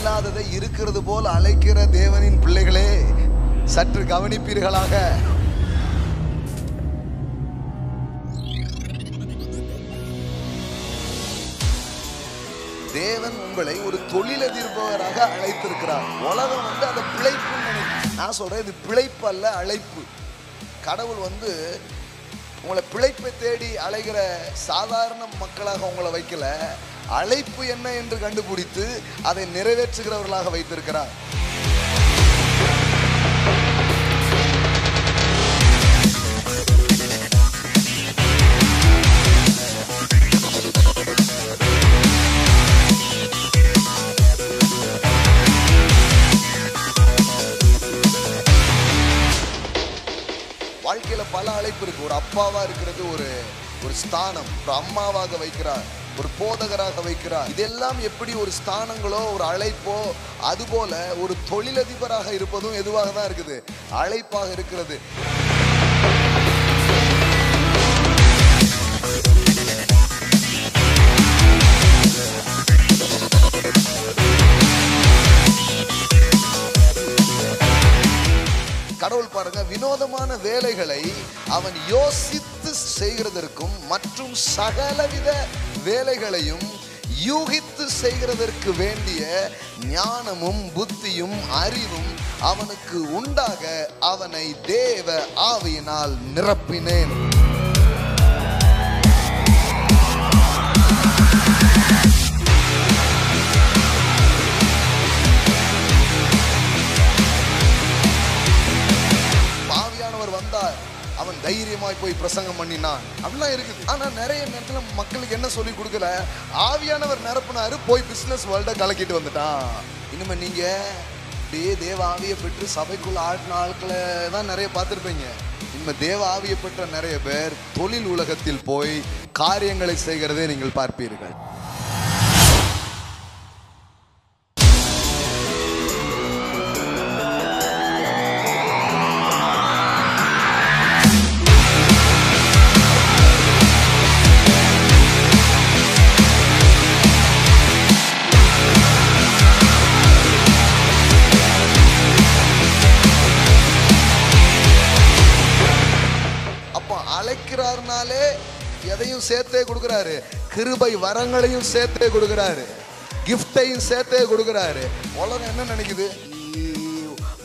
இல்லாததை இருக்கிறது போல் அழைக்கிற தேவனின் பிள்ளைகளே, சற்று கவனிப்பீர்களாக. தேவன் உங்களை ஒரு தொழிலதிபராக அழைத்திருக்கிறார். உலகம் அதை பிழைப்பு நினைக்கும். நான் சொல்றேன், இது பிழைப்பு அல்ல, அழைப்பு. கடவுள் உங்களை பிழைப்பை தேடி அழைகிற சாதாரண மக்களாக உங்களை வைக்கல, அழைப்பு என்ன என்று கண்டுபிடித்து அதை நிறைவேற்றுகிறவர்களாக வைத்திருக்கிறார். வாழ்க்கையில பல அழைப்பு இருக்கு. ஒரு அப்பாவா இருக்கிறது ஒரு ஸ்தானம், ஒரு அம்மாவாக வைக்கிறார், ஒரு போதகராக வைக்கிறார். இதெல்லாம் எப்படி ஒரு ஸ்தானங்களோ ஒரு அழைப்போ, அதுபோல ஒரு தொழிலதிபராக இருப்பதும் எதுவாக தான் இருக்குது, அழைப்பாக இருக்கிறது. கடவுள் பாருங்க, வினோதமான வேலைகளை அவன் யோசித்து செய்கிறதற்கும் மற்றும் சகலவித வேலைகளையும் யூகித்து செய்கிறதற்கு வேண்டிய ஞானமும் புத்தியும் அறிவும் அவனுக்கு உண்டாக அவனை தேவ ஆவியினால் நிரப்பினேன். அவன் தைரியமாய் போய் பிரசங்கம் பண்ணினான், அப்படிலாம் இருக்குது. ஆனா நிறைய நேரத்துல மக்களுக்கு என்ன சொல்லி கொடுக்கல, ஆவியானவர் நிரப்புனாரு, போய் பிசினஸ் வேர்ல்ட கலக்கிட்டு வந்துட்டான். இனிமே நீங்க அப்படியே தேவ ஆவியை பெற்று சபைக்குள்ள ஆடின ஆட்களை தான் நிறைய பார்த்துருப்பீங்க. இனிமே தேவ ஆவியை பெற்ற நிறைய பேர் தொழில் உலகத்தில் போய் காரியங்களை செய்கிறதை நீங்கள் பார்ப்பீர்கள். அழைக்கிறார்னாலே எதையும் சேர்த்தே கொடுக்கிறாரு, கிருபை வரங்களையும் சேர்த்தே கொடுக்கிறாரு, கிஃப்டையும் சேர்த்தே கொடுக்கிறாரு. உலகம் என்ன நினைக்குது,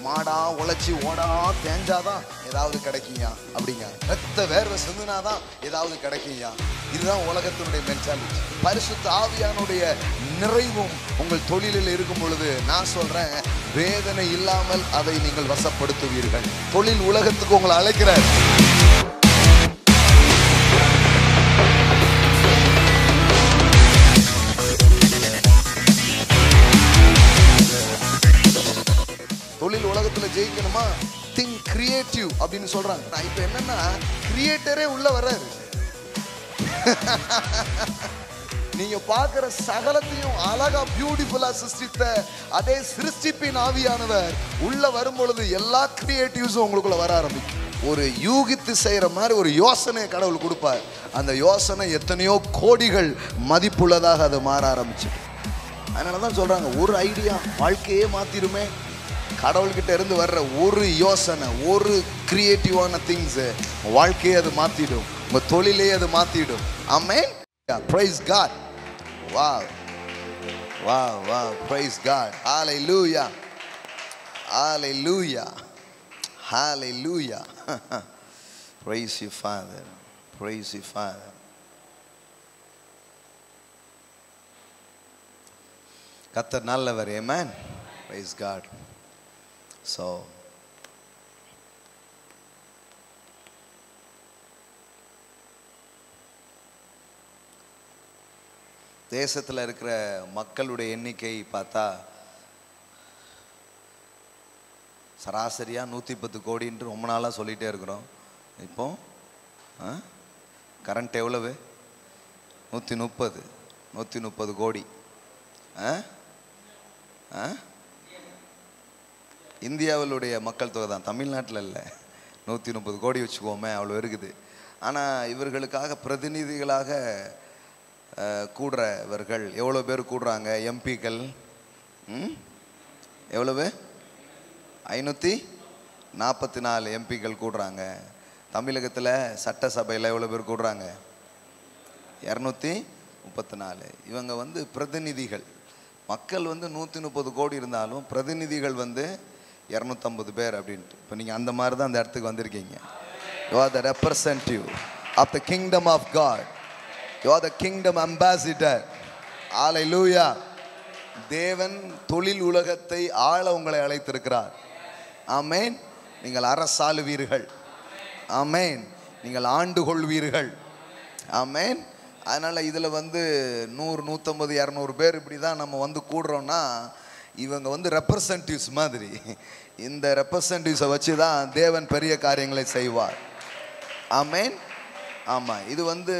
மாடா உழைச்சி ஓடா தேஞ்சாதான் ஏதாவது கிடைக்குங்க அப்படிங்க, ரத்த வேர்வை சிந்துனாதான் ஏதாவது கிடைக்குங்க. இதுதான் உலகத்தினுடைய மென்டாலிட்டி. பரிசுத்த ஆவியானுடைய நிறைவும் உங்கள் தொழிலில் இருக்கும் பொழுது நான் சொல்றேன், வேதனை இல்லாமல் அதை நீங்கள் வசப்படுத்துவீர்கள். தொழில் உலகத்துக்கு உங்களை அழைக்கிறார். தொழில் உலகத்துல ஜெயிக்கணுமா, திங்க் கிரியேட்டிவ் அப்படின்னு சொல்றாங்க. நான் இப்ப என்னன்னா, கிரியேட்டரே உள்ள வர்றாரு. நீங்க பாக்குற சகலத்தையும் அழகா பியூட்டிஃபுல்லா சிருஷ்டித்த அதே சிருஷ்டிப்பின் ஆவியானவர் உள்ள வரும் பொழுது எல்லா கிரியேட்டிவ்ஸும் உங்களுக்குள்ள வர ஆரம்பிக்கும். ஒரு யூகித்து செய்யற மாதிரி ஒரு யோசனையை கடவுள் கொடுப்பார். அந்த யோசனை எத்தனையோ கோடிகள் மதிப்புள்ளதாக அது மாற ஆரம்பிச்சு. அதனாலதான் சொல்றாங்க, ஒரு ஐடியா வாழ்க்கையே மாத்திருமே. கடவுள்கிட்ட இருந்து வர்ற ஒரு யோசனை, ஒரு கிரியேட்டிவான திங்ஸ் வாழ்க்கையை அது மாத்திடும், உங்க தொழிலே அது மாத்திடும். ஆமென். Praise God. Wow. Wow, wow. Praise God. Hallelujah. Hallelujah. Hallelujah. Praise you, Father. Praise you, Father. கர்த்தர் நல்லவர். Amen. Praise God. So தேசத்தில் இருக்கிற மக்களுடைய எண்ணிக்கை பார்த்தா சராசரியாக 110 கோடின்ட்டு ரொம்ப நாளாக சொல்லிகிட்டே இருக்கிறோம். இப்போ கரண்ட் எவ்வளவு? 130 கோடி. இந்தியாவிலுடைய மக்கள் தொகை தான், தமிழ்நாட்டில் இல்லை. 130 கோடி வச்சுக்கோமே, அவ்வளோ இருக்குது. ஆனால் இவர்களுக்காக பிரதிநிதிகளாக கூடுறவர்கள் எவ்வளோ பேர் கூடுறாங்க? எம்பிக்கள் எவ்வளவு? 544 எம்பிக்கள் கூடுறாங்க. தமிழகத்தில் சட்டசபையில் எவ்வளோ பேர் கூடுறாங்க? 234. இவங்க வந்து பிரதிநிதிகள். மக்கள் வந்து 130 கோடி இருந்தாலும் பிரதிநிதிகள் வந்து 250 பேர் அப்படின்ட்டு. இப்போ நீங்கள் அந்த மாதிரி தான் அந்த இடத்துக்கு வந்திருக்கீங்க. You are the representative of the kingdom of God. You are the kingdom ambassador. Hallelujah. தேவன் தொழில் உலகத்தை ஆள உங்களை அழைத்திருக்கிறார். ஆமென். நீங்கள் அரசாளுவீர்கள். ஆமென். நீங்கள் ஆண்டு கொள்வீர்கள். ஆமென். அதனால் இதில் வந்து 100, 150, 200 பேர் இப்படி தான் நம்ம வந்து கூடுறோன்னா இவங்க வந்து ரெப்ரசன்டேட்டிவ்ஸ் மாதிரி. இந்த ரெப்ரசன்டேட்டிவ்ஸை வச்சு தான் தேவன் பெரிய காரியங்களை செய்வார். ஆமென். ஆமாம். இது வந்து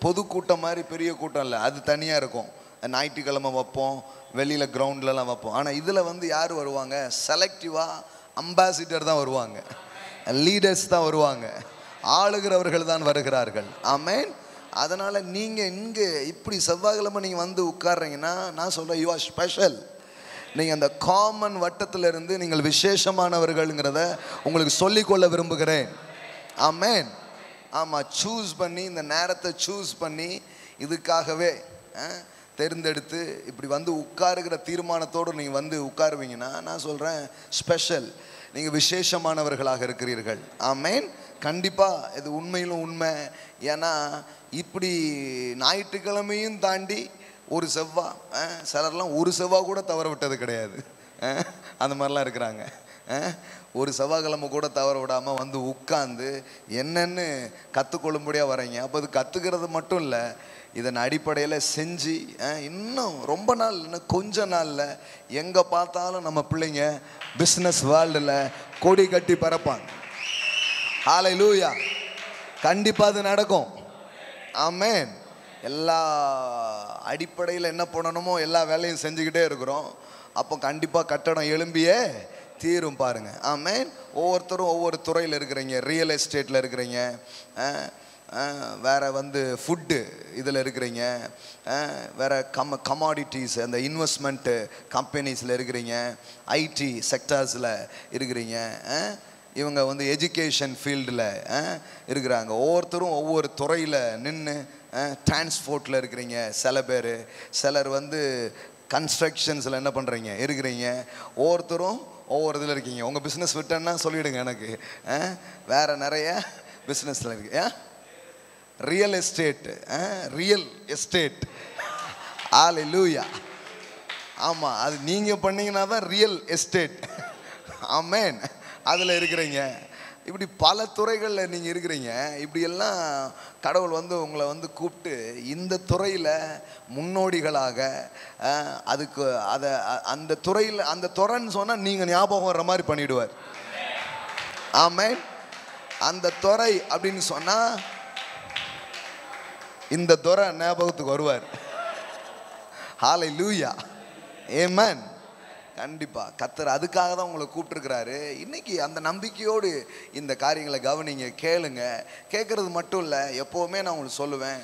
பொதுக்கூட்டம் மாதிரி பெரிய கூட்டம் இல்லை, அது தனியாக இருக்கும். ஞாயிற்றுக்கிழமை வைப்போம், வெளியில் கிரவுண்ட்லலாம் வைப்போம். ஆனால் இதில் வந்து யார் வருவாங்க? செலக்டிவாக அம்பாசிடர் தான் வருவாங்க, லீடர்ஸ் தான் வருவாங்க, ஆளுகிறவர்கள் தான் வருகிறார்கள். ஆமென். அதனால் நீங்கள் இங்கே இப்படி செவ்வாய்க்கிழமை நீங்கள் வந்து உட்கார்றீங்கன்னா நான் சொல்கிறேன், யூ ஆர் ஸ்பெஷல். நீங்கள் அந்த காமன் வட்டத்தில் இருந்து நீங்கள் விசேஷமானவர்கள்ங்கிறத உங்களுக்கு சொல்லிக்கொள்ள விரும்புகிறேன். ஆமென். ஆமாம். சூஸ் பண்ணி, இந்த நேரத்தை சூஸ் பண்ணி இதுக்காகவே தேர்ந்தெடுத்து இப்படி வந்து உட்காருகிற தீர்மானத்தோடு நீங்கள் வந்து உட்காருவீங்கன்னா நான் சொல்கிறேன் ஸ்பெஷல். நீங்கள் விசேஷமானவர்களாக இருக்கிறீர்கள். ஆமென். கண்டிப்பாக இது உண்மையிலும் உண்மை. ஏன்னா இப்படி ஞாயிற்றுக்கிழமையும் தாண்டி ஒரு செவ்வாய், சிலர்லாம் ஒரு செவ்வாய் கூட தவற விட்டது கிடையாது. அந்த மாதிரிலாம் இருக்கிறாங்க. ஒரு செவ்வாய்க்கிழமை கூட தவற விடாமல் வந்து உட்கார்ந்து என்னென்னு கற்றுக்கொள்ளும்படியாக வரீங்க. அப்போ அது கற்றுக்கிறது மட்டும் இல்லை, இதன் அடிப்படையில் செஞ்சு இன்னும் ரொம்ப நாள், இன்னும் கொஞ்ச நாளில் எங்கே பார்த்தாலும் நம்ம பிள்ளைங்க பிஸ்னஸ் வேர்ல்டில் கொடி கட்டி பறப்பாங்க. ஹல்லேலூயா. கண்டிப்பாக அது நடக்கும். ஆமென். எல்லா அடிப்படையில் என்ன பண்ணணுமோ எல்லா வேலையும் செஞ்சுக்கிட்டே இருக்கிறோம். அப்போ கண்டிப்பாக கட்டடம் எழும்பியே தீரும் பாருங்க. ஆமென். ஒவ்வொருத்தரும் ஒவ்வொரு துறையில் இருக்கிறீங்க. ரியல் எஸ்டேட்டில் இருக்கிறீங்க, வேறு வந்து ஃபுட்டு இதில் இருக்கிறீங்க, வேறு கமாடிட்டிஸ் அந்த இன்வெஸ்ட்மெண்ட்டு கம்பெனிஸில் இருக்கிறீங்க, ஐடி செக்டர்ஸில் இருக்கிறீங்க, இவங்க வந்து எஜுகேஷன் ஃபீல்டில் இருக்கிறாங்க. ஒவ்வொருத்தரும் ஒவ்வொரு துறையில் நின்று டிரான்ஸ்போர்ட்டில் இருக்கிறீங்க சில பேர், சிலர் வந்து கன்ஸ்ட்ரக்ஷன்ஸில் என்ன பண்ணுறீங்க இருக்கிறீங்க, ஒவ்வொருத்தரும் ஒவ்வொரு இதில் இருக்கீங்க. உங்கள் பிஸ்னஸ் விட்டேன்னா சொல்லிவிடுங்க எனக்கு. வேறு நிறைய பிஸ்னஸில் இருக்கு. Real estate, real estate. Hallelujah. ஆமாம், அது நீங்கள் பண்ணிங்கன்னா தான் ரியல் எஸ்டேட். ஆமென். அதில் இருக்கிறீங்க. இப்படி பல துறைகளில் நீங்கள் இருக்கிறீங்க. இப்படியெல்லாம் கடவுள் வந்து உங்களை வந்து கூப்பிட்டு இந்த துறையில் முன்னோடிகளாக அதுக்கு அதை அந்த துறையில் அந்த துறைன்னு சொன்னால் நீங்கள் ஞாபகம் வர்ற மாதிரி பண்ணிவிடுவார். ஆமென். அந்த துறை அப்படின்னு சொன்னால் இந்த துறை ஞாபகத்துக்கு வருவார். ஹல்லேலூயா. ஆமென். கண்டிப்பாக கர்த்தர் அதுக்காக தான் உங்களை கூப்பிட்டுருக்கிறாரு. இன்றைக்கி அந்த நம்பிக்கையோடு இந்த காரியங்களை கவனிங்க, கேளுங்க. கேட்குறது மட்டும் இல்லை, எப்போவுமே நான் உங்களுக்கு சொல்லுவேன்,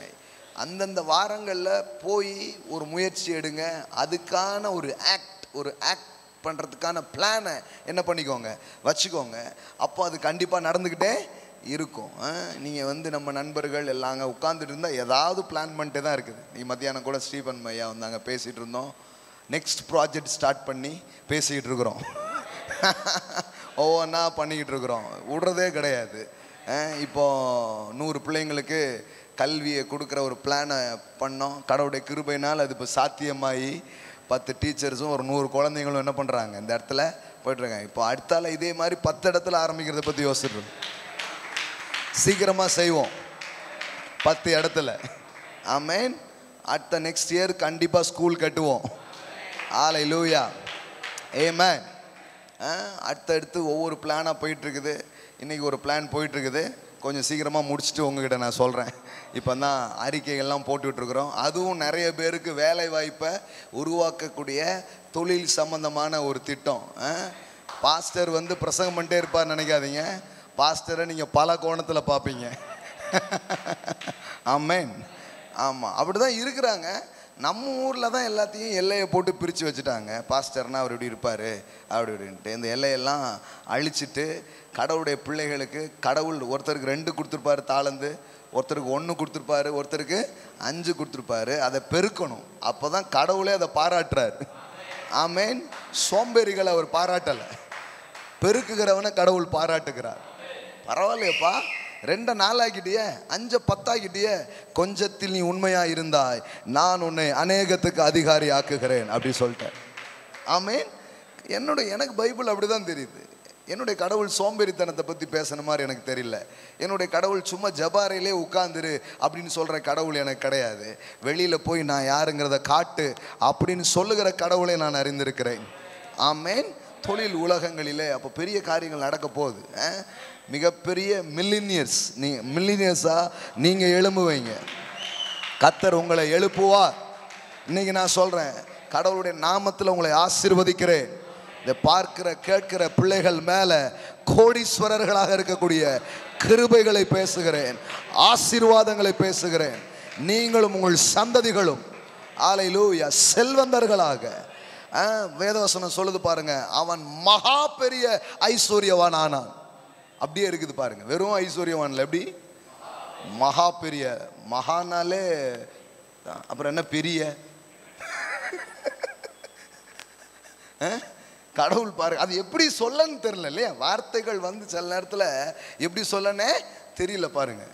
அந்தந்த வாரங்களில் போய் ஒரு முயற்சி எடுங்க. அதுக்கான ஒரு ஆக்ட் பண்ணுறதுக்கான பிளானை என்ன பண்ணிக்கோங்க, வச்சுக்கோங்க. அப்போ அது கண்டிப்பாக நடந்துக்கிட்டே இருக்கும். நீங்கள் வந்து நம்ம நண்பர்கள் எல்லாங்க உட்காந்துட்டு இருந்தால் ஏதாவது பிளான் பண்ணிட்டே தான் இருக்குது. நீ மத்தியானம் கூட ஸ்டீபன் ஐயா வந்தாங்க, பேசிகிட்டு இருந்தோம். நெக்ஸ்ட் ப்ராஜெக்ட் ஸ்டார்ட் பண்ணி பேசிக்கிட்டு இருக்கிறோம். ஒவ்வொன்றா பண்ணிக்கிட்டு இருக்கிறோம், விடுறதே கிடையாது. இப்போது 100 பிள்ளைங்களுக்கு கல்வியை கொடுக்குற ஒரு பிளானை பண்ணோம். கடவுளுடைய கிருபையினால் அது இப்போ சாத்தியமாகி 10 டீச்சர்ஸும் ஒரு 100 குழந்தைங்களும் என்ன பண்ணுறாங்க, இந்த இடத்துல போய்ட்டுருக்காங்க. இப்போ அடுத்தால இதே மாதிரி 10 இடத்துல ஆரம்பிக்கிறத பற்றி யோசிச்சுட்டு சீக்கிரமாக செய்வோம். 10 இடத்துல. ஆமென். அடுத்த நெக்ஸ்ட் இயர் கண்டிப்பாக ஸ்கூல் கட்டுவோம். ஹல்லேலூயா. ஆமென். அடுத்தடுத்து ஒவ்வொரு பிளானாக போயிட்டுருக்குது. இன்றைக்கி ஒரு பிளான் போயிட்டுருக்குது. கொஞ்சம் சீக்கிரமாக முடிச்சுட்டு உங்ககிட்ட நான் சொல்கிறேன். இப்போ தான் அறிக்கைகள்லாம் போட்டுட்ருக்குறோம். அதுவும் நிறைய பேருக்கு வேலை வாய்ப்பை உருவாக்கக்கூடிய தொழில் சம்பந்தமான ஒரு திட்டம். பாஸ்டர் வந்து பிரசங்கம் பண்ணிட்டே இருப்பார் நினைக்காதீங்க. பாஸ்டரை நீங்கள் பல கோணத்தில் பார்ப்பீங்க. ஆமென். ஆமாம், அப்படி தான் இருக்கிறாங்க. நம்ம ஊரில் தான் எல்லாத்தையும் எல்லையை போட்டு பிரித்து வச்சுட்டாங்க. பாஸ்டர்னா அவர் இப்படி இருப்பார் அப்படி இப்படின்ட்டு இந்த எல்லையெல்லாம் அழிச்சிட்டு கடவுளுடைய பிள்ளைகளுக்கு கடவுள் ஒருத்தருக்கு 2 கொடுத்துருப்பாரு தாளந்து, ஒருத்தருக்கு 1 கொடுத்துருப்பாரு, ஒருத்தருக்கு 5 கொடுத்துருப்பாரு. அதை பெருக்கணும். அப்போ தான் கடவுளே அதை பாராட்டுறாரு. ஆமேன். சோம்பேறிகளை அவர் பாராட்டலை, பெருக்குகிறவனை கடவுள் பாராட்டுகிறார். பரவாயில்லையப்பா, 2 4 ஆக்கிட்டியே, 5 10 ஆக்கிட்டியே, கொஞ்சத்தில் நீ உண்மையா இருந்தாய், நான் உன்னை அநேகத்துக்கு அதிகாரி ஆக்குகிறேன் அப்படி சொல்லிட்டேன். ஆமேன். எனக்கு பைபிள் அப்படிதான் தெரியுது. என்னுடைய கடவுள் சோம்பேறித்தனத்தை பற்றி பேசுன மாதிரி எனக்கு தெரியல. என்னுடைய கடவுள் சும்மா ஜபாரையிலே உட்கார்ந்துரு அப்படின்னு சொல்கிற கடவுள் எனக்கு கிடையாது. வெளியில் போய் நான் யாருங்கிறத காட்டு அப்படின்னு சொல்லுகிற கடவுளை நான் அறிந்திருக்கிறேன். ஆமேன். தொழில் உலகங்களிலே அப்போ பெரிய காரியங்கள் நடக்க போகுது. மிகப்பெரிய மில்லினியர்ஸாக நீங்கள் எழும்புவீங்க. கர்த்தர் உங்களை எழுப்புவார். இன்னைக்கு நான் சொல்கிறேன், கடவுளுடைய நாமத்தில் உங்களை ஆசீர்வதிக்கிறேன். இதை பார்க்கிற கேட்கிற பிள்ளைகள் மேலே கோடீஸ்வரர்களாக இருக்கக்கூடிய கிருபைகளை பேசுகிறேன், ஆசீர்வாதங்களை பேசுகிறேன். நீங்களும் உங்கள் சந்ததிகளும் அல்லேலூயா செல்வந்தர்களாக. வேதவசனம் சொல்லுது பாருங்க, அவன் மகா பெரிய ஐஸ்வர்யவான் ஆனான். அப்படியே இருக்குது பாருங்க. வெறும் ஐஸ்வர்யவான்ல எப்படி மகா பெரிய, மகானாலே அப்புறம் என்ன பெரிய கடவுள் பாருங்க. அது எப்படி சொல்லன்னு தெரியல இல்லையா? வார்த்தைகள் சில நேரத்தில் எப்படி சொல்லனே தெரியல பாருங்க.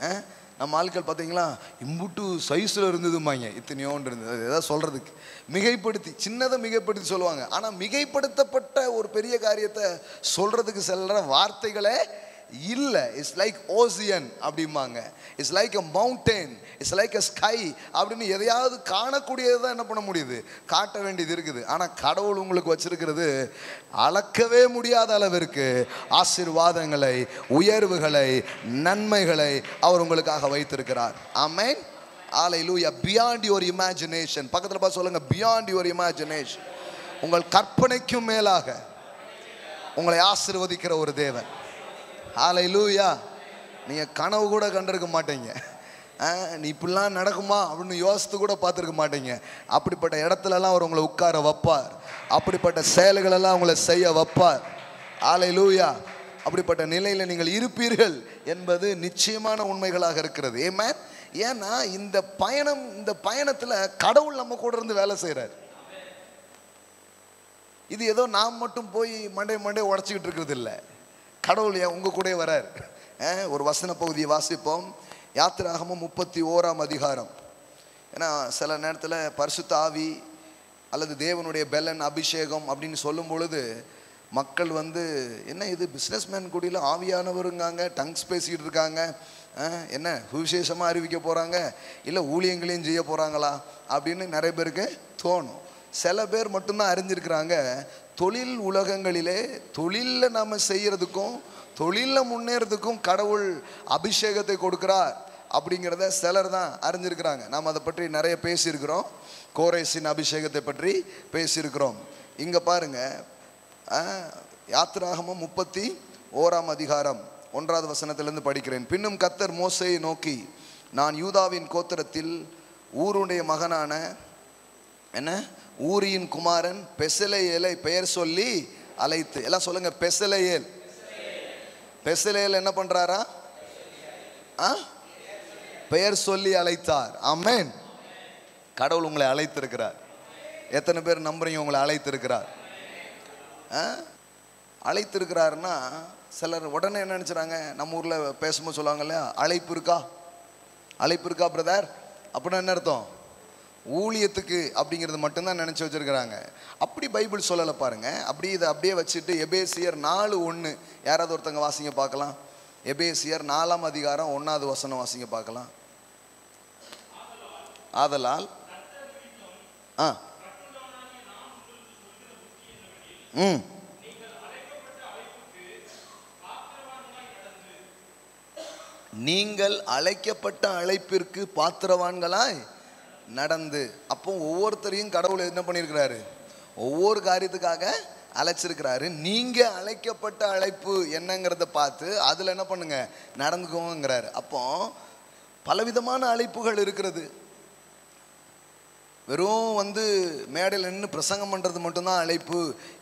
நம்ம ஆட்கள் பார்த்தீங்களா, இம்புட்டு சைஸில் இருந்ததுமாங்க, இத்தனையோண்டு இருந்தது. அது எதாவது சொல்கிறதுக்கு மிகைப்படுத்தி, சின்னதை மிகைப்படுத்தி சொல்லுவாங்க. ஆனால் மிகைப்படுத்தப்பட்ட ஒரு பெரிய காரியத்தை சொல்கிறதுக்கு சில வார்த்தைகளே இல்லை. இட்ஸ் லைக் ஓசியன் அப்படிம்பாங்க, it's like a mountain, it's like a sky அப்படின்னு எதையாவது காணக்கூடியது தான் என்ன பண்ண முடியுது, காட்ட வேண்டியது இருக்குது. ஆனால் கடவுள் உங்களுக்கு வச்சிருக்கிறது அளக்கவே முடியாத அளவிற்கு ஆசீர்வாதங்களை, உயர்வுகளை, நன்மைகளை அவர் உங்களுக்காக வைத்திருக்கிறார். Amen. Hallelujah. Beyond your imagination. பக்கத்தில் பார்த்து சொல்லுங்க, பியாண்ட் யுவர் இமேஜினேஷன். உங்கள் கற்பனைக்கும் மேலாக உங்களை ஆசீர்வதிக்கிற ஒரு தேவன். ஹல்லேலூயா. நீங்கள் கனவு கூட கண்டிருக்க மாட்டீங்க. நீ இப்படிலாம் நடக்குமா அப்படின்னு யோசித்து கூட பார்த்துருக்க மாட்டீங்க. அப்படிப்பட்ட இடத்துலலாம் அவர் உங்களை உட்கார வைப்பார். அப்படிப்பட்ட செயல்களெல்லாம் உங்களை செய்ய வைப்பார். ஹல்லேலூயா. அப்படிப்பட்ட நிலையில் நீங்கள் இருப்பீர்கள் என்பது நிச்சயமான உண்மைகளாக இருக்கிறது. ஆமென். ஏன்னா இந்த பயணத்தில் கடவுள் நம்ம கூட இருந்து வேலை செய்கிறார். இது ஏதோ நாம் மட்டும் போய் மண்டே உடச்சிக்கிட்டு இருக்கிறது இல்லை. கடவுள் உங்கள் கூட வரார். ஒரு வசன பகுதியை வாசிப்போம். யாத்திராகமம் 31ஆம் அதிகாரம். ஏன்னா சில நேரத்தில் பரிசுத்த ஆவி அல்லது தேவனுடைய பெலன் அபிஷேகம் அப்படின்னு சொல்லும் பொழுது மக்கள் என்ன இது பிஸ்னஸ்மேன் கூடியில் ஆவியானவருங்காங்க, டங்ஸ் பேசிக்கிட்டு இருக்காங்க, என்ன விசேஷமாக அறிவிக்க போகிறாங்க, இல்லை ஊழியங்களையும் செய்ய போகிறாங்களா அப்படின்னு நிறைய பேருக்கு தோணும். சில பேர் மட்டும்தான் அறிஞ்சிருக்கிறாங்க, தொழில் உலகங்களிலே தொழிலில் நாம் செய்கிறதுக்கும் தொழிலில் முன்னேறதுக்கும் கடவுள் அபிஷேகத்தை கொடுக்குறார் அப்படிங்கிறத சிலர் தான் அறிஞ்சிருக்கிறாங்க. நாம் அதை பற்றி நிறைய பேசியிருக்கிறோம். கோரேசின் அபிஷேகத்தை பற்றி பேசியிருக்கிறோம். இங்கே பாருங்க, யாத்திராகமம் 31ஆம் அதிகாரம் 1வது வசனத்திலிருந்து படிக்கிறேன். பின்னும் கர்த்தர் மோசேயை நோக்கி, நான் யூதாவின் கோத்திரத்தில் ஊருடைய மகனான ஊரியின் குமாரன் பெசலேயேலை பெயர் சொல்லி அழைத்து, எல்லாம் சொல்லுங்க பெசலேயேல். பெசலேயேல் என்ன பண்றாரா? பெயர் சொல்லி அழைத்தார். ஆமென். கடவுள் உங்களை அழைத்திருக்கிறார். எத்தனை பேர் நம்புறீங்க உங்களை அழைத்திருக்கிறார்? அழைத்திருக்கிறாருன்னா சிலர் உடனே என்ன நினைச்சுறாங்க, நம்ம ஊர்ல பேசும்போது சொல்லுவாங்க இல்லையா, அழைப்பு இருக்கா பிரதர் அப்படின்னா என்ன அர்த்தம்? ஊழியத்துக்கு அப்படிங்கிறது மட்டும்தான் நினச்சி வச்சுருக்கிறாங்க. அப்படி பைபிள் சொல்லலை பாருங்க. இதை அப்படியே வச்சுட்டு எபேசியர் 4:1 யாராவது ஒருத்தங்க வாசிங்க பார்க்கலாம். எபேசியர் 4ஆம் அதிகாரம் 1வது வசனம் வாசிங்க பார்க்கலாம். ஆதலால் நீங்கள் அழைக்கப்பட்ட அழைப்பிற்கு பாத்திரவான்களாய் நடந்து. அப்போ ஒவ்வொருத்தரையும் கடவுள் என்ன பண்ணியிருக்கிறாரு, ஒவ்வொரு காரியத்துக்காக அழைச்சிருக்கிறாரு. நீங்க அழைக்கப்பட்ட அழைப்பு என்னங்கிறத பார்த்து அதுல என்ன பண்ணுங்க, நடந்துக்கோங்கிறாரு. அப்போ பலவிதமான அழைப்புகள் இருக்கிறது. வெறும் மேடையில் நின்று பிரசங்கம் பண்ணுறது மட்டும்தான் அழைப்பு,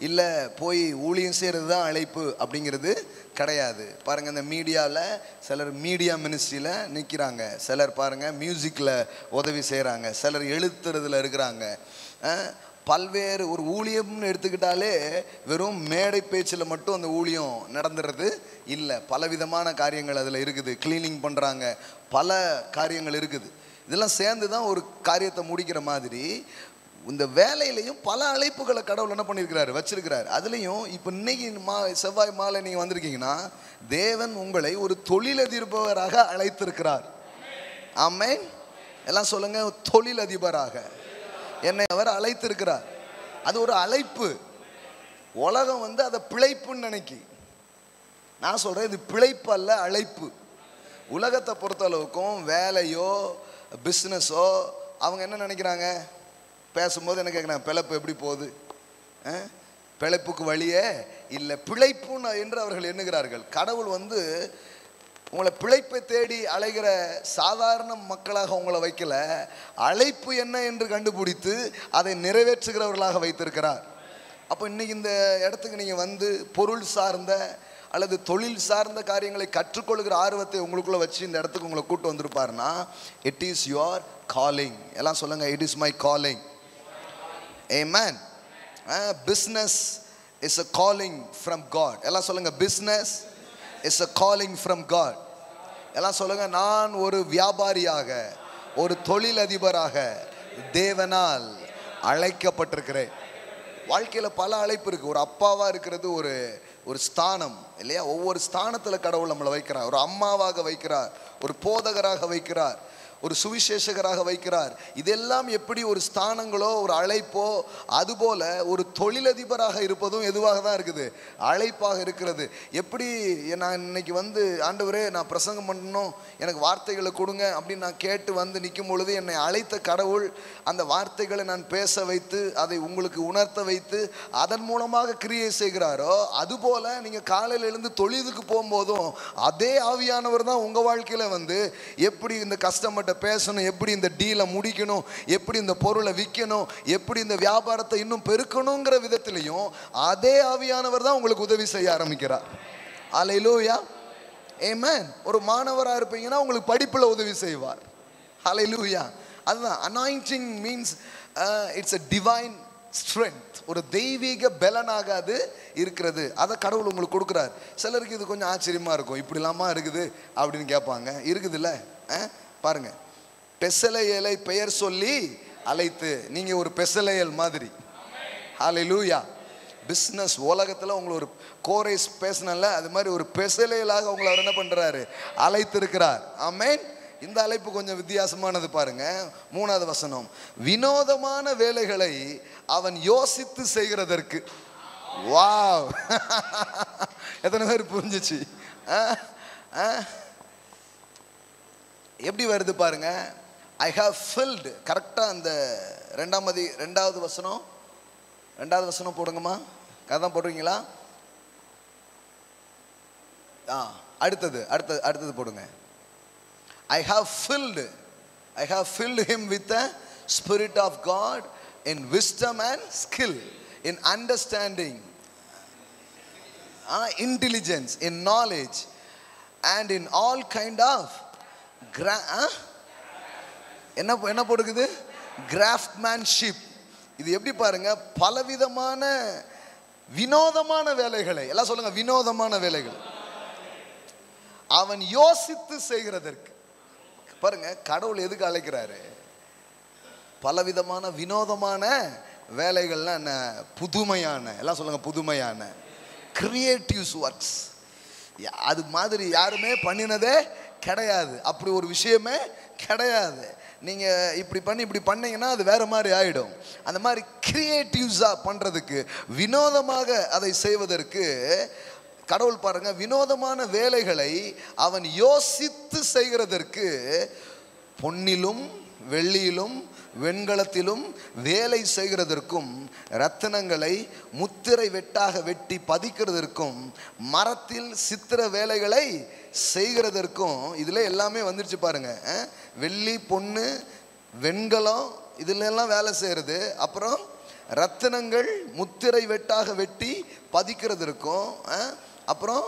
இல்லை போய் ஊழியம் செய்கிறது தான் அழைப்பு அப்படிங்கிறது கிடையாது. பாருங்கள், இந்த மீடியாவில் சிலர் மீடியா மினிஸ்ட்ரியில் நிற்கிறாங்க, சிலர் பாருங்கள் மியூசிக்கில் உதவி செய்கிறாங்க, சிலர் எழுத்துறதுல இருக்கிறாங்க. பல்வேறு ஒரு ஊழியம்னு எடுத்துக்கிட்டாலே வெறும் மேடை பேச்சில் மட்டும் அந்த ஊழியம் நடந்துடுறது இல்லை. பலவிதமான காரியங்கள் அதில் இருக்குது. கிளீனிங் பண்ணுறாங்க, பல காரியங்கள் இருக்குது. இதெல்லாம் சேர்ந்து தான் ஒரு காரியத்தை முடிக்கிற மாதிரி இந்த வேலையிலையும் பல அழைப்புகளை கடவுள் என்ன பண்ணியிருக்கிறாரு, வச்சிருக்கிறாரு. அதுலேயும் இப்போ இன்னைக்கு செவ்வாய் மாலை நீங்கள் வந்திருக்கீங்கன்னா தேவன் உங்களை ஒரு தொழிலதிபராக அழைத்திருக்கிறார். ஆமென். எல்லாம் சொல்லுங்க, தொழிலதிபராக என்னை அவர் அழைத்திருக்கிறார். அது ஒரு அழைப்பு. உலகம் அதை பிழைப்புன்னு நினைக்கி. நான் சொல்கிறேன், இது பிழைப்பு அல்ல, அழைப்பு. உலகத்தை பொறுத்தளவுக்கும் வேலையோ பிஸ்னஸோ அவங்க என்ன நினைக்கிறாங்க, பேசும்போது என்ன கேட்குறாங்க, பிழைப்பு எப்படி போகுது, பிழைப்புக்கு வழியே இல்லை, பிழைப்பு என்று அவர்கள் எண்ணுகிறார்கள். கடவுள் உங்களை பிழைப்பை தேடி அலைகிற சாதாரண மக்களாக உங்களை வைக்கல, அழைப்பு என்ன என்று கண்டுபிடித்து அதை நிறைவேற்றுகிறவர்களாக வைத்திருக்கிறார். அப்போ இன்னைக்கு இந்த இடத்துக்கு நீங்கள் பொருள் சார்ந்த அல்லது தொழில் சார்ந்த காரியங்களை கற்றுக்கொள்கிற ஆர்வத்தை உங்களுக்குள்ள வச்சு இந்த இடத்துக்கு உங்களை கூட்டு வந்திருப்பாருன்னா இட் இஸ் யுவர் காலிங். எல்லாம் சொல்லுங்க, it is my calling. Amen. Business is a calling from God. எல்லாம் சொல்லுங்க, business is a calling from God. எல்லாம் சொல்லுங்க, நான் ஒரு வியாபாரியாக, ஒரு தொழிலதிபராக தேவனால் அழைக்கப்பட்டிருக்கிறேன். வாழ்க்கையில் பல அழைப்பு இருக்குது. ஒரு அப்பாவாக இருக்கிறது ஒரு ஸ்தானம் இல்லையா? ஒவ்வொரு ஸ்தானத்தில் கடவுள் நம்மளை வைக்கிறார். ஒரு அம்மாவாக வைக்கிறார், ஒரு போதகராக வைக்கிறார், ஒரு சுவிசேஷகராக வைக்கிறார். இதெல்லாம் எப்படி ஒரு ஸ்தானங்களோ ஒரு அழைப்போ, அதுபோல ஒரு தொழிலதிபராக இருப்பதும் எதுவாக தான் இருக்குது, அழைப்பாக இருக்கிறது. எப்படி நான் இன்னைக்கு ஆண்டவரே நான் பிரசங்கம் பண்ணணும், எனக்கு வார்த்தைகளை கொடுங்க அப்படின்னு நான் கேட்டு நிற்கும் பொழுது என்னை அழைத்த கடவுள் அந்த வார்த்தைகளை நான் பேச வைத்து அதை உங்களுக்கு உணர்த்த வைத்து அதன் மூலமாக கிரியை செய்கிறாரோ, அதுபோல நீங்கள் காலையில் எழுந்து தொழிலுக்கு போகும்போதும் அதே ஆவியானவர் தான் உங்கள் வாழ்க்கையில் எப்படி இந்த கஸ்டமர்கிட்ட பேசணும், எப்படி இந்த டீலை முடிக்கணும், எப்படி இந்த பொருளை விற்கணும், எப்படி இந்த வியாபாரத்தை இன்னும் பெருக்கணுங்கிற விதத்திலையும் அதே ஆவியானவர் தான் உங்களுக்கு உதவி செய்ய ஆரம்பிக்கிறார். ஹல்லேலூயா, ஆமென். ஒரு மாணவராக இருப்பீங்கன்னா உங்களுக்கு படிப்பில் உதவி செய்வார். ஹல்லேலூயா. அதுதான் anointing means it's a divine strength. ஒரு தெய்வீக பலனாக அது இருக்கிறது. அதை கடவுள் உங்களுக்கு கொடுக்குறார். சிலருக்கு இது கொஞ்சம் ஆச்சரியமாக இருக்கும், இப்படிலாமா இருக்குது அப்படின்னு கேட்பாங்க. இருக்குதுல்ல, பாருங்க, பெசலையலை பெயர் சொல்லி அழைத்து, நீங்கள் ஒரு பெசலையல் மாதிரி. ஹல்லேலூயா. பிஸ்னஸ் உலகத்தில் உங்களை ஒரு கோரேஸ் பேசினல அது மாதிரி ஒரு பெசலையலாக உங்களை அவர் என்ன பண்ணுறாரு, அழைத்திருக்கிறார். ஆமென். இந்த அழைப்பு கொஞ்சம் வித்தியாசமானது. பாருங்க, 3வது வசனம், வினோதமான வேலைகளை அவன் யோசித்து செய்கிறதற்கு. வாவ், எத்தனை பேர் புரிஞ்சிச்சு? எப்படி வருது பாருங்க, ஐ ஹாவ் ஃபில்டு. கரெக்டாக அந்த 2வது வசனம் போடுங்கம்மா. கதான் போடுறீங்களா? அடுத்தது போடுங்க. I have filled him with the Spirit of God in wisdom and skill, in understanding, intelligence, in knowledge, and in all kind of என்ன போடுக்குது, craftsmanship. இது எப்படி பாருங்க, பலவிதமான வினோதமான வேலைகளை, எல்லாம் சொல்லுங்க, வினோதமான வேலைகள் அவன் யோசித்து செய்கிறதற்கு. பாருங்க, கடவுள் எதுக்கு அழைக்கிறாரு? பலவிதமான வினோதமான வேலைகள்லாம் என்ன, புதுமையான, எல்லாம் சொல்லுங்க, புதுமையான கிரியேட்டிவ்ஸ் ஒர்க்ஸ். அது மாதிரி யாருமே பண்ணினதே கிடையாது. அப்படி ஒரு விஷயமே கிடையாது. நீங்கள் இப்படி பண்ணீங்கன்னா அது வேற மாதிரி ஆகிடும். அந்த மாதிரி கிரியேட்டிவ்ஸாக பண்ணுறதுக்கு, வினோதமாக அதை செய்வதற்கு கடவுள் பாருங்க, வினோதமான வேலைகளை அவன் யோசித்து செய்கிறதற்கு, பொன்னிலும் வெள்ளியிலும் வெண்கலத்திலும் வேலை செய்கிறதற்கும், ரத்தினங்களை முத்திரை வெட்டாக வெட்டி பதிக்கிறதற்கும், மரத்தில் சித்திர வேலைகளை செய்கிறதற்கும், இதில் எல்லாமே வந்துருச்சு பாருங்க. வெள்ளி பொண்ணு வெண்கலம் இதுல எல்லாம் வேலை செய்யறது. அப்புறம் ரத்தினங்கள் முத்திரை வெட்டாக வெட்டி பதிக்கிறது இருக்கும். அப்புறம்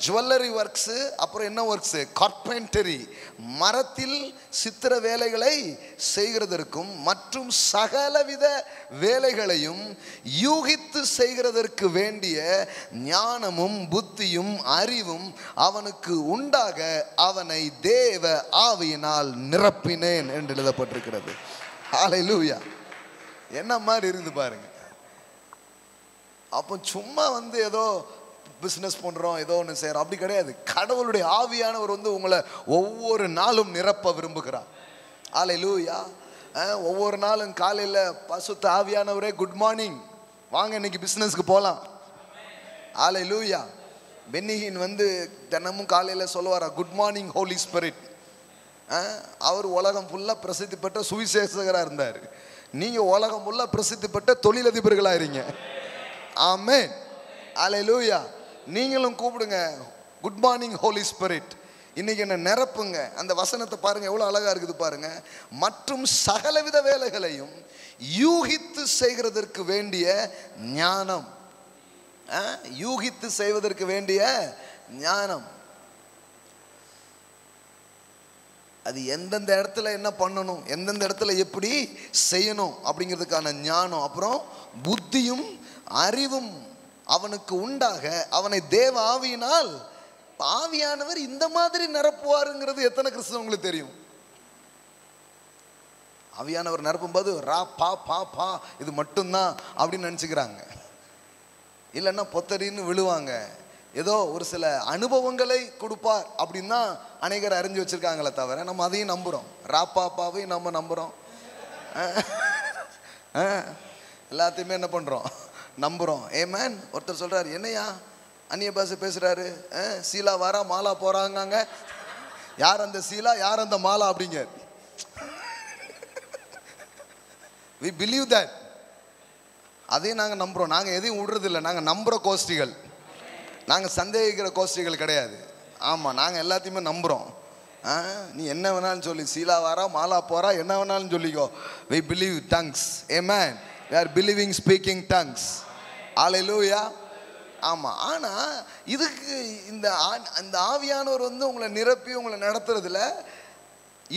ஜுவல்லரி ஒர்க்ஸு, அப்புறம் என்ன ஒர்க்ஸு, கார்பெண்டரி, மரத்தில் சித்திர வேலைகளை செய்கிறதற்கும் மற்றும் சகலவித வேலைகளையும் யூகித்து செய்கிறதற்கு வேண்டிய ஞானமும் புத்தியும் அறிவும் அவனுக்கு உண்டாக அவனை தேவ ஆவியினால் நிரப்பினேன் என்று எழுதப்பட்டிருக்கிறது. ஹல்லேலூயா. என்ன மாதிரி இருந்து பாருங்க. அப்போ சும்மா ஏதோ பிஸ்னஸ் பண்ணுறோம், ஏதோ ஒன்று செய்கிறோம் அப்படி கிடையாது. கடவுளுடைய ஆவியானவர் உங்களை ஒவ்வொரு நாளும் நிரப்ப விரும்புகிறார். ஹல்லேலூயா. ஒவ்வொரு நாளும் காலையில் பசுத்த ஆவியானவரே குட் மார்னிங், வாங்க இன்னைக்கு பிஸ்னஸ்க்கு போகலாம். ஹல்லேலூயா. பென்னிஹின் தினமும் காலையில் சொல்லுவாரா, குட் மார்னிங் ஹோலி ஸ்பிரிட். அவர் உலகம் ஃபுல்லாக பிரசித்தி பெற்ற சுவிசேஷகராக இருந்தார். நீங்கள் உலகம் ஃபுல்லாக பிரசித்தி பெற்ற தொழிலதிபர்களாக இருங்க. ஆமென். ஹல்லேலூயா. நீங்களும் கூப்பிடுங்க, குட் மார்னிங் ஹோலி ஸ்பிரிட், இன்னைக்கு என்ன நிரப்புங்க. அந்த வசனத்தை பாருங்க, எவ்வளோ அழகா இருக்குது பாருங்க. மற்றும் சகலவித வேலைகளையும் யூகித்து செய்கிறதற்கு வேண்டிய ஞானம். யூகித்து செய்வதற்கு வேண்டிய ஞானம். அது எந்தெந்த இடத்துல என்ன பண்ணணும், எந்தெந்த இடத்துல எப்படி செய்யணும் அப்படிங்கிறதுக்கான ஞானம். அப்புறம் புத்தியும் அறிவும் அவனுக்கு உண்டாக அவனை தேவ ஆவியினால், ஆவியானவர் இந்த மாதிரி நிரப்புவாருங்கிறது எத்தனை கிறிஸ்தவங்களுக்கு தெரியும்? ஆவியானவர் நிரப்பும் போது ரா பா பா பா இது மட்டும்தான் அப்படின்னு நினச்சிக்கிறாங்க. இல்லைன்னா பொத்தரின்னு விழுவாங்க. ஏதோ ஒரு சில அனுபவங்களை கொடுப்பார் அப்படின்னு தான் அநேகர் அறிஞ்சு வச்சிருக்காங்களே தவிர நம்ம அதையும் நம்புகிறோம். ரா பாப்பாவையும் நம்ம நம்புகிறோம். எல்லாத்தையுமே என்ன பண்ணுறோம், நம்புகிறோம். ஏமேன். ஒருத்தர் சொல்கிறார், என்னையா அந்நிய பாஷை பேசுகிறாரு, சீலா வாரா மாலா போகிறாங்க, யார் அந்த சீலா யார் அந்த மாலா அப்படிங்க. we believe that. அதையும் நாங்கள் நம்புகிறோம். நாங்கள் எதையும் விடுறதில்லை. நாங்கள் நம்புகிற கோஷ்டிகள், நாங்கள் சந்தேகிக்கிற கோஷ்டிகள் கிடையாது. ஆமாம், நாங்கள் எல்லாத்தையுமே நம்புகிறோம். நீ என்ன வேணாலும் சொல்லி, சீலா வாரா மாலா போகிறா என்ன வேணாலும் சொல்லிக்கோ. we believe tongues. amen. we are believing speaking tongues. ஹல்லேலூயா. ஆமாம். ஆனால் இதுக்கு இந்த ஆவியானவர் உங்களை நிரப்பி உங்களை நடத்துறதுல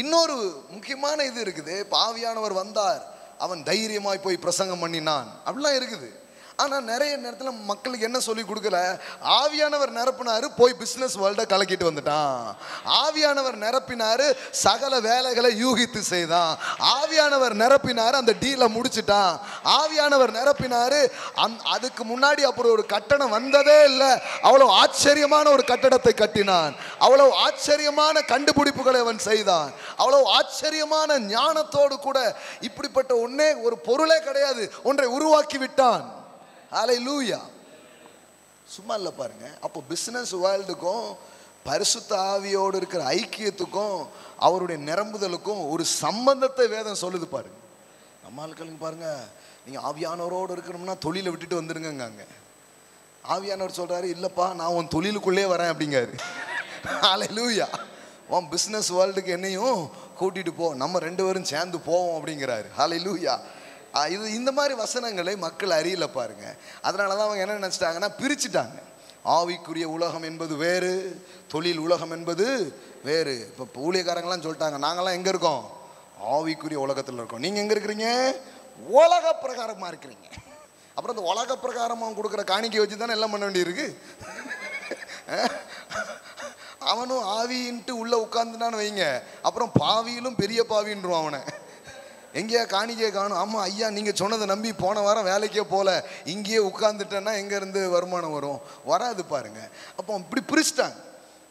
இன்னொரு முக்கியமான இது இருக்குது. இப்போ ஆவியானவர் வந்தார், அவன் தைரியமாய் போய் பிரசங்கம் பண்ணினான் அப்படிலாம் இருக்குது. ஆனால் நிறைய நேரத்தில் மக்களுக்கு என்ன சொல்லி கொடுக்கல, ஆவியானவர் நிரப்பினாரு போய் பிஸ்னஸ் வேர்ல்டை கலக்கிட்டு வந்துட்டான். ஆவியானவர் நிரப்பினாரு சகல வேலைகளை யூகித்து செய்தான். ஆவியானவர் நிரப்பினாரு அந்த டீலை முடிச்சுட்டான். ஆவியானவர் நிரப்பினாரு அதுக்கு முன்னாடி அப்புறம் ஒரு கட்டணம் வந்ததே இல்லை, அவ்வளோ ஆச்சரியமான ஒரு கட்டடத்தை கட்டினான். அவ்வளோ ஆச்சரியமான கண்டுபிடிப்புகளை அவன் செய்தான். அவ்வளோ ஆச்சரியமான ஞானத்தோடு கூட இப்படிப்பட்ட ஒன்னே ஒரு பொருளே கிடையாது ஒன்றை உருவாக்கி விட்டான். ஹல்லேலூயா. சும்மா இல்லை பாருங்க. அப்போ பிஸ்னஸ் வேர்ல்டுக்கும் பரிசுத்த ஆவியோடு இருக்கிற ஐக்கியத்துக்கும் அவருடைய நிரம்புதலுக்கும் ஒரு சம்பந்தத்தை வேதம் சொல்லுது பாருங்க. நம்ம ஆட்களுக்கு பாருங்க, நீங்கள் ஆவியானவரோடு இருக்கணும்னா தொழிலை விட்டுட்டு வந்துடுங்க. ஆவியானவர் சொல்கிறாரு, இல்லைப்பா நான் உன் தொழிலுக்குள்ளே வரேன் அப்படிங்காரு. ஹல்லேலூயா. உன் பிஸ்னஸ் வேர்ல்டுக்கு என்னையும் கூட்டிகிட்டு போ, நம்ம ரெண்டு பேரும் சேர்ந்து போவோம் அப்படிங்கிறாரு. ஹல்லேலூயா. இது இந்த மாதிரி வசனங்களை மக்கள் அறியல பாருங்க. அதனால தான் அவங்க என்ன நினச்சிட்டாங்கன்னா பிரிச்சுட்டாங்க. ஆவிக்குரிய உலகம் என்பது வேறு, தொழில் உலகம் என்பது வேறு. இப்போ ஊழியக்காரங்களாம் சொல்லிட்டாங்க, நாங்களாம் எங்கே இருக்கோம், ஆவிக்குரிய உலகத்தில் இருக்கோம். நீங்கள் எங்கே இருக்கிறீங்க, உலக பிரகாரமாக இருக்கிறீங்க. அப்புறம் அந்த உலக பிரகாரமாக கொடுக்குற காணிக்கை வச்சு தானே எல்லாம் பண்ண வேண்டியிருக்கு. அவனும் ஆவின்ட்டு உள்ளே உட்காந்துட்டான்னு வைங்க, அப்புறம் பாவியிலும் பெரிய பாவின்றான் அவனை. எங்கேயா காணிக்கையே காணும். ஆமாம் ஐயா, நீங்கள் சொன்னதை நம்பி போன வாரம் வேலைக்கே போகல, இங்கேயே உட்காந்துட்டேன்னா எங்கேருந்து வருமானம் வரும், வராது பாருங்க. அப்போ இப்படி பிரிச்சுட்டாங்க.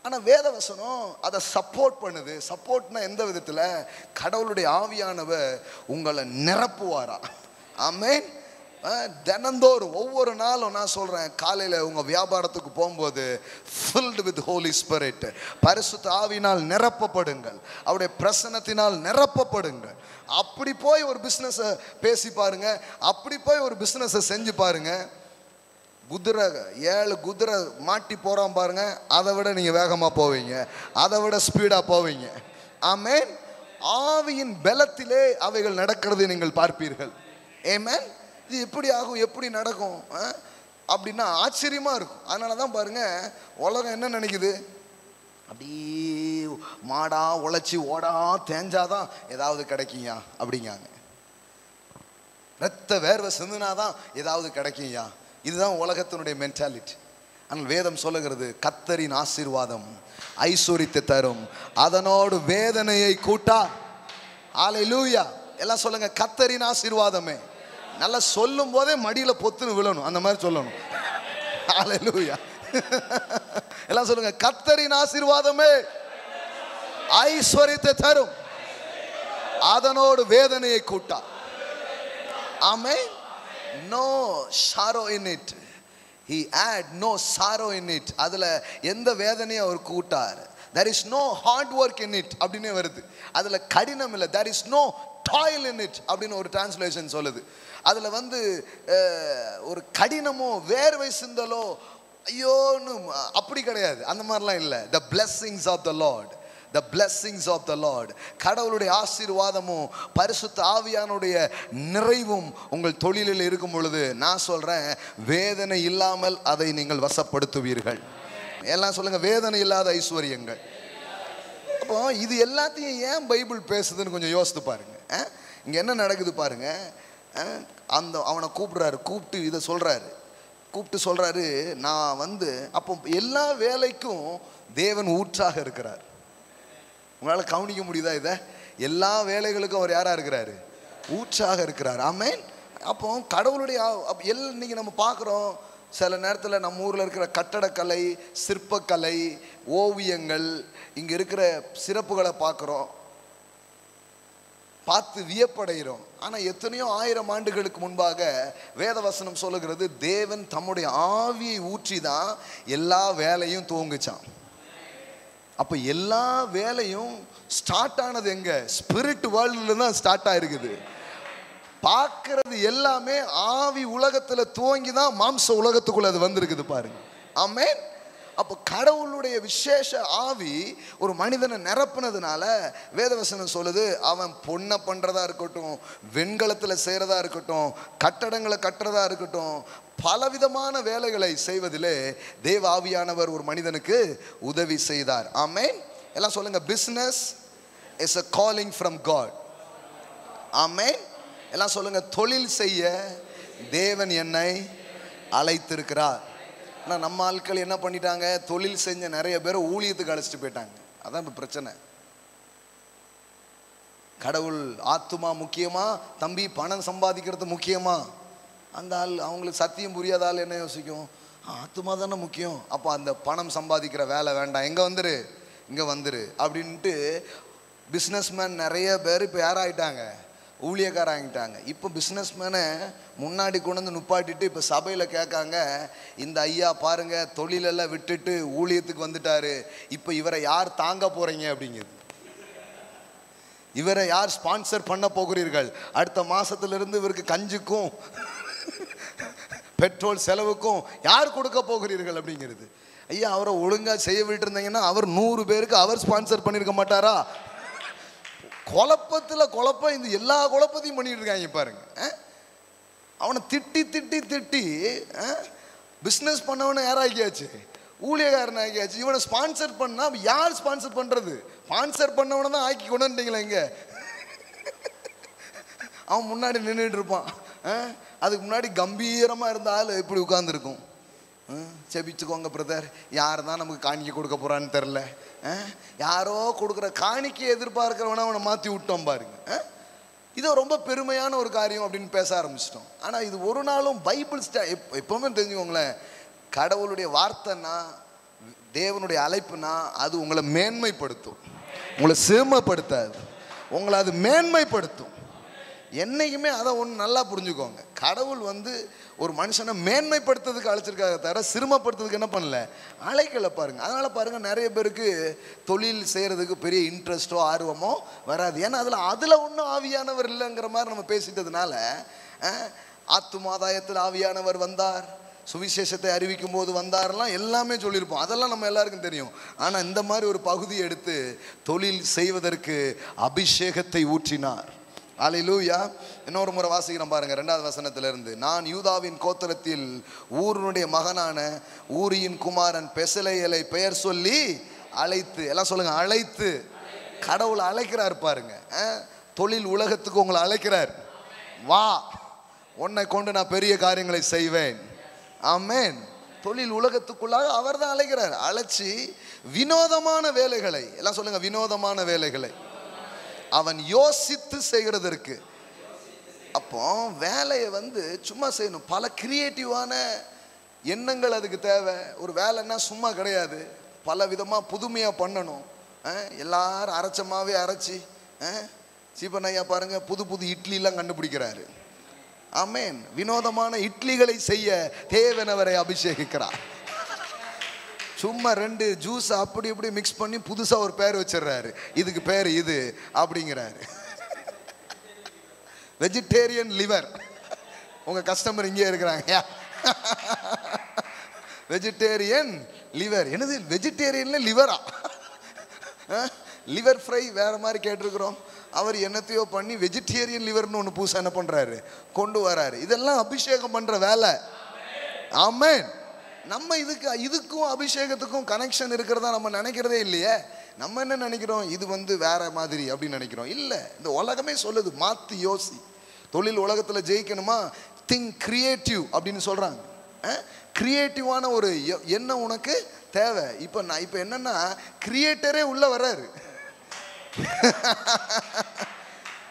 ஆனால் வேதவசனம் அதை சப்போர்ட் பண்ணுது. சப்போர்ட்னா எந்த விதத்தில், கடவுளுடைய ஆவியானவர் உங்களை நிரப்புவாரா. ஆமென். தினந்தோறும் ஒவ்வொரு நாளும் நான் சொல்கிறேன், காலையில் உங்கள் வியாபாரத்துக்கு போகும்போது ஃபில்டு வித் ஹோலி ஸ்பிரிட், பரிசுத்த ஆவியினால் நிரப்பப்படுங்கள், அவருடைய பிரசன்னத்தினால் நிரப்பப்படுங்கள். அப்படி போய் ஒரு பிஸ்னஸை பேசி பாருங்க, அப்படி போய் ஒரு பிஸ்னஸை செஞ்சு பாருங்க. குதிரை 7 குதிரை மாட்டி போகிறான் பாருங்க, அதை விட நீங்கள் வேகமாக போவீங்க, அதை விட ஸ்பீடாக போவீங்க. ஆமென். ஆவியின் பலத்திலே அவைகள் நடக்கிறதை நீங்கள் பார்ப்பீர்கள். ஆமென். இது எப்படி ஆகும், எப்படி நடக்கும் அப்படின்னா ஆச்சரியமா இருக்கும். அதனால தான் பாருங்க, உலகம் என்ன நினைக்குது, அப்படியே மாடா உழைச்சி ஓடா தேஞ்சாதான் ஏதாவது கிடைக்குங்க அப்படிங்காங்க. ரத்த வேர்வை சிந்துனாதான் ஏதாவது கிடைக்குங்க. இதுதான் உலகத்தினுடைய மென்டாலிட்டி. ஆனால் வேதம் சொல்லுகிறது, கர்த்தரின் ஆசீர்வாதம் ஐஸ்வரியத்தை தரும், அதனோடு வேதனையை கூட்டா. ஹல்லேலூயா. எல்லாம் சொல்லுங்க, கர்த்தரின் ஆசீர்வாதமே. நல்லா சொல்லும் போதே மடியில பொத்துன்னு விழணும், அந்த மாதிரி சொல்லணும். ஹல்லேலூயா. எல்லாம் சொல்லுங்க, கர்த்தரின் ஆசீர்வாதமே ஐஸ்வரியத்தை தரும், அதனோடு வேதனையை கூட்டா. ஆமென். No sorrow in it. He add no sorrow in it. அதுல எந்த வேதனையும் அவர் கூட்டார். There is no hard work in it அப்படினே வருது. அதுல கடினம் இல்லை. There is no toil in it அப்படின்னு ஒரு டிரான்ஸ்லேஷன் சொல்லுது. அதுல வந்து ஒரு கடினமோ வேர்வை சிந்தலோ ஐயோன்னு அப்படி கிடையாது, அந்த மாதிரிலாம் இல்லை. The blessings of the Lord, the blessings of the Lord, கடவுளுடைய ஆசீர்வாதமும் பரிசுத்த ஆவியானுடைய நிறைவும் உங்கள் தொழிலில் இருக்கும் பொழுது நான் சொல்றேன், வேதனை இல்லாமல் அதை நீங்கள் வசப்படுத்துவீர்கள். எல்லாம் சொல்லுங்க, வேதனை இல்லாத ஐஸ்வர்யங்கள். அப்போ இது எல்லாத்தையும் ஏன் பைபிள் பேசுதுன்னு கொஞ்சம் யோசித்து பாருங்க. இங்க என்ன நடக்குது பாருங்க. அந்த அவனை கூப்பிடுறாரு, கூப்பிட்டு இதை சொல்றாரு, கூப்பிட்டு சொல்றாரு, நான் வந்து அப்போ எல்லா வேலைக்கும் தேவன் ஊற்றாக இருக்கிறார். உங்களால் கவனிக்க முடியுதா? இதை எல்லா வேலைகளுக்கும் அவர் யாரா இருக்கிறாரு? ஊற்றாக இருக்கிறார். ஆமென். அப்போ கடவுளுடைய இன்னைக்கு நம்ம பார்க்குறோம், சில நேரத்தில் நம்ம ஊரில் இருக்கிற கட்டடக்கலை, சிற்பக்கலை, ஓவியங்கள், இங்கே இருக்கிற சிறப்புகளை பார்க்குறோம், பார்த்து வியப்படைகிறோம். ஆனால் எத்தனையோ ஆயிரம் ஆண்டுகளுக்கு முன்பாக வேதவசனம் சொல்லுகிறது, தேவன் தம்முடைய ஆவியை ஊற்றி தான் எல்லா வேலையும் துவங்குச்சான். அப்போ எல்லா வேலையும் ஸ்டார்ட் ஆனது எங்க? ஸ்பிரிட் வேர்ல்டுல தான் ஸ்டார்ட் ஆயிருக்குது. பார்க்கறது எல்லாமே ஆவி உலகத்துல துவங்கி தான் மாம்ச உலகத்துக்குள்ள அது வந்திருக்குது பாருங்க. ஆமென். அப்போ கடவுளுடைய விசேஷ ஆவி ஒரு மனிதனை நிரப்புனதுனால வேதவசனம் சொல்லுது, அவன் பொண்ணை பண்றதா இருக்கட்டும், வெண்கலத்தில் செய்யறதா இருக்கட்டும், கட்டடங்களை கட்டுறதா இருக்கட்டும், பலவிதமான வேலைகளை செய்வதிலே தேவ ஆவியானவர் ஒரு மனிதனுக்கு உதவி செய்தார். ஆமென். எல்லாம் சொல்லுங்க, business is a calling from God. ஆமென். எல்லாம் சொல்லுங்க, தொழில் செய்ய தேவன் என்னை அழைத்திருக்கிறார். ஆனால் நம்ம ஆட்கள் என்ன பண்ணிட்டாங்க, தொழில் செஞ்ச நிறைய பேர் ஊழியத்துக்கு அழைச்சிட்டு போயிட்டாங்க. அதான் இப்போ பிரச்சனை. கடவுள் ஆத்துமா முக்கியமா, தம்பி பணம் சம்பாதிக்கிறது முக்கியமா? அந்த ஆள், அவங்களுக்கு சத்தியம் புரியாத ஆள் என்ன யோசிக்கும், ஆத்துமா தானே முக்கியம், அப்போ அந்த பணம் சம்பாதிக்கிற வேலை வேண்டாம், எங்கே வந்துரு, இங்கே வந்துரு அப்படின்ட்டு பிஸ்னஸ்மேன் நிறைய பேர் இப்போ யாராகிட்டாங்க, ஊழியக்காராங்கிட்டாங்க. இப்போ பிஸ்னஸ்மேனை முன்னாடி கொண்டு வந்து நுப்பாட்டிட்டு இப்போ சபையில் கேட்காங்க, இந்த ஐயா பாருங்க தொழிலெல்லாம் விட்டுட்டு ஊழியத்துக்கு வந்துட்டாரு, இப்போ இவரை யார் தாங்க போறீங்க அப்படிங்கிறது, இவரை யார் ஸ்பான்சர் பண்ண போகிறீர்கள், அடுத்த மாசத்திலிருந்து இவருக்கு கஞ்சிக்கும் பெட்ரோல் செலவுக்கும் யார் கொடுக்க போகிறீர்கள் அப்படிங்கிறது. ஐயா அவரை ஒழுங்கா செய்ய விட்டு இருந்தீங்கன்னா அவர் 100 பேருக்கு அவர் ஸ்பான்சர் பண்ணியிருக்க மாட்டாரா? குழப்பத்தில் குழப்பம், இந்த எல்லா குழப்பத்தையும் பண்ணிட்டு இருக்காங்க பாருங்க. அவனை திட்டி திட்டி திட்டி பிஸ்னஸ் பண்ணவனை யாராக்கியாச்சு, ஊழியக்காரன் ஆக்கியாச்சு. இவனை ஸ்பான்சர் பண்ணா யார் ஸ்பான்சர் பண்றது? ஸ்பான்சர் பண்ணவனை தான் ஆக்கி கொண்டு வந்துட்டீங்களா இங்க. அவன் முன்னாடி நின்றுட்டு இருப்பான், அதுக்கு முன்னாடி கம்பீரமா இருந்த ஆள் இப்படி உட்கார்ந்துருக்கும். செபிச்சுக்கோங்க பிரதர், யார் தான் நமக்கு காணிக்கை கொடுக்க போறான்னு தெரில, யாரோ கொடுக்குற காணிக்கை எதிர்பார்க்கிறவன அவனை மாற்றி விட்டோம் பாருங்க. இது ரொம்ப பெருமையான ஒரு காரியம் அப்படின்னு பேச ஆரம்பிச்சிட்டோம். ஆனால் இது ஒரு நாளும் பைபிள் எப்பவுமே தெரிஞ்சுக்கோங்களேன், கடவுளுடைய வார்த்தைன்னா, தேவனுடைய அழைப்புனா அது உங்களை மேன்மைப்படுத்தும், உங்களை சிறுமைப்படுத்தாது, உங்களை அது மேன்மைப்படுத்தும். என்னைக்குமே அதை ஒன்று நல்லா புரிஞ்சுக்கோங்க, கடவுள் வந்து ஒரு மனுஷனை மேன்மைப்படுத்துறதுக்கு அழைச்சிருக்காங்க தவிர சிறுமப்படுத்துறதுக்கு என்ன பண்ணல, அழைக்கலை பாருங்க. அதனால பாருங்க நிறைய பேருக்கு தொழில் செய்யறதுக்கு பெரிய இன்ட்ரெஸ்டோ ஆர்வமோ வராது. ஏன்னா அதில் ஒன்றும் ஆவியானவர் இல்லைங்கிற மாதிரி நம்ம பேசிட்டதுனால, ஆத்துமாதாயத்தில் ஆவியானவர் வந்தார், சுவிசேஷத்தை அறிவிக்கும் போது வந்தாரெல்லாம் எல்லாமே சொல்லியிருப்போம், அதெல்லாம் நம்ம எல்லாருக்கும் தெரியும். ஆனால் இந்த மாதிரி ஒரு பகுதியை எடுத்து தொழில் செய்வதற்கு அபிஷேகத்தை ஊற்றினார். அல்லேலூயா. இன்னொரு முறை வாசிக்கிறோம் பாருங்க, 2வது வசனத்திலிருந்து. நான் யூதாவின் கோத்திரத்தில் ஊருனுடைய மகனான ஊரியின் குமாரன் பெசலேயலை பெயர் சொல்லி அழைத்து, எல்லாம் சொல்லுங்க, அழைத்து. கடவுளை அழைக்கிறார் பாருங்க. தொழில் உலகத்துக்கு உங்களை அழைக்கிறார். வா, உன்னை கொண்டு நான் பெரிய காரியங்களை செய்வேன். ஆமென். தொழில் உலகத்துக்குள்ளாக அவர் தான் அழைக்கிறார். அழைச்சி வினோதமான வேலைகளை, எல்லாம் சொல்லுங்க, வினோதமான வேலைகளை அவன் யோசித்து செய்கிறதற்கு. அப்போ வேலையை சும்மா செய்யணும். பல கிரியேட்டிவான எண்ணங்கள் அதுக்கு தேவை. ஒரு வேலைன்னா சும்மா கிடையாது, பல விதமாக புதுமையாக பண்ணணும். எல்லாரும் அரைச்சமாவே அரைச்சி சீப்பன் ஐயா பாருங்க, புது புது இட்லிலாம் கண்டுபிடிக்கிறாரு. ஆமென். வினோதமான இட்லிகளை செய்ய தேவன் அவரை அபிஷேகிக்கிறார். சும்மா 2 ஜூஸ் அப்படி இப்படி மிக்ஸ் பண்ணி புதுசாக ஒரு பேர் வச்சிடறாரு. இதுக்கு பேர் இது அப்படிங்கிறாரு. Vegetarian liver. உங்க கஸ்டமர் இங்கே இருக்கிறாங்க. Vegetarian liver. என்னது வெஜிடேரியன்ல லிவரா? லிவர் ஃப்ரை வேற மாதிரி கேட்டிருக்கிறோம். அவர் என்னத்தையோ பண்ணி வெஜிடேரியன் லிவர்னு ஒன்று புதுசாக என்ன பண்ணுறாரு, கொண்டு வராரு. இதெல்லாம் அபிஷேகம் பண்ணுற வேலை. ஆமென். நம்ம இதுக்கும் அபிஷேகத்துக்கும் கனெக்ஷன் இருக்கிறதா நம்ம நினைக்கிறதே இல்லையே. நம்ம என்ன நினைக்கிறோம், இது வேற மாதிரி அப்படின்னு நினைக்கிறோம். இல்லை, இந்த உலகமே சொல்லுது, மாற்றி யோசி. தொழில் உலகத்தில் ஜெயிக்கணுமா, திங்க் கிரியேட்டிவ் அப்படின்னு சொல்கிறாங்க. கிரியேட்டிவான ஒரு எண்ணம் உனக்கு தேவை. இப்போ என்னன்னா, கிரியேட்டரே உள்ள வர்றாரு.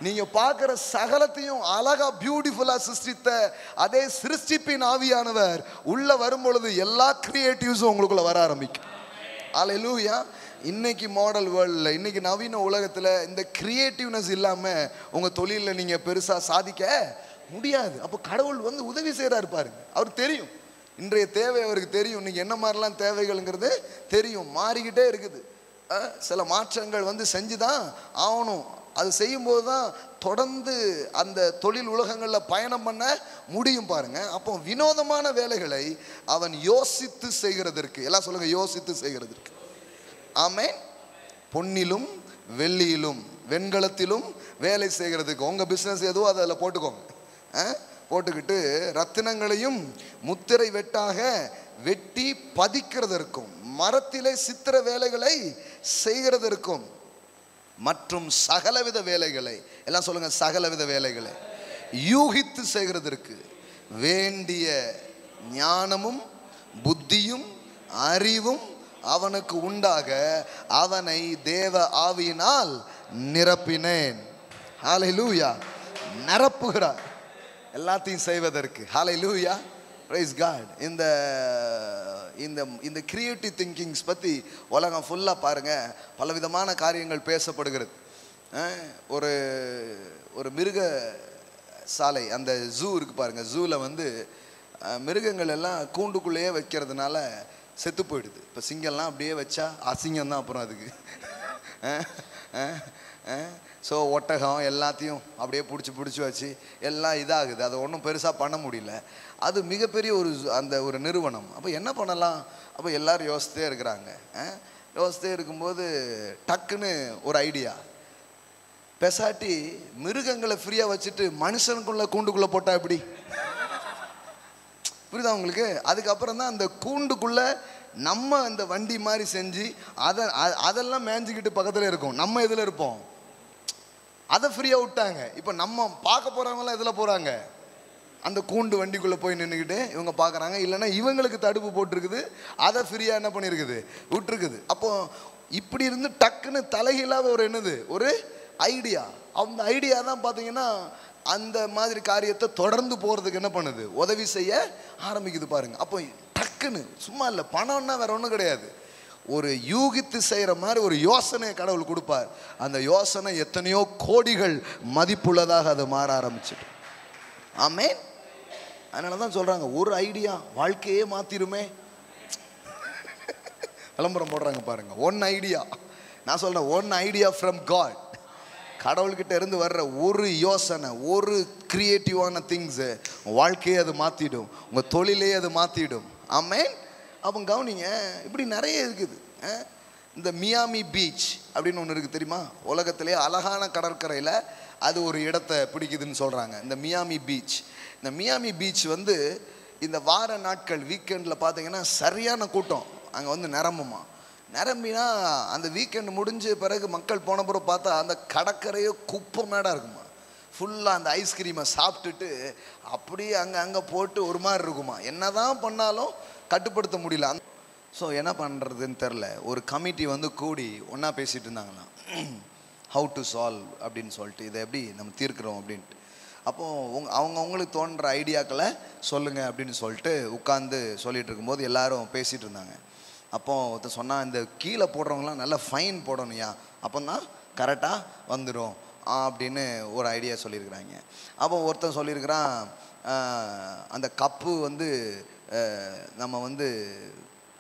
நீங்க பார்க்கிற சகலத்தையும் அழகா பியூட்டிஃபுல்லா சிருஷ்டித்த அதே சிருஷ்டிப்பின் ஆவியானவர் உள்ள வரும் பொழுது எல்லா கிரியேட்டிவ்ஸும் உங்களுக்குள்ள வர ஆரம்பிக்கும். அல்லேலூயா. இன்னைக்கு மாடல் வேர்ல்டில், இன்னைக்கு நவீன உலகத்தில் இந்த கிரியேட்டிவ்னஸ் இல்லாமல் உங்கள் தொழிலில் நீங்கள் பெருசாக சாதிக்க முடியாது. அப்போ கடவுள் உதவி செய்கிறாரு பாருங்க. அவருக்கு தெரியும் இன்றைய தேவை, அவருக்கு தெரியும் இன்னைக்கு என்ன மாதிரிலாம் தேவைகள்ங்கிறது தெரியும். மாறிக்கிட்டே இருக்குது. சில மாற்றங்கள் செஞ்சு தான் ஆகணும். அது செய்யும்போது தான் தொடர்ந்து அந்த தொழில் உலகங்களில் பயணம் பண்ண முடியும் பாருங்க. அப்போ வினோதமான வேலைகளை அவன் யோசித்து செய்கிறதற்கு, எல்லாம் சொல்லுங்க, யோசித்து செய்கிறதற்கு. ஆமென். பொன்னிலும் வெள்ளியிலும் வெண்கலத்திலும் வேலை செய்கிறதுக்கு. உங்கள் பிஸ்னஸ் எதுவோ அதை அதில் போட்டுக்கோங்க. போட்டுக்கிட்டு ரத்தினங்களையும் முத்திரை வெட்டாக வெட்டி பதிக்கிறதற்கும், மரத்திலே சித்திர வேலைகளை செய்கிறதற்கும் மற்றும் சகலவித வேலைகளை, எல்லாம் சொல்லுங்க, சகலவித வேலைகளை யூகித்து செய்கிறதற்கு வேண்டிய ஞானமும் புத்தியும் அறிவும் அவனுக்கு உண்டாக அவனை தேவ ஆவியினால் நிரப்பினேன். ஹல்லேலூயா. நிரப்புகிறார் எல்லாத்தையும் செய்வதற்கு. ஹல்லேலூயா. Praise God. இந்த இந்த இந்த கிரியேட்டிவ் திங்கிங்ஸ் பற்றி உலகம் ஃபுல்லாக பாருங்கள், பலவிதமான காரியங்கள் பேசப்படுகிறது. ஒரு ஒரு மிருக சாலை, அந்த ஜூ இருக்குது பாருங்கள். ஜூவில் மிருகங்கள் எல்லாம் கூண்டுக்குள்ளேயே வைக்கிறதுனால செத்து போயிடுது. இப்போ சிங்கம்லாம் அப்படியே வச்சா அசிங்கம் தான் அப்புறம் அதுக்கு. ஸோ ஒட்டகம் எல்லாத்தையும் அப்படியே பிடிச்சி வச்சு எல்லாம் இதாகுது. அதை ஒன்றும் பெருசாக பண்ண முடியல. அது மிகப்பெரிய ஒரு நிறுவனம். அப்போ என்ன பண்ணலாம்? அப்போ எல்லோரும் யோசித்தே இருக்கிறாங்க. யோசித்தே இருக்கும்போது டக்குன்னு ஒரு ஐடியா, பெசாட்டி மிருகங்களை ஃப்ரீயாக வச்சுட்டு மனுஷனுக்குள்ள கூண்டுக்குள்ளே போட்டால் எப்படி? புரியுதா உங்களுக்கு? அதுக்கப்புறம் தான் அந்த கூண்டுக்குள்ளே நம்ம அந்த வண்டி மாதிரி செஞ்சு அதெல்லாம் மேய்ஞ்சிக்கிட்டு பக்கத்தில் இருக்கும். நம்ம இதில் இருப்போம். அதை ஃப்ரீயாக விட்டாங்க. இப்போ நம்ம பார்க்க போகிறவங்களாம் இதில் போகிறாங்க, அந்த கூண்டு வண்டிக்குள்ளே போய் நின்றுக்கிட்டு இவங்க பார்க்குறாங்க. இல்லைன்னா இவங்களுக்கு தடுப்பு போட்டிருக்குது, அதை ஃப்ரீயாக என்ன பண்ணியிருக்குது, விட்டுருக்குது. அப்போது இப்படி இருந்து டக்குன்னு தலைகீழாக ஒரு ஐடியா. அந்த ஐடியா தான் பார்த்தீங்கன்னா அந்த மாதிரி காரியத்தை தொடர்ந்து போகிறதுக்கு என்ன பண்ணுது, உதவி செய்ய ஆரம்பிக்குது பாருங்க. அப்போ டக்குன்னு, சும்மா இல்லை, பணம்னா வேற ஒன்றும் கிடையாது, ஒரு யூகித்து செய்கிற மாதிரி ஒரு யோசனையை கடவுள் கொடுப்பார். அந்த யோசனை எத்தனையோ கோடிகள் மதிப்புள்ளதாக அதை மாற ஆரம்பிச்சிட்டு. ஆமென். அதனால தான் சொல்கிறாங்க, ஒரு ஐடியா வாழ்க்கையே மாற்றிருமே. விளம்பரம் போடுறாங்க பாருங்க, ஒன் ஐடியா. நான் சொல்கிறேன், ஒன் ஐடியா ஃப்ரம் காட். கடவுள்கிட்ட இருந்து வர்ற ஒரு யோசனை, ஒரு கிரியேட்டிவான திங்ஸு வாழ்க்கையை அது மாற்றிடும், உங்கள் தொழிலே அது மாற்றிடும். ஆமென். அப்போ கவனிங்க, இப்படி நிறைய இருக்குது. இந்த மியாமி பீச் அப்படின்னு ஒன்று இருக்குது தெரியுமா? உலகத்திலே அழகான கடற்கரையில் அது ஒரு இடத்தை பிடிக்குதுன்னு சொல்கிறாங்க, இந்த மியாமி பீச். இந்த மியாமி பீச் வந்து இந்த வார நாட்கள் வீக்கெண்டில் பார்த்தீங்கன்னா சரியான கூட்டம் அங்கே வந்து நிரம்புமா. நிரம்பினா அந்த வீக்கெண்டு முடிஞ்ச பிறகு மக்கள் போன பிறகு பார்த்தா அந்த கடற்கரையோ குப்பை மேடாக இருக்குமா. ஃபுல்லாக அந்த ஐஸ்கிரீமை சாப்பிட்டுட்டு அப்படியே அங்கே போட்டு ஒரு மாதிரி இருக்குமா. என்ன தான் பண்ணாலும் கட்டுப்படுத்த முடியல. ஸோ என்ன பண்ணுறதுன்னு தெரில. ஒரு கமிட்டி வந்து கூடி ஒன்றா பேசிகிட்டு இருந்தாங்களாம், ஹவு டு சால்வ் அப்படின்னு சொல்லிட்டு, இதை எப்படி நம்ம தீர்க்கிறோம் அப்படின்ட்டு. அப்போது அவங்களுக்கு தோன்ற ஐடியாக்களை சொல்லுங்கள் அப்படின்னு சொல்லிட்டு உட்காந்து சொல்லிகிட்டு இருக்கும்போது எல்லோரும் பேசிகிட்டு இருந்தாங்க. அப்போ ஒருத்தர் சொன்னால், இந்த கீழே போடுறவங்களாம் நல்லா ஃபைன் போடணும்யா, அப்போ தான் கரெக்டாக வந்துடும் அப்படின்னு ஒரு ஐடியா சொல்லியிருக்கிறாங்க. அப்போ ஒருத்தர் சொல்லியிருக்கிறான், அந்த கப்பு வந்து நம்ம வந்து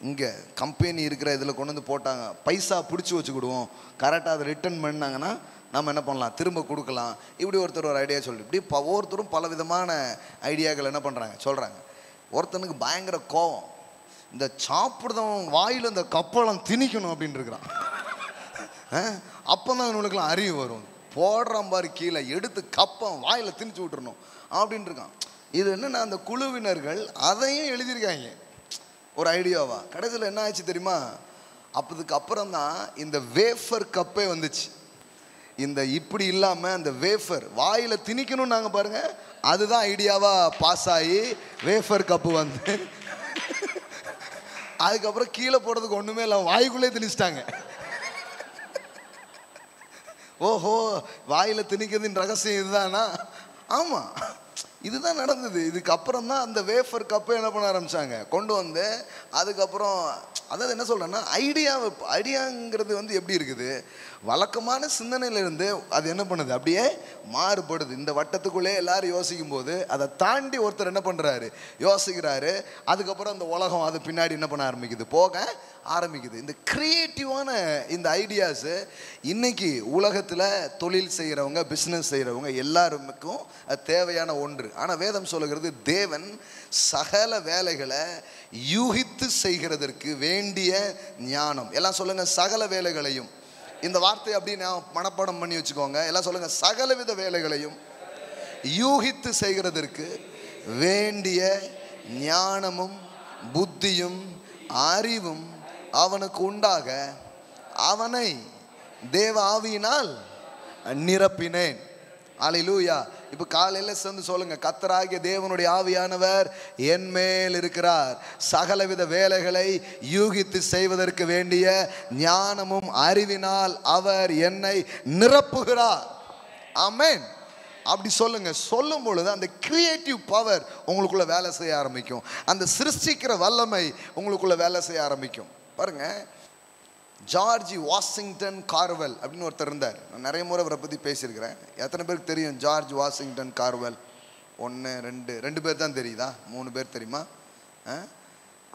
இங்கே கம்பெனி இருக்கிற இதில் கொண்டு வந்து போட்டாங்க, பைசா பிடிச்சி வச்சுக்கிடுவோம், கரெக்டாக அதை ரிட்டர்ன் பண்ணாங்கன்னா நம்ம என்ன பண்ணலாம், திரும்ப கொடுக்கலாம். இப்படி ஒருத்தர் ஒரு ஐடியா சொல்லி, இப்படி ஒவ்வொருத்தரும் பல விதமான ஐடியாக்கள் என்ன பண்ணுறாங்க சொல்கிறாங்க. ஒருத்தனுக்கு பயங்கர கோவம், இந்த சாப்பிடுறவன் வாயில் இந்த கப்பெல்லாம் திணிக்கணும் அப்படின்னு இருக்கிறான். அப்போ தான் இவனுக்குலாம் அறிவு வரும். போடுறான் பாரு கீழே, எடுத்து கப்பம் வாயில் திணிச்சு விட்டுறணும் அப்படின்னு இருக்கான். இது என்னென்னா அந்த குழுவினர்கள் அதையும் எழுதியிருக்காங்க ஒரு ஐடியாவா. கடைசியில் என்ன ஆச்சு தெரியுமா? அப்போதுக்கு அப்புறம் தான் இந்த வேஃபர் கப்பே வந்துச்சு. இந்த இப்படி இல்லாமல் அந்த வேஃபர் வாயில் திணிக்கணும்னு நாங்கள் பாருங்கள், அதுதான் ஐடியாவாக பாஸ் ஆகி வேஃபர் கப்பு வந்து அதுக்கப்புறம் கீழே போடுறதுக்கு ஒன்றுமே இல்லை, வாய்க்குள்ளே திணிச்சிட்டாங்க. ஓஹோ, வாயில் திணிக்கிறதுன்னு ரகசியம் இதுதானா? ஆமாம், இதுதான் நடந்தது. இதுக்கப்புறம் தான் அந்த வேஃபர் கப்பை என்ன பண்ண ஆரம்பித்தாங்க, கொண்டு வந்து. அதுக்கப்புறம் அதாவது என்ன சொல்கிறேன்னா, ஐடியாங்கிறது வந்து எப்படி இருக்குது, வழக்கமான சிந்தனையிலிருந்து அது என்ன பண்ணுது, அப்படியே மாறுபடுது. இந்த வட்டத்துக்குள்ளே எல்லாரும் யோசிக்கும் போது அதை தாண்டி ஒருத்தர் என்ன பண்ணுறாரு, யோசிக்கிறாரு. அதுக்கப்புறம் அந்த உலகம் அது பின்னாடி என்ன பண்ண ஆரம்பிக்குது, போக ஆரம்பிக்குது. இந்த க்ரியேட்டிவான இந்த ஐடியாஸு இன்னைக்கு உலகத்தில் தொழில் செய்கிறவங்க, பிஸ்னஸ் செய்கிறவங்க எல்லாருக்கும் தேவையான ஒன்று. ஆனால் வேதம் சொல்லுகிறது, தேவன் சகல வேலைகளை யூகித்து செய்கிறதற்கு வேண்டிய ஞானம். எல்லாம் சொல்லுங்க, சகல வேலைகளையும். இந்த வார்த்தை அப்படி நான் மனப்பாடம் பண்ணி வச்சுக்கோங்க. எல்லாம் சொல்லுங்க, சகலவித வேலைகளையும் யூகித்து செய்கிறதற்கு வேண்டிய ஞானமும் புத்தியும் அறிவும் அவனுக்கு உண்டாக அவனை தேவ ஆவியினால் நிரப்பினேன். அல்லேலூயா. இப்போ காலையில் சேர்ந்து சொல்லுங்க, கர்த்தராகிய தேவனுடைய ஆவியானவர் என் மேல் இருக்கிறார், சகலவித வேலைகளை யூகித்து செய்வதற்கு வேண்டிய ஞானமும் அறிவினால் அவர் என்னை நிரப்புகிறார். ஆமென். அப்படி சொல்லுங்க. சொல்லும் பொழுது அந்த கிரியேட்டிவ் பவர் உங்களுக்குள்ள வேலை செய்ய ஆரம்பிக்கும். அந்த சிருஷ்டிக்கிற வல்லமை உங்களுக்குள்ள வேலை செய்ய ஆரம்பிக்கும். பாருங்க, ஜார்ஜ் வாஷிங்டன் கார்வெல் அப்படின்னு ஒருத்தர் இருந்தார். நான் நிறைய முறை அவரை பற்றி பேசியிருக்கிறேன். எத்தனை பேருக்கு தெரியும் ஜார்ஜ் வாஷிங்டன் கார்வெல்? 1 2 பேர் தான் தெரியுதா? 3 பேர் தெரியுமா?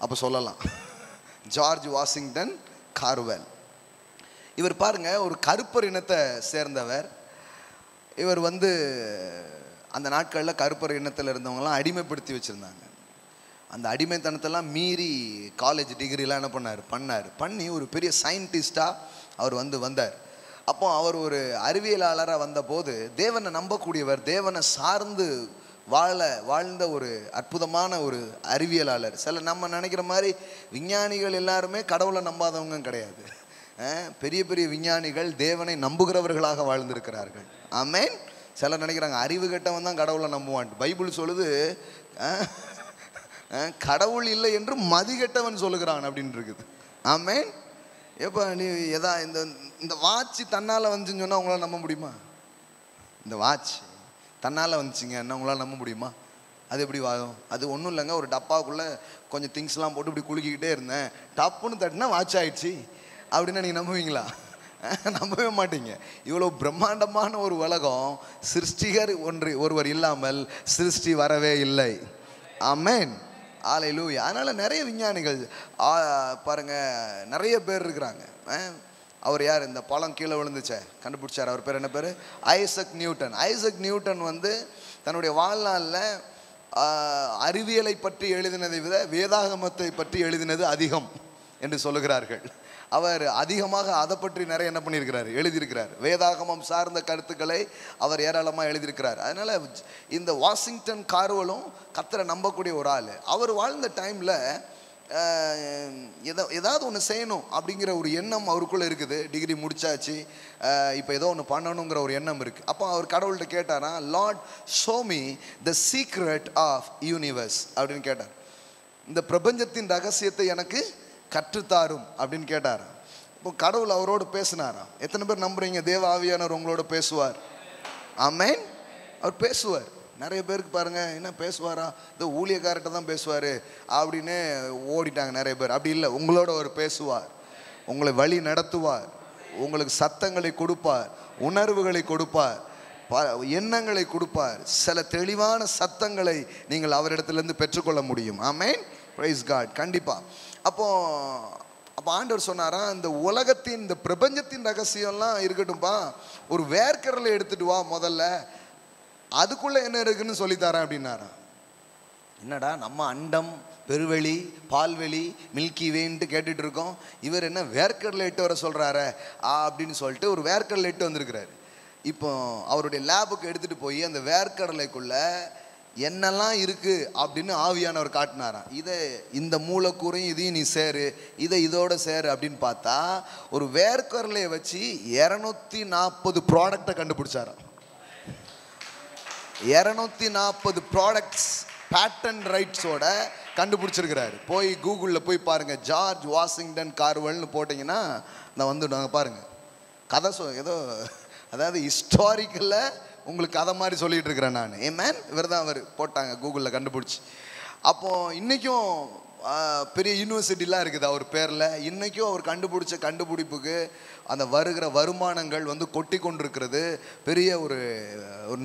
அப்போ சொல்லலாம். ஜார்ஜ் வாஷிங்டன் கார்வெல் இவர் பாருங்க, ஒரு கருப்பர் இனத்தை சேர்ந்தவர். இவர் வந்து அந்த நாட்களில் கருப்பர் இனத்தில் இருந்தவங்களாம் அடிமைப்படுத்தி வச்சுருந்தாங்க. அந்த அடிமைத்தனத்தெல்லாம் மீறி காலேஜ் டிகிரிலாம் என்ன பண்ணி ஒரு பெரிய சயின்டிஸ்டாக அவர் வந்தார். அப்போ அவர் ஒரு அறிவியலாளராக வந்தபோது தேவனை நம்பக்கூடியவர், தேவனை சார்ந்து வாழ்ந்த ஒரு அற்புதமான ஒரு அறிவியலாளர். சில நம்ம நினைக்கிற மாதிரி விஞ்ஞானிகள் எல்லாருமே கடவுளை நம்பாதவங்க கிடையாது. பெரிய பெரிய விஞ்ஞானிகள் தேவனை நம்புகிறவர்களாக வாழ்ந்திருக்கிறார்கள். ஆமென். சிலர் நினைக்கிறாங்க அறிவு கெட்டவன் தான் கடவுளை நம்புவான். பைபிள் சொல்லுது, கடவுள் இல்லை என்று மதிகெட்டவன் சொல்லுகிறான் அப்படின்னு இருக்குது. ஆமென். எப்போ நீ இந்த வாட்ச் தன்னால் வந்துச்சுன்னு சொன்னால் உங்களால் நம்ப முடியுமா? இந்த வாட்ச் தன்னால் வந்துச்சுங்க என்ன உங்களால் நம்ப முடியுமா? அது எப்படி வாதம்? அது ஒன்றும் இல்லைங்க, ஒரு டப்பாவுக்குள்ளே கொஞ்சம் திங்ஸ்லாம் போட்டு இப்படி குலுக்கிக்கிட்டே இருந்தேன், டப்புன்னு தட்டினா வாட்ச் ஆயிடுச்சு அப்படின்னா நீங்கள் நம்புவீங்களா? நம்பவே மாட்டீங்க. இவ்வளோ பிரம்மாண்டமான ஒரு உலகம், சிருஷ்டிகர் ஒருவர் இல்லாமல் சிருஷ்டி வரவே இல்லை. ஆமென். அல்லேலூயா. அதனால் நிறைய விஞ்ஞானிகள் பாருங்கள், நிறைய பேர் இருக்கிறாங்க. அவர் யார்? இந்த பழம் கீழே விழுந்துச்சே கண்டுபிடிச்சார். அவர் பேர் என்ன பேர்? Isaac Newton. ஐசக் நியூட்டன் வந்து தன்னுடைய வாழ்நாளில் அறிவியலை பற்றி எழுதினதை விட வேதாகமத்தை பற்றி எழுதினது அதிகம் என்று சொல்லுகிறார்கள். அவர் அதிகமாக அதை பற்றி நிறைய என்ன பண்ணியிருக்கிறார்? எழுதியிருக்கிறார். வேதாகமம் சார்ந்த கருத்துக்களை அவர் ஏராளமாக எழுதியிருக்கிறார். அதனால் இந்த வாஷிங்டன் கார்வெலும் கர்த்தரை நம்பக்கூடிய ஒரு ஆள். அவர் வாழ்ந்த டைமில் ஏதாவது ஒன்று செய்யணும் அப்படிங்கிற ஒரு எண்ணம் அவருக்குள்ளே இருக்குது. டிகிரி முடிச்சாச்சு, இப்போ ஏதோ ஒன்று பண்ணணுங்கிற ஒரு எண்ணம் இருக்குது. அப்போ அவர் கடவுள்கிட்ட கேட்டாரா, Lord show me the secret of universe அப்படின்னு கேட்டார். இந்த பிரபஞ்சத்தின் ரகசியத்தை எனக்கு கற்றுத்தாரும் அப்படின்னு கேட்டாராம். இப்போ கடவுள் அவரோடு பேசினாராம். எத்தனை பேர் நம்புறீங்க தேவ ஆவியானவர் உங்களோட பேசுவார்? ஆமென். அவர் பேசுவார். நிறைய பேருக்கு பாருங்க, என்ன பேசுவாரா, இந்த ஊழியக்காரர்கிட்ட தான் பேசுவார் அப்படின்னு ஓடிட்டாங்க நிறைய பேர். அப்படி இல்லை, உங்களோட அவர் பேசுவார், உங்களை வழி நடத்துவார், உங்களுக்கு சத்தங்களை கொடுப்பார், உணர்வுகளை கொடுப்பார், எண்ணங்களை கொடுப்பார். சில தெளிவான சத்தங்களை நீங்கள் அவரிடத்திலிருந்து பெற்றுக்கொள்ள முடியும். ஆமென். Praise God. கண்டிப்பாக. அப்போ ஆண்டவர் சொன்னாரா, இந்த உலகத்தின் இந்த பிரபஞ்சத்தின் ரகசியம்லாம் இருக்கட்டும்பா, ஒரு வேர்க்கடலை எடுத்துட்டு வா முதல்ல, அதுக்குள்ளே என்ன இருக்குன்னு சொல்லித்தரேன் அப்படின்னாரா. என்னடா நம்ம அண்டம், பெருவெளி, பால்வெளி, மில்கி வேன்ட்டு கேட்டுட்டு இருக்கோம், இவர் என்ன வேர்க்கடலை எட்டு வர சொல்கிறாரு அப்படின்னு சொல்லிட்டு ஒரு வேர்க்கடலை எட்டு வந்திருக்கிறாரு. இப்போ அவருடைய லேபுக்கு எடுத்துகிட்டு போய் அந்த வேர்க்கடலைக்குள்ளே என்னெல்லாம் இருக்குது அப்படின்னு ஆவியானவர் காட்டினாராம். இதை இந்த மூலக்கூறையும் இதையும் நீ சேரு, இதை இதோட சேரு அப்படின்னு பார்த்தா ஒரு வேர்க்கடலையை வச்சு 240 ப்ராடக்டை கண்டுபிடிச்சாராம். 240 ப்ராடக்ட்ஸ் பேட்டன்ட் ரைட்ஸோட கண்டுபிடிச்சிருக்கிறாரு. போய் கூகுளில் போய் பாருங்கள், ஜார்ஜ் வாஷிங்டன் கார்வெல்னு போட்டிங்கன்னா நான் வந்துடுவாங்க பாருங்கள். கதை ஏதோ அதாவது ஹிஸ்டாரிக்கலில் உங்களுக்கு கதை மாதிரி சொல்லிகிட்டு இருக்கிறேன் நான். ஏமேன். இவர் தான் அவர் போட்டாங்க கூகுளில் கண்டுபிடிச்சி. அப்போது இன்றைக்கும் பெரிய யூனிவர்சிட்டிலாம் இருக்குது அவர் பேரில். இன்றைக்கும் அவர் கண்டுபிடிச்ச கண்டுபிடிப்புக்கு அந்த வருகிற வருமானங்கள் வந்து கொட்டி கொண்டிருக்கிறது. பெரிய ஒரு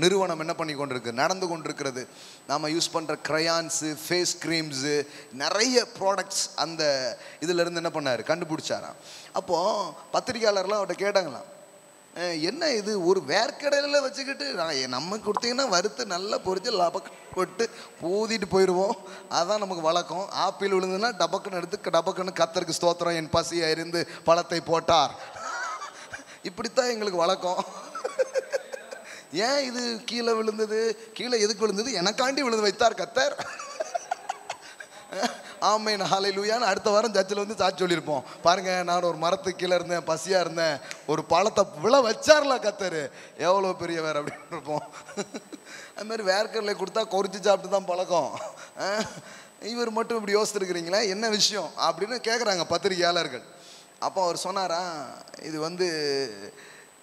நிறுவனம் என்ன பண்ணி கொண்டிருக்கு, நடந்து கொண்டிருக்கிறது. நாம் யூஸ் பண்ணுற க்ரையான்ஸு, ஃபேஸ் க்ரீம்ஸு, நிறைய ப்ராடக்ட்ஸ் அந்த இதிலேருந்து என்ன பண்ணார், கண்டுபிடிச்சாராம். அப்போது பத்திரிக்கையாளர்லாம் அவர்கிட்ட கேட்டாங்களாம், என்ன இது ஒரு வேர்க்கடையில் வச்சுக்கிட்டு நம்ம கொடுத்தீங்கன்னா வறுத்து நல்லா பொரிச்சு லபக்கு போட்டு பூதிட்டு போயிடுவோம், அதுதான் நமக்கு வழக்கம். ஆப்பிள் விழுந்துன்னா டபக்குன்னு எடுத்து டபக்குன்னு கர்த்தருக்கு ஸ்தோத்திரம், என் பசியை இருந்து பழத்தை போட்டார், இப்படித்தான் எங்களுக்கு வழக்கம். ஏன் இது கீழே விழுந்தது, கீழே எதுக்கு விழுந்தது, எனக்காண்டி விழுந்து வைத்தார் கர்த்தர். ஆமென், ஹல்லேலூயான்னு அடுத்த வாரம் சர்ச்சில் வந்து சாட்சி சொல்லியிருப்போம். பாருங்கள், நான் ஒரு மரத்துக்கு கீழே இருந்தேன், பசியாக இருந்தேன், ஒரு பழத்தை விழ வச்சார்ல கர்த்தர், எவ்வளோ பெரியவர் அப்படின்னு இருப்போம். அதுமாதிரி வேர்க்கடலை கொடுத்தா கொறிச்சு சாப்பிட்டு தான் பழக்கம். இவர் மட்டும் இப்படி யோசித்துருக்கிறீங்களா, என்ன விஷயம் அப்படின்னு கேட்குறாங்க பத்திரிகையாளர்கள். அப்போ அவர் சொன்னாரா,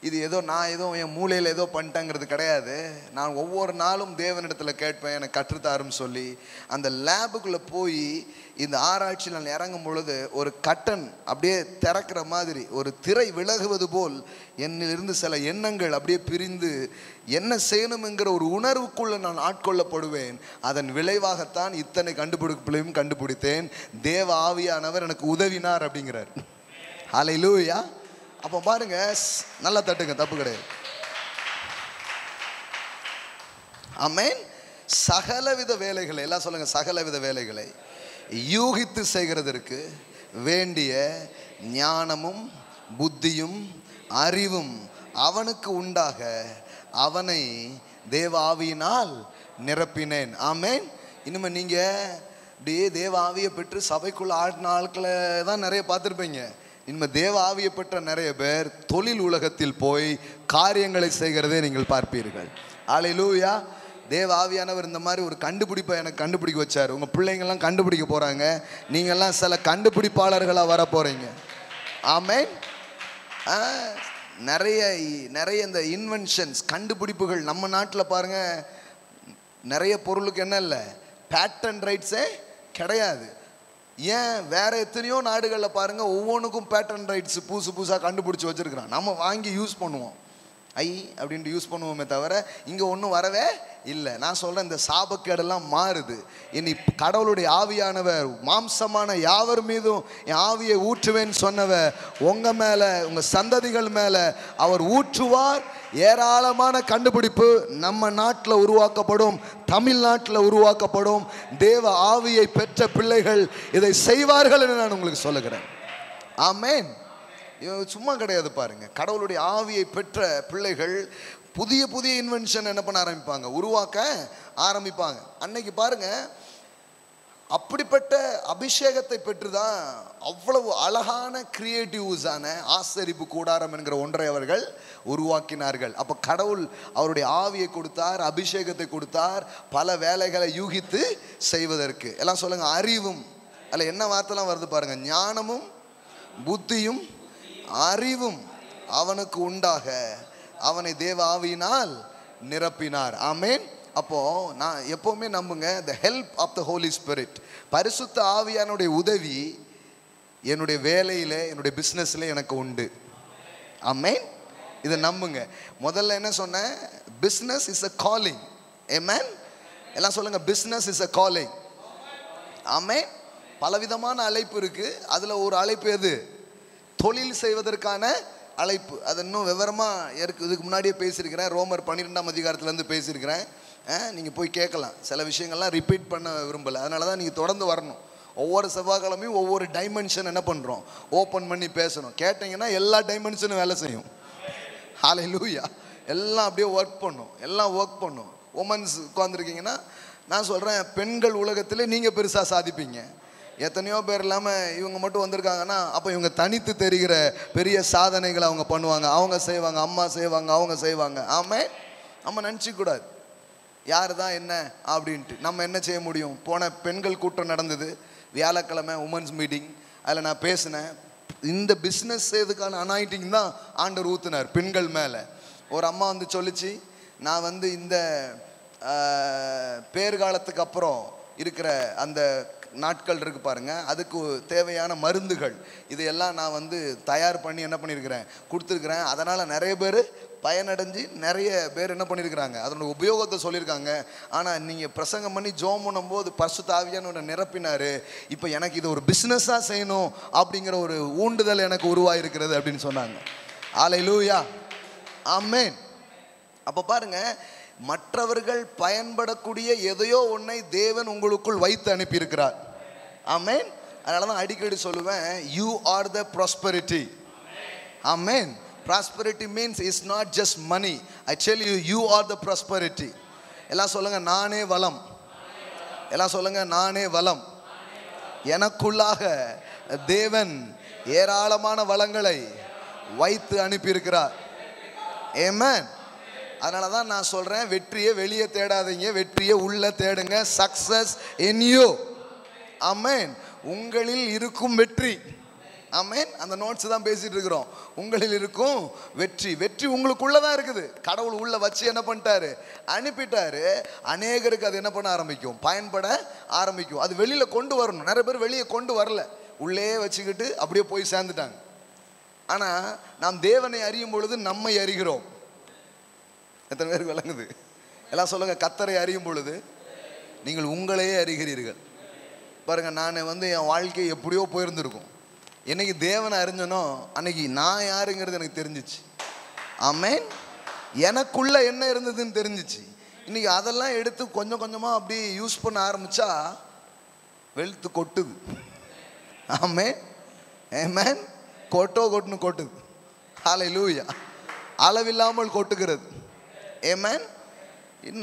இது ஏதோ நான் ஏதோ என் மூளையில் ஏதோ பண்ணிட்டேங்கிறது கிடையாது, நான் ஒவ்வொரு நாளும் தேவனிடத்தில் கேட்பேன் எனக்கு கற்றுத்தாருன்னு சொல்லி. அந்த லேபுக்குள்ளே போய் இந்த ஆராய்ச்சியில் நான் இறங்கும் பொழுது ஒரு கட்டன் அப்படியே திறக்கிற மாதிரி, ஒரு திரை விலகுவது போல் என்னிலிருந்து சில எண்ணங்கள் அப்படியே பிரிந்து என்ன செய்யணுங்கிற ஒரு உணர்வுக்குள்ளே நான் ஆட்கொள்ளப்படுவேன். அதன் விளைவாகத்தான் இத்தனை கண்டுபிடிப்புகளையும் கண்டுபிடித்தேன். தேவ ஆவியானவர் எனக்கு உதவினார் அப்படிங்கிறார். ஹல்லேலூயா. அப்போ பாருங்க, நல்லா தட்டுங்க, தப்பு கிடையாது. ஆமென். சகலவித வேலைகளை, எல்லாம் சொல்லுங்க, சகலவித வேலைகளை யூகித்து செய்கிறதற்கு வேண்டிய ஞானமும் புத்தியும் அறிவும் அவனுக்கு உண்டாக அவனை தேவ ஆவியினால் நிரப்பினேன். ஆமென். இனிமேல் நீங்கள் அப்படியே தேவ ஆவியை பெற்று சபைக்குள்ள ஆடின ஆட்களை தான் நிறைய பார்த்துருப்பீங்க. இனிமேல் தேவ ஆவியை பெற்ற நிறைய பேர் தொழில் உலகத்தில் போய் காரியங்களை செய்கிறதே நீங்கள் பார்ப்பீர்கள். ஹல்லேலூயா. தேவ ஆவியானவர் இந்த மாதிரி ஒரு கண்டுபிடிப்பை எனக்கு கண்டுபிடிக்க வச்சார். உங்கள் பிள்ளைங்கள்லாம் கண்டுபிடிக்க போகிறாங்க, நீங்கள்லாம் சில கண்டுபிடிப்பாளர்களாக வர போகிறீங்க. ஆமென். நிறைய இந்த இன்வென்ஷன்ஸ், கண்டுபிடிப்புகள் நம்ம நாட்டில் பாருங்கள், நிறைய பொருளுக்கு என்ன இல்லை, பேட்டன் ரைட்ஸே கிடையாது. ஏன், வேற எத்தனையோ நாடுகளில் பாருங்கள் ஒவ்வொன்றுக்கும் பேட்டன் ரைட்ஸ் புதுசாக கண்டுபிடிச்சி வச்சுருக்கிறான். நம்ம வாங்கி யூஸ் பண்ணுவோம். ஐ அப்படின்ட்டு யூஸ் பண்ணுவோமே தவிர இங்கே ஒன்றும் வரவே இல்லை. நான் சொல்கிறேன், இந்த சாபக்கேடெல்லாம் மாறுது. இனி கடவுளுடைய ஆவியானவர் மாம்சமான யாவர் மீதும் என் ஆவியை ஊற்றுவேன்னு சொன்னவர் உங்கள் மேலே, உங்கள் சந்ததிகள் மேலே அவர் ஊற்றுவார். ஏராளமான கண்டுபிடிப்பு நம்ம நாட்டில் உருவாக்கப்படும், தமிழ்நாட்டில் உருவாக்கப்படும். தேவ ஆவியை பெற்ற பிள்ளைகள் இதை செய்வார்கள் என்று நான் உங்களுக்கு சொல்லுகிறேன். ஆமென். சும்மா கிடையாது பாருங்க, கடவுளுடைய ஆவியை பெற்ற பிள்ளைகள் புதிய புதிய இன்வென்ஷன் என்ன பண்ண ஆரம்பிப்பாங்க, உருவாக்க ஆரம்பிப்பாங்க. அன்னைக்கு பாருங்க, அப்படிப்பட்ட அபிஷேகத்தை பெற்றுதான் அவ்வளவு அழகான கிரியேட்டிவ்ஸான ஆசரிப்பு கூடாரம் என்கிற ஒன்றை அவர்கள் உருவாக்கினார்கள். அப்போ கடவுள் அவருடைய ஆவியை கொடுத்தார், அபிஷேகத்தை கொடுத்தார், பல வேலைகளை யூகித்து செய்வதற்கு. எல்லாம் சொல்லுங்க, அறிவும். அதில் என்ன வார்த்தைலாம் வருது பாருங்க, ஞானமும் புத்தியும் அறிவும் அவனுக்கு உண்டாக அவனை தேவ ஆவியினால் நிரப்பினார். ஆமென். அப்போ நான் எப்பவுமே நம்புங்க, the help of the Holy Spirit, பரிசுத்த ஆவியானுடைய உதவி என்னுடைய வேலையில, என்னுடைய பிஸ்னஸ்ல எனக்கு உண்டு. ஆமென். இதை நம்புங்க. முதல்ல என்ன சொன்னேன், பிஸ்னஸ் இஸ் a calling. ஆமென். எல்லாம் சொல்லுங்க, பிஸ்னஸ் இஸ் a calling. ஆமென். பலவிதமான அழைப்பு இருக்கு. அதுல ஒரு அழைப்பு எது, தொழில் செய்வதற்கான அழைப்பு. அது இன்னும் விவரமாக இதுக்கு முன்னாடியே பேசியிருக்கிறேன். ரோமர் 12ஆம் அதிகாரத்துலேருந்து பேசியிருக்கிறேன். நீங்கள் போய் கேட்கலாம். சில விஷயங்கள்லாம் ரிப்பீட் பண்ண விரும்பலை, அதனால தான் நீங்கள் தொடர்ந்து வரணும். ஒவ்வொரு செவ்வாய்க்கிழமையும் ஒவ்வொரு டைமென்ஷன் என்ன பண்ணுறோம், ஓப்பன் பண்ணி பேசணும். கேட்டிங்கன்னா எல்லா டைமென்ஷனும் வேலை செய்யும். ஹல்லேலூயா. எல்லாம் அப்படியே ஒர்க் பண்ணும், எல்லாம் ஒர்க் பண்ணும். உமன்ஸ் உட்காந்துருக்கீங்கன்னா நான் சொல்கிறேன், பெண்கள் உலகத்தில் நீங்கள் பெருசாக சாதிப்பீங்க. எத்தனையோ பேர் இல்லாமல் இவங்க மட்டும் வந்திருக்காங்கன்னா அப்போ இவங்க தனித்து தெரிகிற பெரிய சாதனைகளை அவங்க பண்ணுவாங்க, அவங்க செய்வாங்க, அம்மா செய்வாங்க, அவங்க செய்வாங்க. ஆமாம், நம்ம நினச்சிக்கூடாது யார் தான் என்ன அப்படின்ட்டு. நம்ம என்ன செய்ய முடியும். போன பெண்கள் கூட்டம் நடந்தது வியாழக்கிழமை, உமன்ஸ் மீட்டிங். அதில் நான் பேசினேன், இந்த பிஸ்னஸ் செய்யறதுக்கான அனாயிண்டிங் தான் ஆண்டவர் ஊற்றினார் பெண்கள் மேலே. ஒரு அம்மா வந்து சொல்லிச்சு, நான் வந்து இந்த பேர்காலத்துக்கு அப்புறம் இருக்கிற அந்த நாட்கள் இருக்கு பாருங்க, அதுக்கு தேவையான மருந்துகள் இதையெல்லாம் நான் வந்து தயார் பண்ணி என்ன பண்ணியிருக்கிறேன், கொடுத்துருக்குறேன். அதனால் நிறைய பேர் பயனடைஞ்சு நிறைய பேர் என்ன பண்ணியிருக்கிறாங்க, அதனோட உபயோகத்தை சொல்லியிருக்காங்க. ஆனால் நீங்கள் பிரசங்கம் பண்ணி ஜோம் பண்ணும்போது பரிசுத்த ஆவியானவரை நிரப்பினார். இப்போ எனக்கு இது ஒரு பிஸ்னஸாக செய்யணும் அப்படிங்கிற ஒரு ஊண்டுதல் எனக்கு உருவாயிருக்கிறது அப்படின்னு சொன்னாங்க. ஹல்லேலூயா. ஆமென். அப்போ பாருங்க, மற்றவர்கள் பயன்படக்கூடிய எதையோ ஒன்றை தேவன் உங்களுக்குள் வைத்து அனுப்பியிருக்கிறார். ஆமென். அதனால தான் அடிக்கடி சொல்லுவேன், you are the prosperity. Amen. Prosperity means it's not just money. I tell you, you are the prosperity. எல்லாம் சொல்லுங்க, நானே வளம். எல்லாம் சொல்லுங்க, நானே வளம். எனக்குள்ளாக தேவன் ஏராளமான வளங்களை வைத்து அனுப்பியிருக்கிறார். ஆமென். அதனால தான் நான் சொல்கிறேன், வெற்றியை வெளியே தேடாதீங்க, வெற்றியை உள்ளே தேடுங்க. Success in you. ஆமென். உங்களில் இருக்கும் வெற்றி. ஆமென். அந்த நோட்ஸ் தான் பேசிட்டு இருக்கிறோம். உங்களில் இருக்கும் வெற்றி. வெற்றி உங்களுக்குள்ளே தான் இருக்குது. கடவுள் உள்ளே வச்சு என்ன பண்ணிட்டாரு, அனுப்பிட்டாரு. அநேகருக்கு அது என்ன பண்ண ஆரம்பிக்கும், பயன்பட ஆரம்பிக்கும். அது வெளியில் கொண்டு வரணும். நிறைய பேர் வெளியே கொண்டு வரல, உள்ளே வச்சுக்கிட்டு அப்படியே போய் சேர்ந்துட்டாங்க. ஆனால் நாம் தேவனை அறியும் பொழுது நம்மை அறிகிறோம். எத்தனை பேருக்கு விளங்குது? எல்லாம் சொல்லுங்க, கர்த்தரை அறியும் பொழுது நீங்கள் உங்களையே அறிகிறீர்கள். பாருங்க, நான் வந்து என் வாழ்க்கை எப்படியோ போயிருந்திருக்கும். என்னைக்கு தேவனை அறிஞ்சனோ அன்னைக்கு நான் யாருங்கிறது எனக்கு தெரிஞ்சிச்சு. ஆமென். எனக்குள்ள என்ன இருந்ததுன்னு தெரிஞ்சிச்சு. இன்னைக்கு அதெல்லாம் எடுத்து கொஞ்சம் கொஞ்சமாக அப்படி யூஸ் பண்ண ஆரம்பிச்சா வெளுத்து கொட்டுது. ஆமென். ஆமென். கொட்டுன்னு கொட்டுது. ஹல்லேலூயா. அளவில்லாமல் கொட்டுகிறது. ஆமென்.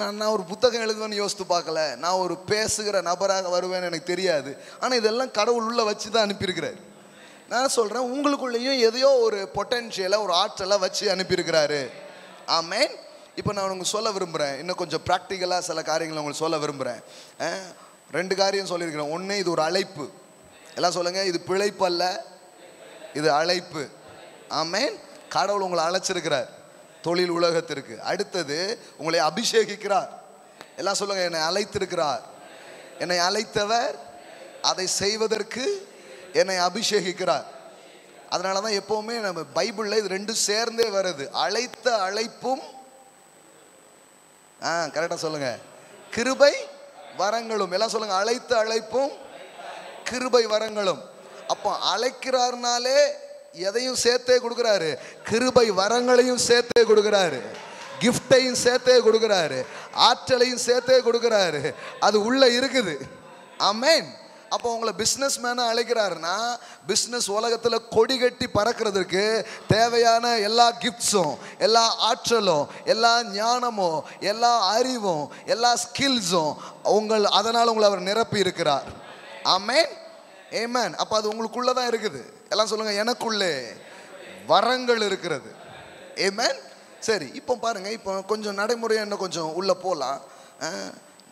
நான் ஒரு புத்தகம் எழுதுவேன்னு யோசித்து பார்க்கல. நான் ஒரு பேசுகிற நபராக வருவேன்னு எனக்கு தெரியாது. ஆனால் இதெல்லாம் கடவுள் உள்ள வச்சு தான் அனுப்பியிருக்கிறார். நான் சொல்கிறேன், உங்களுக்குள்ளேயும் எதையோ ஒரு பொட்டென்ஷியலை, ஒரு ஆற்றலை வச்சு அனுப்பியிருக்கிறாரு. ஆமென். இப்போ நான் உங்களுக்கு சொல்ல விரும்புகிறேன், இன்னும் கொஞ்சம் ப்ராக்டிக்கலாக சில காரியங்களை உங்களுக்கு சொல்ல விரும்புகிறேன். 2 காரியம் சொல்லியிருக்கிறேன். ஒன்று, இது ஒரு அழைப்பு. எல்லாம் சொல்லுங்கள், இது பிழைப்பு அல்ல, இது அழைப்பு. ஆமென். கடவுள் உங்களை அழைச்சிருக்கிறார் தொழில் உலகத்திற்கு. அடுத்தது, உங்களை அபிஷேகிக்கிறார். எல்லாம் சொல்லுங்க, என்னை அழைத்திருக்கிறார். என்னை அழைத்தவர் அதை செய்வதற்கு என்னை அபிஷேகிக்கிறார். அதனால தான் எப்பவுமே நம்ம பைபிளில் இது ரெண்டும் சேர்ந்தே வருது. அழைத்த அழைப்பும், கரெக்டாக சொல்லுங்க, கிருபை வரங்களும். எல்லாம் சொல்லுங்க, அழைத்த அழைப்பும் கிருபை வரங்களும். அப்போ அழைக்கிறாருனாலே எதையும் சேர்த்தே கொடுக்குறாரு, கிருபை வரங்களையும் சேர்த்தே கொடுக்குறாரு, கிஃப்டையும் சேர்த்தே கொடுக்குறாரு, ஆற்றலையும் சேர்த்தே கொடுக்குறாரு. அது உள்ள இருக்குது. ஆமென். அப்போ உங்களை பிஸ்னஸ் மேனாக அழைக்கிறாருன்னா, பிஸ்னஸ் உலகத்தில் கொடி கட்டி பறக்கிறதுக்கு தேவையான எல்லா கிஃப்ட்ஸும், எல்லா ஆற்றலும், எல்லா ஞானமும், எல்லா அறிவும், எல்லா ஸ்கில்ஸும் அதனால் உங்களை அவர் நிரப்பி இருக்கிறார். ஆமென், ஆமென். அப்போ அது உங்களுக்குள்ளே தான் இருக்குது. எல்லாம் சொல்லுங்கள், எனக்குள்ளே வரங்கள் இருக்கிறது. ஆமென். சரி, இப்போ பாருங்கள், இப்போ கொஞ்சம் நடைமுறையாக இன்னும் கொஞ்சம் உள்ளே போகலாம்.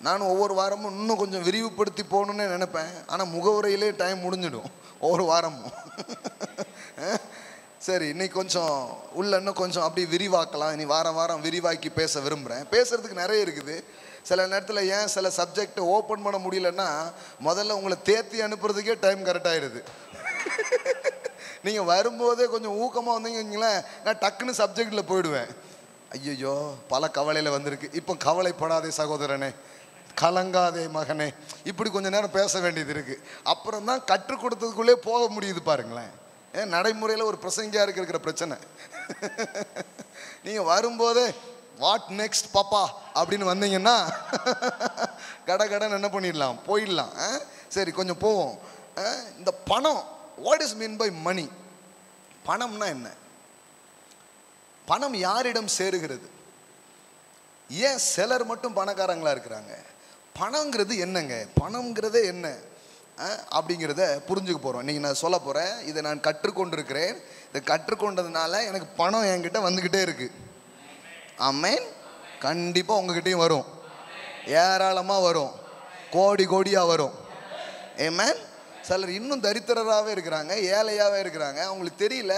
நானும் ஒவ்வொரு வாரமும் இன்னும் கொஞ்சம் விரிவுபடுத்தி போகணுன்னு நினைப்பேன். ஆனால் முகவுரையிலே டைம் முடிஞ்சிடும் ஒவ்வொரு வாரமும். சரி, இன்னைக்கு கொஞ்சம் உள்ள இன்னும் கொஞ்சம் அப்படி விரிவாக்கலாம். இனி வாரம் வாரம் விரிவாக்கி பேச விரும்புகிறேன். பேசுகிறதுக்கு நிறைய இருக்குது. சில நேரத்தில் ஏன் சில சப்ஜெக்டை ஓப்பன் பண்ண முடியலன்னா, முதல்ல உங்களை தேத்தி அனுப்புறதுக்கே டைம் கரெக்டாகிடுது. நீங்கள் வரும்போதே கொஞ்சம் ஊக்கமாக வந்தீங்களேன், நான் டக்குன்னு சப்ஜெக்டில் போயிடுவேன். ஐயோ, பல கவலையில் வந்திருக்கு. இப்போ கவலைப்படாதே சகோதரனே, கலங்காதே மகனே, இப்படி கொஞ்சம் நேரம் பேச வேண்டியது இருக்குது. அப்புறம் தான் கற்றுக் கொடுத்ததுக்குள்ளே போக முடியுது. பாருங்களேன், ஏன் நடைமுறையில் ஒரு பிரசங்கியாக இருக்கிற பிரச்சனை. நீங்கள் வரும்போதே வாட் நெக்ஸ்ட் பாப்பா அப்படின்னு வந்தீங்கன்னா கடன் என்ன பண்ணிடலாம், போயிடலாம். சரி, கொஞ்சம் போவோம். இந்த பணம், வாட் இஸ் மீன் பை மணி? பணம்னா என்ன? பணம் யாரிடம் சேருகிறது? ஏன் சிலர் மட்டும் பணக்காரங்களா இருக்கிறாங்க? பணங்கிறது என்னங்க? பணங்கிறதே என்ன அப்படிங்கிறத புரிஞ்சுக்க போகிறோம். இன்றைக்கி நான் சொல்ல போகிறேன். இதை நான் கற்றுக்கொண்டிருக்கிறேன். இதை கற்றுக்கொண்டதுனால எனக்கு பணம் என்கிட்ட வந்துக்கிட்டே இருக்குது. ஆமென். கண்டிப்பாக உங்ககிட்டையும் வரும், ஏராளமாக வரும், கோடி கோடியாக வரும். ஆமென். சிலர் இன்னும் தரித்திரராகவே இருக்கிறாங்க, ஏழையாகவே இருக்கிறாங்க. அவங்களுக்கு தெரியல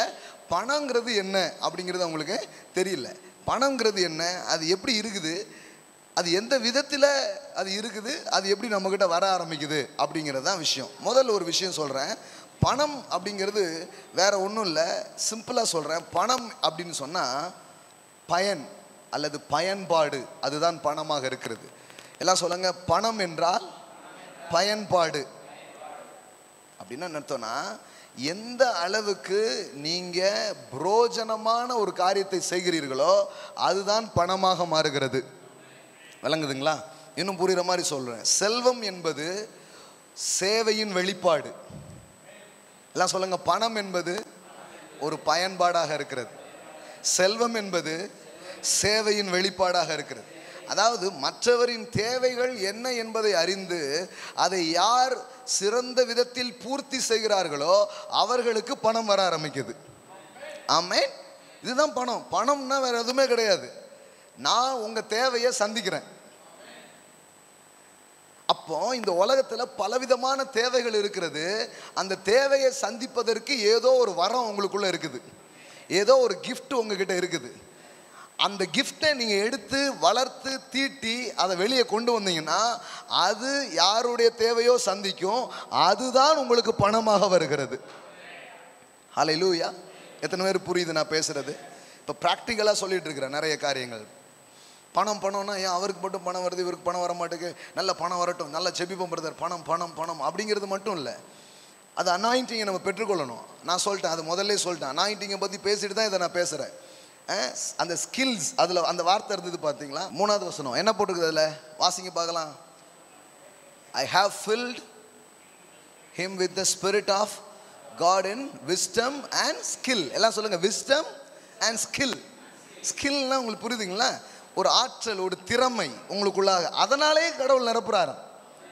பணங்கிறது என்ன அப்படிங்கிறது. அவங்களுக்கு தெரியல பணங்கிறது என்ன, அது எப்படி இருக்குது, அது எந்த விதத்தில் அது இருக்குது, அது எப்படி நம்மக்கிட்ட வர ஆரம்பிக்குது அப்படிங்கிறது தான் விஷயம். முதல்ல ஒரு விஷயம் சொல்கிறேன். பணம் அப்படிங்கிறது வேற ஒன்றும் இல்லை. சிம்பிளாக சொல்கிறேன். பணம் அப்படின்னு சொன்னால் பயன் அல்லது பயன்பாடு, அதுதான் பணமாக இருக்கிறது. எல்லாம் சொல்லுங்க, பணம் என்றால் பயன்பாடு. அப்படின்னா என்ன அர்த்தம்னா, எந்த அளவுக்கு நீங்கள் புரோஜனமான ஒரு காரியத்தை செய்கிறீர்களோ அதுதான் பணமாக மாறுகிறது. விளங்குதுங்களா? இன்னும் புரிகிற மாதிரி சொல்கிறேன். செல்வம் என்பது சேவையின் வெளிப்பாடு. எல்லாம் சொல்லுங்க, பணம் என்பது ஒரு பயன்பாடாக இருக்கிறது, செல்வம் என்பது சேவையின் வெளிப்பாடாக இருக்கிறது. அதாவது மற்றவரின் தேவைகள் என்ன என்பதை அறிந்து அதை யார் சிறந்த விதத்தில் பூர்த்தி செய்கிறார்களோ அவர்களுக்கு பணம் வர ஆரம்பிக்குது. ஆமென். இதுதான் பணம். பணம்னா வேற எதுவுமே கிடையாது. நான் உங்க தேவையை சந்திக்கிறேன். அப்போ இந்த உலகத்தில் பலவிதமான தேவைகள் இருக்கிறது. அந்த தேவையை சந்திப்பதற்கு ஏதோ ஒரு வரம் உங்களுக்குள்ள இருக்குது, ஏதோ ஒரு கிஃப்ட் உங்ககிட்ட இருக்குது. அந்த கிஃப்டை நீங்கள் எடுத்து வளர்த்து தீட்டி அதை வெளியே கொண்டு வந்தீங்கன்னா அது யாருடைய தேவையோ சந்திக்கும். அதுதான் உங்களுக்கு பணமாக வருகிறது. ஹல்லேலூயா. எத்தனை பேர் புரியுது நான் பேசுறது? இப்போ ப்ராக்டிக்கலாக சொல்லிட்டு இருக்கிறேன் நிறைய காரியங்கள். பணம்னா ஏன் அவருக்கு மட்டும் பணம் வருது, இவருக்கு பணம் வர மாட்டேங்குது, நல்ல பணம் வரட்டும், நல்ல செபிப்போம் பிரதர், பணம் பணம் பணம் அப்படிங்கிறது மட்டும் இல்லை. அது அனாயிண்டிங்கை நம்ம பெற்றுக்கொள்ளணும். நான் சொல்லிட்டேன், அது முதல்ல சொல்லிட்டேன். அனாயிண்டிங்கை பற்றி பேசிட்டு தான் இதை நான் பேசுகிறேன். அந்த ஸ்கில்ஸ், அதில் அந்த வார்த்தை இருந்தது பார்த்தீங்களா? 3வது வசனம் என்ன போட்டுருக்குது அதில்? வாசிங்க பார்க்கலாம். I have filled him with the spirit of God in wisdom and skill. எல்லாம் சொல்லுங்க, விஸ்டம் அண்ட் ஸ்கில். ஸ்கில்னா உங்களுக்கு புரியுதுங்களா? ஒரு ஆற்றல், ஒரு திறமை உங்களுக்குள்ளாக. அதனாலே கடவுள் நிரப்புறாரு.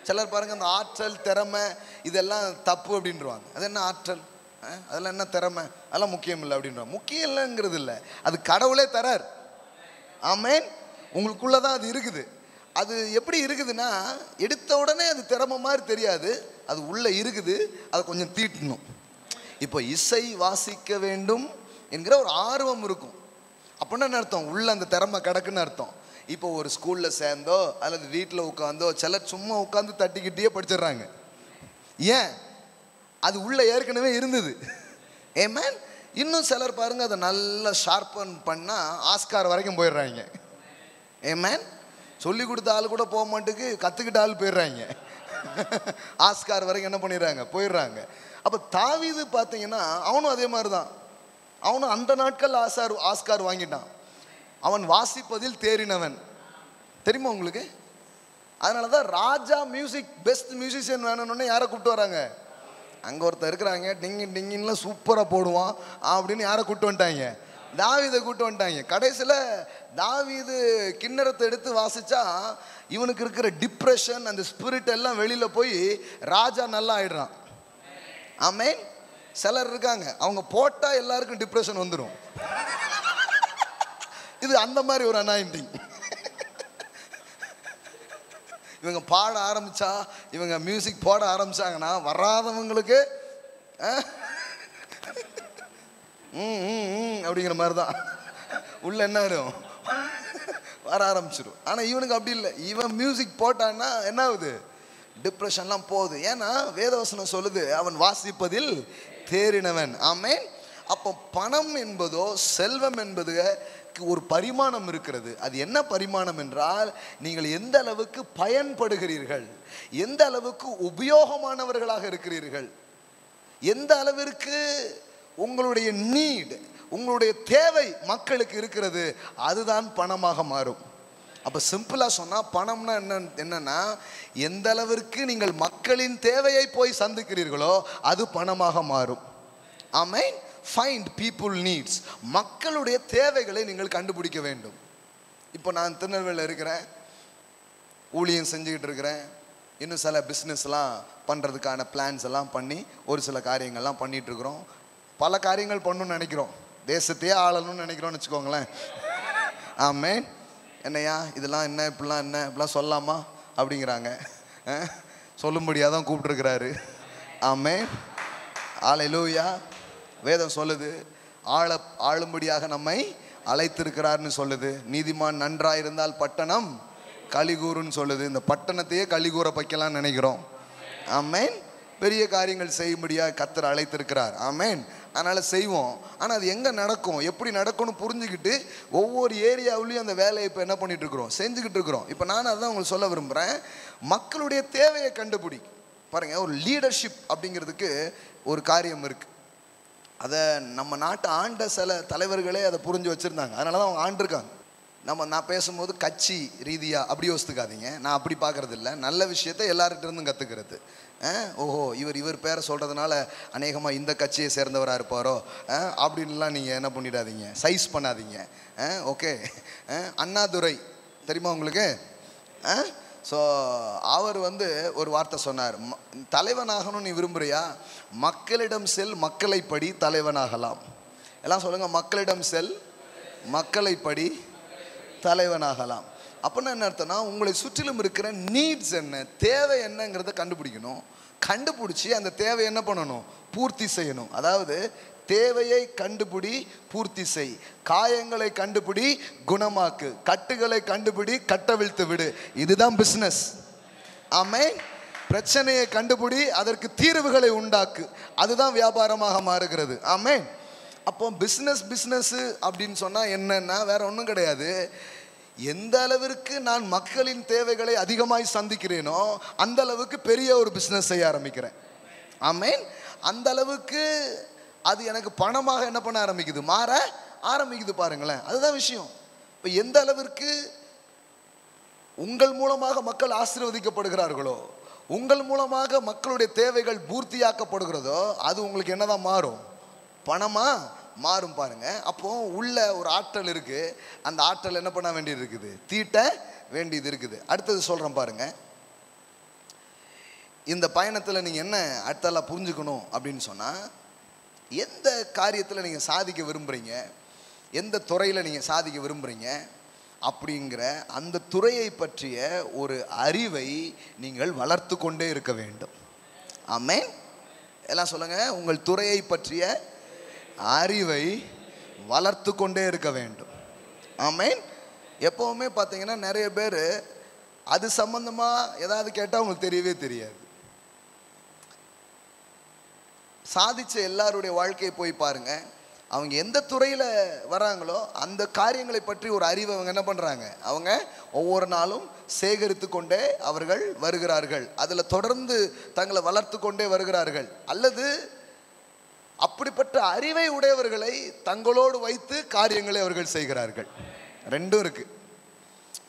சிலர் பாருங்க, அந்த ஆற்றல் திறமை இதெல்லாம் தப்பு அப்படின்றாங்க. அது என்ன ஆற்றல், அதெல்லாம் என்ன திறமை, அதெல்லாம் முக்கியம் இல்லை அப்படின்றாங்க. முக்கியம் இல்லைங்கிறது இல்லை, அது கடவுளே தரார். ஆமென். உங்களுக்குள்ளதான் அது இருக்குது. அது எப்படி இருக்குதுன்னா, எடுத்த உடனே அது திறமை மாதிரி தெரியாது, அது உள்ள இருக்குது. அதை கொஞ்சம் தீட்டணும். இப்போ இசை வாசிக்க வேண்டும் என்கிற ஒரு ஆர்வம் இருக்கும். அப்படின்னா என்ன அர்த்தம்? உள்ள அந்த திறமை கிடக்குன்னு அர்த்தம். இப்போ ஒரு ஸ்கூலில் சேர்ந்தோ அல்லது வீட்டில் உட்காந்தோ சிலர் சும்மா உட்காந்து தட்டிக்கிட்டே படிச்சிடுறாங்க. ஏன்? அது உள்ள ஏற்கனவே இருந்தது. ஆமென். இன்னும் சிலர் பாருங்க அதை நல்லா ஷார்பன் பண்ணா ஆஸ்கார் வரைக்கும் போயிடுறாங்க. ஆமென். சொல்லி கொடுத்த ஆள் கூட போக மாட்டுக்கு, கத்துக்கிட்ட ஆள் போயிடுறாங்க. ஆஸ்கார் வரைக்கும் என்ன பண்ணிடுறாங்க, போயிடுறாங்க. அப்ப தாவீது பார்த்தீங்கன்னா அவனும் அதே மாதிரி தான். அவனும் அந்த நாட்கள் ஆஸ்கார் வாங்கிட்டான். அவன் வாசிப்பதில் தேறினவன். தெரியுமா உங்களுக்கு? அதனால தான் ராஜா மியூசிக் பெஸ்ட் மியூசிஷியன் வேணும்னு யாரை கூப்பிட்டு வராங்க? அங்கே ஒருத்தர் இருக்கிறாங்க, டிங்கி டிங்கின்லாம் சூப்பராக போடுவான் அப்படின்னு யாரை கூப்பிட்டு வந்துட்டாங்க? தாவீதை கூப்பிட்டு வந்துட்டாங்க. கடைசியில் தாவீது கிண்ணறத்தை எடுத்து வாசிச்சா இவனுக்கு இருக்கிற டிப்ரெஷன், அந்த ஸ்பிரிட் எல்லாம் வெளியில் போய் ராஜா நல்லா ஆயிடுறான். ஆமென். சிலர் இருக்காங்க, அவங்க போட்டால் எல்லாருக்கும் டிப்ரெஷன் வந்துடும். இது அந்த மாதிரி ஒரு அனாயிண்டிங். இவங்க பாட ஆரம்பிச்சா, இவங்க மியூசிக் போட ஆரம்பிச்சாங்கன்னா வராதவங்களுக்கு அப்படிங்கிற மாதிரி தான் உள்ள என்ன வரும், வர ஆரம்பிச்சிடும். ஆனால் இவனுக்கு அப்படி இல்லை. இவன் மியூசிக் போட்டான்னா என்ன ஆகுது, டிப்ரெஷன்லாம் போகுது. ஏன்னா வேதவசனம் சொல்லுது அவன் வாசிப்பதில் தேறினவன். ஆமென். அப்போ பணம் என்பதோ செல்வம் என்பது ஒரு பரிமாணம் இருக்கிறது. அது என்ன பரிமாணம் என்றால், நீங்கள் எந்த அளவுக்கு பயன்படுகிறீர்கள், எந்த அளவுக்கு உபயோகமானவர்களாக இருக்கிறீர்கள், எந்த அளவிற்கு உங்களுடைய நீட், உங்களுடைய தேவை மக்களுக்கு இருக்கிறது, அதுதான் பணமாக மாறும். அப்போ சிம்பிளாக சொன்னால் பணம்னா என்னன்னா எந்த அளவிற்கு நீங்கள் மக்களின் தேவையை போய் சந்திக்கிறீர்களோ அது பணமாக மாறும். ஆமென். Find people needs. மக்களுடைய தேவைகளை நீங்கள் கண்டுபிடிக்க வேண்டும். இப்போ நான் திருநெல்வேலியில் இருக்கிறேன், ஊழியம் செஞ்சுக்கிட்டு இருக்கிறேன். இன்னும் சில பிஸ்னஸ்லாம் பண்ணுறதுக்கான பிளான்ஸ் எல்லாம் பண்ணி ஒரு சில காரியங்கள்லாம் பண்ணிகிட்ருக்குறோம். பல காரியங்கள் பண்ணணும்னு நினைக்கிறோம், தேசத்தையே ஆளணும்னு நினைக்கிறோம்னு வச்சுக்கோங்களேன். ஆமென். என்னையா இதெல்லாம் என்ன, இப்படிலாம் என்ன, இப்படிலாம் சொல்லாமா அப்படிங்கிறாங்க. சொல்லும்படியாக தான் கூப்பிட்டுருக்கிறாரு. ஆமென். ஹல்லேலூயா. வேதம் சொல்லுது ஆளும்படியாக நம்மை அழைத்திருக்கிறார்னு சொல்லுது. நீதிமான் நன்றாயிருந்தால் பட்டணம் கலிகூறுன்னு சொல்லுது. இந்த பட்டணத்தையே கலிகூற வைக்கலாம்னு நினைக்கிறோம். ஆமென். பெரிய காரியங்கள் செய்யும்படியாக கர்த்தர் அழைத்திருக்கிறார். ஆமென். அதனால் செய்வோம். ஆனால் அது எங்கே நடக்கும், எப்படி நடக்கும்னு புரிஞ்சுக்கிட்டு ஒவ்வொரு ஏரியாவிலையும் அந்த வேலையை இப்போ என்ன பண்ணிட்டு இருக்கிறோம், செஞ்சுக்கிட்டு இருக்கிறோம். இப்போ நான் அதான் உங்களுக்கு சொல்ல விரும்புகிறேன். மக்களுடைய தேவையை கண்டுபிடி. பாருங்கள், ஒரு லீடர்ஷிப் அப்படிங்கிறதுக்கு ஒரு காரியம் இருக்குது. அதை நம்ம நாட்டை ஆண்ட சில தலைவர்களே அதை புரிஞ்சு வச்சுருந்தாங்க. அதனால தான் அவங்க ஆண்டிருக்காங்க. நான் பேசும்போது கட்சி ரீதியாக அப்படி யோசித்துக்காதீங்க. நான் அப்படி பார்க்குறது இல்லை. நல்ல விஷயத்தை எல்லார்கிட்ட இருந்தும் கற்றுக்கிறது. ஓஹோ இவர் பேரை சொல்கிறதுனால அநேகமாக இந்த கட்சியை சேர்ந்தவராக இருப்பாரோ அப்படின்லாம் நீங்கள் என்ன பண்ணிடாதீங்க, சைஸ் பண்ணாதீங்க. ஓகே. அண்ணாதுரை தெரியுமா உங்களுக்கு? ஸோ அவர் ஒரு வார்த்தை சொன்னார், தலைவனாகணும் நீ விரும்புகிறியா, மக்களிடம் செல், மக்களை படி, தலைவனாகலாம். எல்லாம் சொல்லுங்கள், மக்களிடம் செல், மக்களை படி, தலைவனாகலாம். அப்படின்னா என்ன அர்த்தம்னா, உங்களை சுற்றிலும் இருக்கிற நீட்ஸ் என்ன, தேவை என்னங்கிறத கண்டுபிடிக்கணும். கண்டுபிடிச்சி அந்த தேவை என்ன பண்ணணும், பூர்த்தி செய்யணும். அதாவது தேவையை கண்டுபிடி, பூர்த்தி செய். காயங்களை கண்டுபிடி, குணமாக்கு. கட்டுகளை கண்டுபிடி, கட்டவிழ்த்து விடு. இதுதான் பிஸ்னஸ். ஆமென். பிரச்சனையை கண்டுபிடி, அதற்கு தீர்வுகளை உண்டாக்கு. அதுதான் வியாபாரமாக மாறுகிறது. ஆமென். அப்போ பிஸ்னஸ் அப்படின்னு சொன்னால் என்னன்னா வேற ஒன்றும் கிடையாது. எந்த அளவிற்கு நான் மக்களின் தேவைகளை அதிகமாய் சந்திக்கிறேனோ அந்த அளவுக்கு பெரிய ஒரு பிஸ்னஸ் செய்ய ஆரம்பிக்கிறேன். ஆமென். அந்த அளவுக்கு அது எனக்கு பணமாக என்ன பண்ண ஆரம்பிக்குது, மாற ஆரம்பிக்குது. பாருங்களேன், அதுதான் விஷயம். இப்போ எந்த அளவிற்கு உங்கள் மூலமாக மக்கள் ஆசீர்வதிக்கப்படுகிறார்களோ, உங்கள் மூலமாக மக்களுடைய தேவைகள் பூர்த்தியாக்கப்படுகிறதோ, அது உங்களுக்கு என்னதான் மாறும், பணமா மாறும். பாருங்க, அப்போ உள்ள ஒரு ஆற்றல் இருக்கு. அந்த ஆற்றல் என்ன பண்ண வேண்டியது இருக்குது, தீட்ட வேண்டியது இருக்குது. அடுத்தது சொல்றேன் பாருங்க. இந்த பயணத்தில் நீங்கள் என்ன அடுத்தெல்லாம் புரிஞ்சுக்கணும் அப்படின்னு சொன்னால், எந்த காரியத்தில் நீங்கள் சாதிக்க விரும்புகிறீங்க, எந்த துறையில் நீங்கள் சாதிக்க விரும்புகிறீங்க அப்படிங்கிற அந்த துறையை பற்றிய ஒரு அறிவை நீங்கள் வளர்த்து கொண்டே இருக்க வேண்டும். ஆமென். எல்லாம் சொல்லுங்கள், உங்கள் துறையை பற்றிய அறிவை வளர்த்து கொண்டே இருக்க வேண்டும். ஆமென். எப்போவுமே பார்த்தீங்கன்னா நிறைய பேர் அது சம்பந்தமாக ஏதாவது கேட்டால் உங்களுக்கு தெரியவே தெரியாது. சாதிச்ச எல்லாருடைய வாழ்க்கையை போய் பாருங்க. அவங்க எந்த துறையில் வராங்களோ அந்த காரியங்களை பற்றி ஒரு அறிவை அவங்க என்ன பண்ணுறாங்க, அவங்க ஒவ்வொரு நாளும் சேகரித்து கொண்டே அவர்கள் வருகிறார்கள். அதில் தொடர்ந்து தங்களை வளர்த்து கொண்டே வருகிறார்கள். அல்லது அப்படிப்பட்ட அறிவை உடையவர்களை தங்களோடு வைத்து காரியங்களை அவர்கள் செய்கிறார்கள். ரெண்டும் இருக்குது.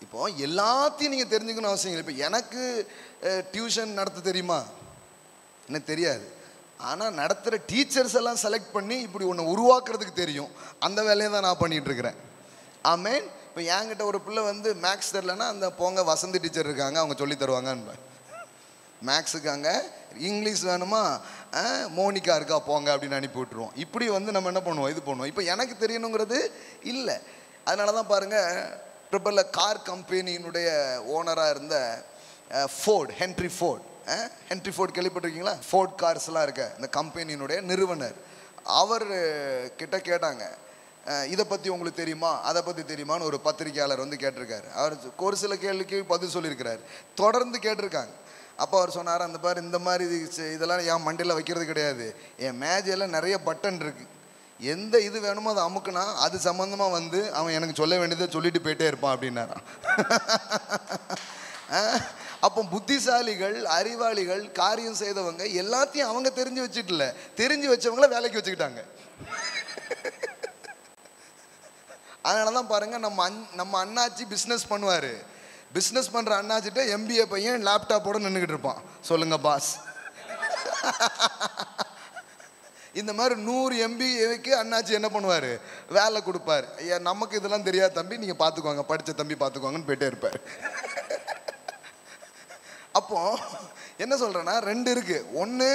இப்போ எல்லாத்தையும் நீங்கள் தெரிஞ்சுக்கணும் அவசியம் இல்லை. இப்போ எனக்கு டியூஷன் நடத்த தெரியுமா? எனக்கு தெரியாது. ஆனால் நடத்துகிற டீச்சர்ஸ் எல்லாம் செலக்ட் பண்ணி இப்படி ஒன்று உருவாக்குறதுக்கு தெரியும். அந்த வேலையை தான் நான் பண்ணிகிட்டு இருக்கிறேன். ஆமேன். இப்போ என்கிட்ட ஒரு பிள்ளை வந்து மேக்ஸ் தெரிலன்னா அந்த போங்க வசந்தி டீச்சர் இருக்காங்க, அவங்க சொல்லி தருவாங்கன்னு. மேக்ஸுக்காங்க இங்கிலீஷ் வேணுமா, மோனிகா இருக்கா போங்க அப்படின்னு அனுப்பி விட்டுருவோம். இப்படி வந்து நம்ம என்ன பண்ணுவோம், இது பண்ணுவோம். இப்போ எனக்கு தெரியணுங்கிறது இல்லை. அதனால தான் பாருங்கள், பிரபல கார் கம்பெனியினுடைய ஓனராக இருந்த ஹென்ரி ஃபோர்ட் கேள்விப்பட்டிருக்கீங்களா? ஃபோர்ட் கார்ஸ்லாம் இருக்க இந்த கம்பெனியினுடைய நிறுவனர். அவர் கிட்ட கேட்டாங்க, இதை பற்றி உங்களுக்கு தெரியுமா, அதை பற்றி தெரியுமான்னு ஒரு பத்திரிகையாளர் வந்து கேட்டிருக்காரு. அவர் ஒரு சில கேள்விக்கு பதில் சொல்லியிருக்கிறார். தொடர்ந்து கேட்டிருக்காங்க. அப்போ அவர் சொன்னார், அந்த பாரு இந்த மாதிரி இதெல்லாம் என் மண்டியில் வைக்கிறது கிடையாது, என் மேஜையில் நிறைய பட்டன் இருக்குது, எந்த இது வேணுமோ அதை அமுக்குனா அது சம்மந்தமாக வந்து அவன் எனக்கு சொல்ல வேண்டியதை சொல்லிட்டு போயிட்டே இருப்பான் அப்படின்னாரான். அப்போ புத்திசாலிகள், அறிவாளிகள், காரியம் செய்தவங்க எல்லாத்தையும் அவங்க தெரிஞ்சு வச்சுட்டுல, தெரிஞ்சு வச்சவங்கள வேலைக்கு வச்சுக்கிட்டாங்க. அதனால தான் பாருங்க, நம்ம அண்ணாச்சி பிஸ்னஸ் பண்ணுவார். பிஸ்னஸ் பண்ணுற அண்ணாச்சிட்ட MBA பையன் லேப்டாப்போட நின்றுக்கிட்டு இருப்பான். சொல்லுங்க பாஸ். இந்த மாதிரி 100 MBAக்கு அண்ணாச்சி என்ன பண்ணுவார், வேலை கொடுப்பார். நமக்கு இதெல்லாம் தெரியாது தம்பி, நீங்கள் பார்த்துக்குவாங்க, படித்த தம்பி பார்த்துக்குவாங்கன்னு போயிட்டே இருப்பார். அப்போ என்ன சொல்கிறேன்னா, ரெண்டு இருக்குது. ஒன்று,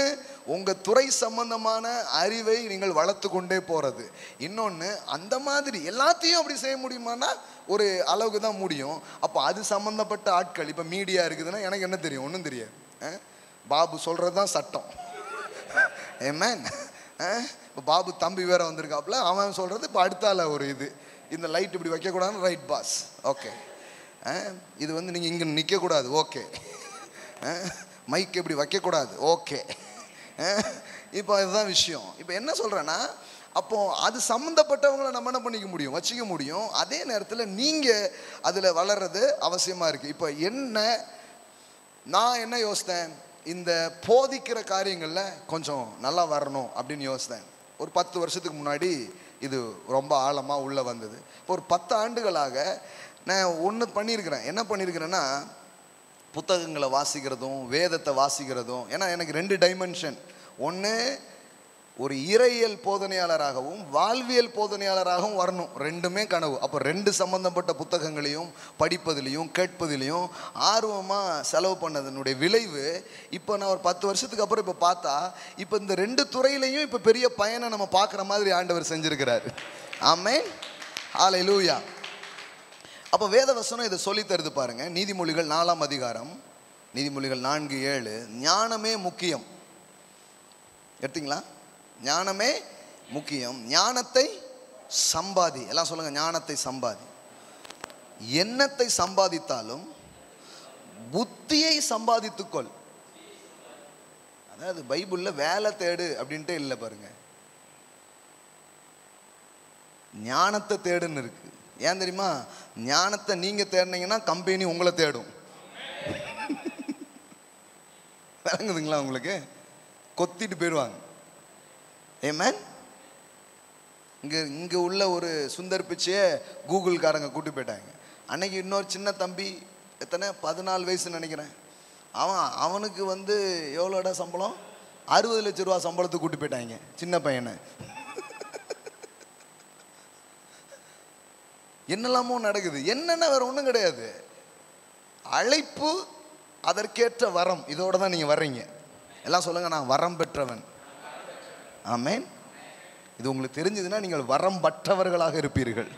உங்கள் துறை சம்பந்தமான அறிவை நீங்கள் வளர்த்து கொண்டே போகிறது. இன்னொன்று, அந்த மாதிரி எல்லாத்தையும் அப்படி செய்ய முடியுமானா ஒரு அளவுக்கு தான் முடியும். அப்போ அது சம்மந்தப்பட்ட ஆட்கள், இப்போ மீடியா இருக்குதுன்னா எனக்கு என்ன தெரியும், ஒன்றும் தெரியாது. பாபு சொல்கிறது தான் சட்டம். ஏமேன். இப்போ பாபு தம்பி வேற வந்திருக்காப்புல, அவன் சொல்கிறது இப்போ அடுத்தால ஒரு இது, இந்த லைட் இப்படி வைக்கக்கூடாதுன்னு, ரைட் பாஸ், ஓகே. இது வந்து நீங்கள் இங்கே நிற்கக்கூடாது, ஓகே. மைக் இப்படி வைக்கக்கூடாது, ஓகே. இப்போ அதுதான் விஷயம். இப்போ என்ன சொல்கிறேன்னா, அப்போது அது சம்மந்தப்பட்டவங்களை நம்ம என்ன பண்ணிக்க முடியும், வச்சுக்க முடியும். அதே நேரத்தில் நீங்கள் அதில் வளர்றது அவசியமாக இருக்குது. இப்போ நான் என்ன யோசித்தேன், இந்த போதிக்கிற காரியங்களில் கொஞ்சம் நல்லா வரணும் அப்படின்னு யோசித்தேன். ஒரு 10 வருஷத்துக்கு முன்னாடி இது ரொம்ப ஆழமாக உள்ளே வந்தது. இப்போ ஒரு 10 ஆண்டுகளாக நான் ஒன்று பண்ணியிருக்கிறேன். என்ன பண்ணியிருக்கிறேன்னா, புத்தகங்களை வாசிக்கிறதும் வேதத்தை வாசிக்கிறதும். ஏன்னா எனக்கு 2 டைமென்ஷன். ஒன்று, ஒரு இறையியல் போதனையாளராகவும் வாழ்வியல் போதனையாளராகவும் வரணும். ரெண்டுமே கனவு. அப்போ 2 சம்பந்தப்பட்ட புத்தகங்களையும் படிப்பதிலையும் கேட்பதிலையும் ஆர்வமாக செலவு பண்ணதனுடைய விளைவு இப்போ நான் ஒரு 10 வருஷத்துக்கு அப்புறம் இப்போ பார்த்தா, இப்போ இந்த 2 துறையிலையும் இப்போ பெரிய பயனை நம்ம பார்க்குற மாதிரி ஆண்டவர் செஞ்சுருக்கிறார். ஆமென், ஹல்லேலூயா. அப்போ வேத வசனம் இதை சொல்லி தருது பாருங்க. நீதிமொழிகள் 4ஆம் அதிகாரம், நீதிமொழிகள் 4:7, ஞானமே முக்கியம். எடுத்தீங்களா? ஞானமே முக்கியம், ஞானத்தை சம்பாதி. எல்லாம் சொல்லுங்க, ஞானத்தை சம்பாதி. எண்ணத்தை சம்பாதித்தாலும் புத்தியை சம்பாதித்துக்கொள். அதாவது பைபிளில் வேலை தேடு அப்படின்ட்டு இல்லை பாருங்க, ஞானத்தை தேடுன்னு இருக்கு. ஏன் தெரியுமா? ஞானத்தை நீங்க தேடினீங்கன்னா கம்பெனி உங்களை தேடும். விளங்குதுங்களா உங்களுக்கு? கொத்திட்டு போயிடுவாங்க. ஏமேன். இங்கே உள்ள ஒரு சுந்தர் பிச்சையை கூகுள்காரங்க கூட்டி போயிட்டாங்க. அன்னைக்கு இன்னொரு சின்ன தம்பி, எத்தனை 14 வயசுன்னு நினைக்கிறேன், அவனுக்கு வந்து எவ்வளோடா சம்பளம், 60 லட்ச ரூபா சம்பளத்துக்கு கூட்டி போயிட்டாங்க சின்ன பையனை. என்னெல்லாமோ நடக்குது. என்னென்ன வேற ஒன்றும் கிடையாது. அழைப்பு, அதற்கேற்ற வரம், இதோட தான் நீங்கள் வர்றீங்க. எல்லாம் சொல்லுங்க, நான் வரம் பெற்றவன். ஆமென். இது உங்களுக்கு தெரிஞ்சதுன்னா நீங்கள் வரம் பற்றவர்களாக இருப்பீர்கள்.